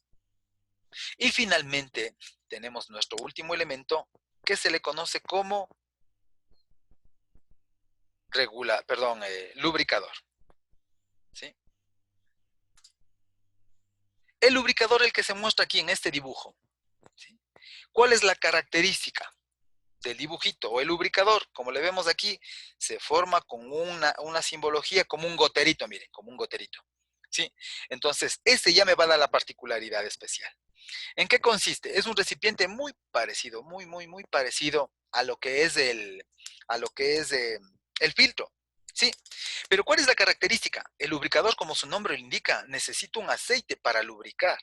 Y finalmente tenemos nuestro último elemento que se le conoce como lubricador. ¿Sí? El lubricador, el que se muestra aquí en este dibujo. ¿Sí? ¿Cuál es la característica del dibujito o el lubricador? Como le vemos aquí, se forma con una simbología como un goterito, miren, como un goterito. ¿Sí? Entonces, este ya me va a dar la particularidad especial. ¿En qué consiste? Es un recipiente muy parecido, muy parecido a lo que es el filtro. Sí, pero ¿cuál es la característica? El lubricador, como su nombre lo indica, necesita un aceite para lubricar,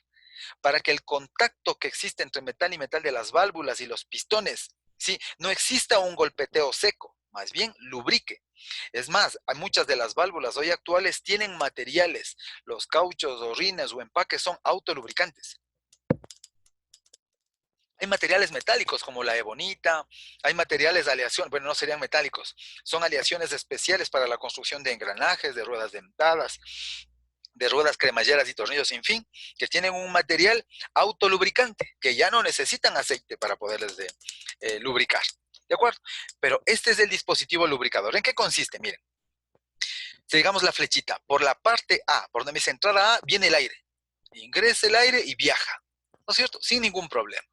para que el contacto que existe entre metal y metal de las válvulas y los pistones, ¿sí? No exista un golpeteo seco, más bien lubrique. Es más, hay muchas de las válvulas hoy actuales tienen materiales, los cauchos o rines o empaques son autolubricantes. Hay materiales metálicos como la ebonita, hay materiales de aleación, bueno, no serían metálicos, son aleaciones especiales para la construcción de engranajes, de ruedas dentadas, de ruedas cremalleras y tornillos, en fin, que tienen un material autolubricante, que ya no necesitan aceite para poderles lubricar. ¿De acuerdo? Pero este es el dispositivo lubricador. ¿En qué consiste? Miren, digamos la flechita, por la parte A, por donde me dice entrada A, viene el aire. Ingresa el aire y viaja, ¿no es cierto? Sin ningún problema.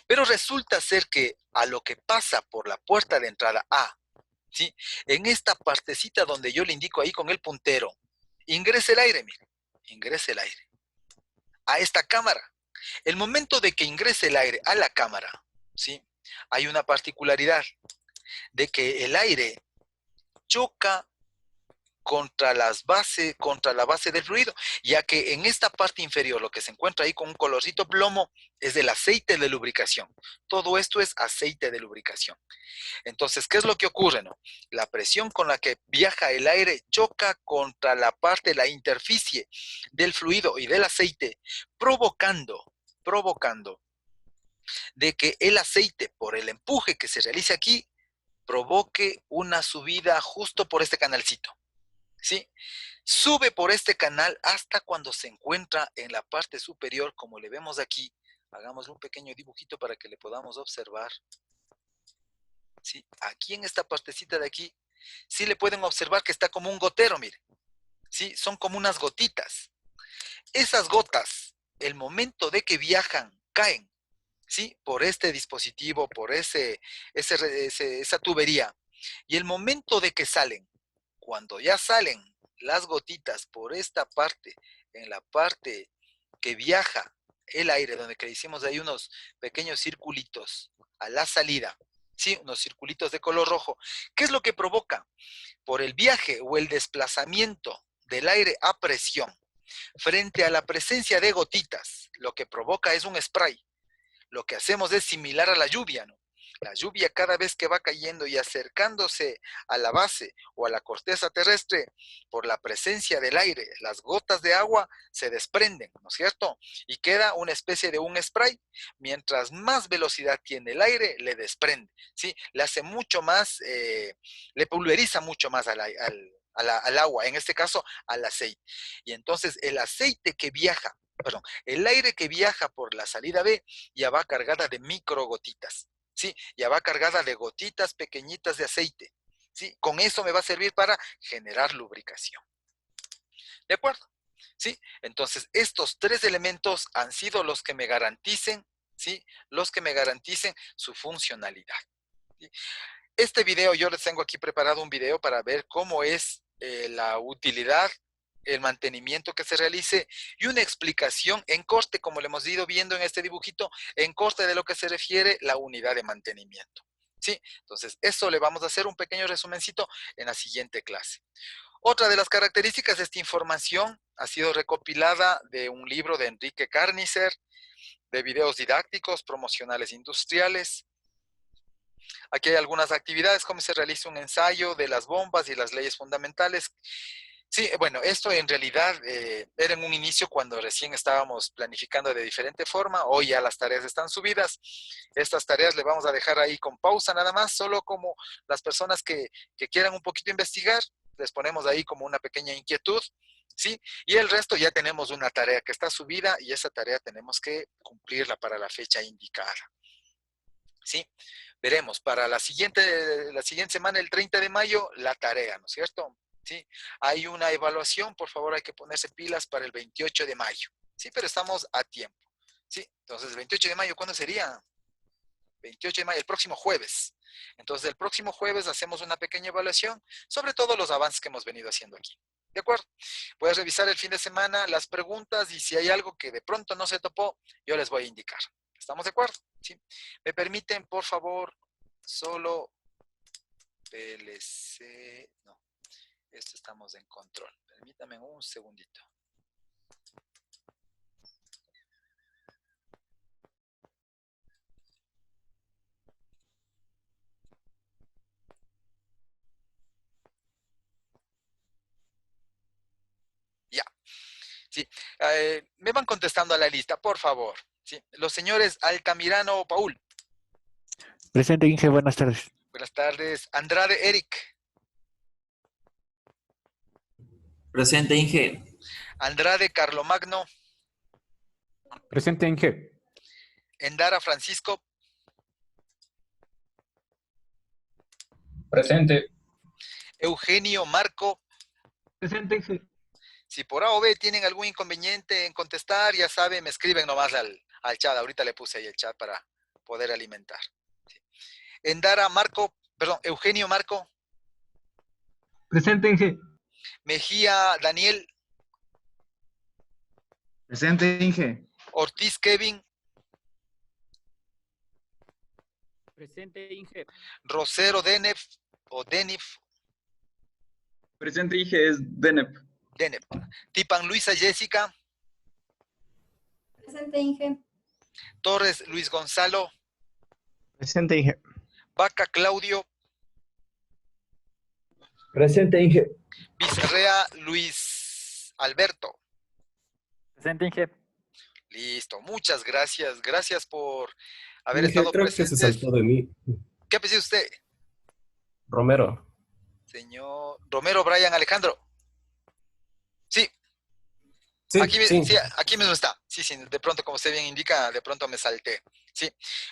Pero resulta ser que a lo que pasa por la puerta de entrada A, ¿sí? En esta partecita donde yo le indico ahí con el puntero, ingresa el aire, mire, ingresa el aire a esta cámara. El momento de que ingrese el aire a la cámara, ¿sí? Hay una particularidad de que el aire choca contra la base del fluido, ya que en esta parte inferior lo que se encuentra ahí con un colorcito plomo es el aceite de lubricación. Todo esto es aceite de lubricación. Entonces, ¿qué es lo que ocurre, no? La presión con la que viaja el aire choca contra la parte, la interficie del fluido y del aceite, provocando de que el aceite, por el empuje que se realiza aquí, provoque una subida justo por este canalcito, ¿sí? Sube por este canal hasta cuando se encuentra en la parte superior, como le vemos aquí. Hagamos un pequeño dibujito para que le podamos observar. ¿Sí? Aquí en esta partecita de aquí, sí le pueden observar que está como un gotero, miren. ¿Sí? Son como unas gotitas. Esas gotas, el momento de que viajan, caen, ¿sí? Por este dispositivo, por esa tubería. Y el momento de que salen, cuando ya salen las gotitas por esta parte, en la parte que viaja el aire, donde que le hicimos ahí unos pequeños circulitos a la salida, ¿sí? Unos circulitos de color rojo. ¿Qué es lo que provoca? Por el viaje o el desplazamiento del aire a presión frente a la presencia de gotitas, lo que provoca es un spray. Lo que hacemos es similar a la lluvia, ¿no? La lluvia cada vez que va cayendo y acercándose a la base o a la corteza terrestre, por la presencia del aire, las gotas de agua se desprenden, ¿no es cierto? Y queda una especie de un spray. Mientras más velocidad tiene el aire, le desprende, ¿sí? Le hace mucho más, le pulveriza mucho más al agua, en este caso al aceite. Y entonces el aceite que viaja, perdón, el aire que viaja por la salida B ya va cargada de microgotitas, ¿sí? Ya va cargada de gotitas pequeñitas de aceite, ¿sí? Con eso me va a servir para generar lubricación. ¿De acuerdo? ¿Sí? Entonces, estos tres elementos han sido los que me garanticen, ¿sí? Los que me garanticen su funcionalidad. ¿Sí? Este video, yo les tengo aquí preparado un video para ver cómo es la utilidad, el mantenimiento que se realice y una explicación en corte, como le hemos ido viendo en este dibujito, en corte de lo que se refiere la unidad de mantenimiento. ¿Sí? Entonces, eso le vamos a hacer un pequeño resumencito en la siguiente clase. Otra de las características de esta información ha sido recopilada de un libro de Enrique Carnicer, de videos didácticos, promocionales industriales. Aquí hay algunas actividades, cómo se realiza un ensayo de las bombas y las leyes fundamentales. Sí, bueno, esto en realidad era en un inicio cuando recién estábamos planificando de diferente forma. Hoy ya las tareas están subidas. Estas tareas le vamos a dejar ahí con pausa nada más, solo como las personas que quieran un poquito investigar, les ponemos ahí como una pequeña inquietud, ¿sí? Y el resto ya tenemos una tarea que está subida y esa tarea tenemos que cumplirla para la fecha indicada, ¿sí? Veremos para la siguiente semana, el 30 de mayo, la tarea, ¿no es cierto? ¿Sí? Hay una evaluación, por favor, hay que ponerse pilas para el 28 de mayo, ¿sí? Pero estamos a tiempo, ¿sí? Entonces, el 28 de mayo, ¿cuándo sería? 28 de mayo, el próximo jueves. Entonces, el próximo jueves hacemos una pequeña evaluación sobre todos los avances que hemos venido haciendo aquí. ¿De acuerdo? Puedes revisar el fin de semana las preguntas y si hay algo que de pronto no se topó, yo les voy a indicar. ¿Estamos de acuerdo? ¿Sí? ¿Me permiten, por favor, solo PLC? No, esto estamos en control. Permítame un segundito. Ya. Sí. Me van contestando a la lista, por favor. ¿Sí? Los señores Altamirano Paul. Presente, Inge, buenas tardes. Buenas tardes. Andrade Eric. Presente, Inge. Andrade Carlomagno. Presente, Inge. Endara Francisco. Presente. Eugenio Marco. Presente, Inge. Si por A o B tienen algún inconveniente en contestar, ya saben, me escriben nomás al chat. Ahorita le puse ahí el chat para poder alimentar. Sí. Endara Marco, perdón, Eugenio Marco. Presente, Inge. Mejía Daniel. Presente, Inge. Ortiz Kevin. Presente, Inge. Rosero Denef o Denif. Presente Inge es Denep. Denep. Tipan Luisa Jessica. Presente, Inge. Torres Luis Gonzalo. Presente, Inge. Vaca Claudio. Presente, Inge. Bizarrea Luis Alberto. Presente, Inge. Listo, muchas gracias. Gracias por haber Inge, estado creo que se presentes. saltó de mí. ¿Qué apellido usted? Romero. Señor Romero Brian Alejandro. Sí, Sí, aquí, sí. sí, aquí mismo está. Sí, sí, de pronto, como usted bien indica, de pronto me salté. Sí,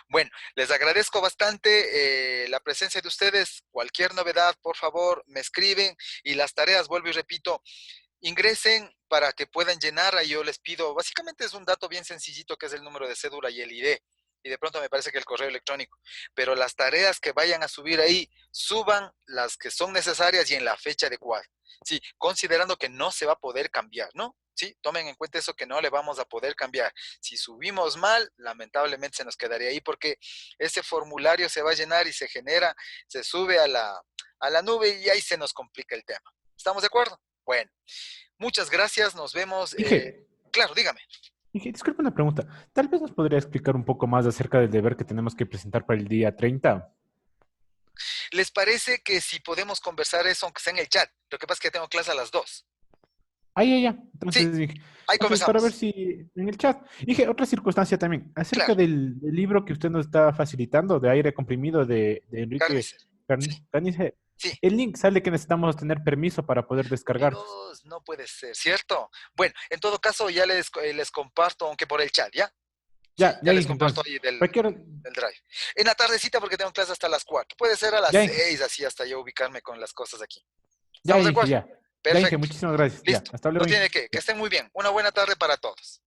bueno, les agradezco bastante la presencia de ustedes. Cualquier novedad, por favor, me escriben. Y las tareas, vuelvo y repito, ingresen para que puedan llenar. Ahí yo les pido, básicamente es un dato bien sencillito que es el número de cédula y el ID. Y de pronto me parece que el correo electrónico. Pero las tareas que vayan a subir ahí, suban las que son necesarias y en la fecha adecuada. Sí, considerando que no se va a poder cambiar, ¿no? Sí, tomen en cuenta eso que no le vamos a poder cambiar. Si subimos mal, lamentablemente se nos quedaría ahí porque ese formulario se va a llenar y se genera, se sube a la nube y ahí se nos complica el tema. ¿Estamos de acuerdo? Bueno, muchas gracias, nos vemos. Inge, Claro, dígame. Inge, disculpe una pregunta. Tal vez nos podría explicar un poco más acerca del deber que tenemos que presentar para el día 30. ¿Les parece que si podemos conversar eso, aunque sea en el chat? Lo que pasa es que tengo clase a las 2. Ah, ya, ya. Sí, Entonces, Inge, ahí entonces, para ver comenzamos. si en el chat. Inge, otra circunstancia también. Acerca Claro, del libro que usted nos está facilitando, de aire comprimido de Enrique Carnicer. Sí, Carnicer. sí. El link sale que necesitamos tener permiso para poder descargarlos. Dios, no puede ser, ¿cierto? Bueno, en todo caso ya les comparto, aunque por el chat, ¿ya? Sí, Ya, ya ya, les Inge, comparto entonces. ahí del Cualquier... drive. En la tardecita porque tengo clase hasta las 4. Puede ser a las Ya, Inge. 6, así hasta yo ubicarme con las cosas aquí. Ya, ¿Estamos de Inge, acuerdo? ya. Ya, Inge, Perfecto. muchísimas gracias. Ya, Listo. hasta No luego, tiene Inge. que estén muy bien. Una buena tarde para todos.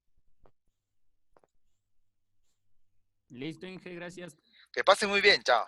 Listo, Inge, gracias. Que pasen muy bien. Chao.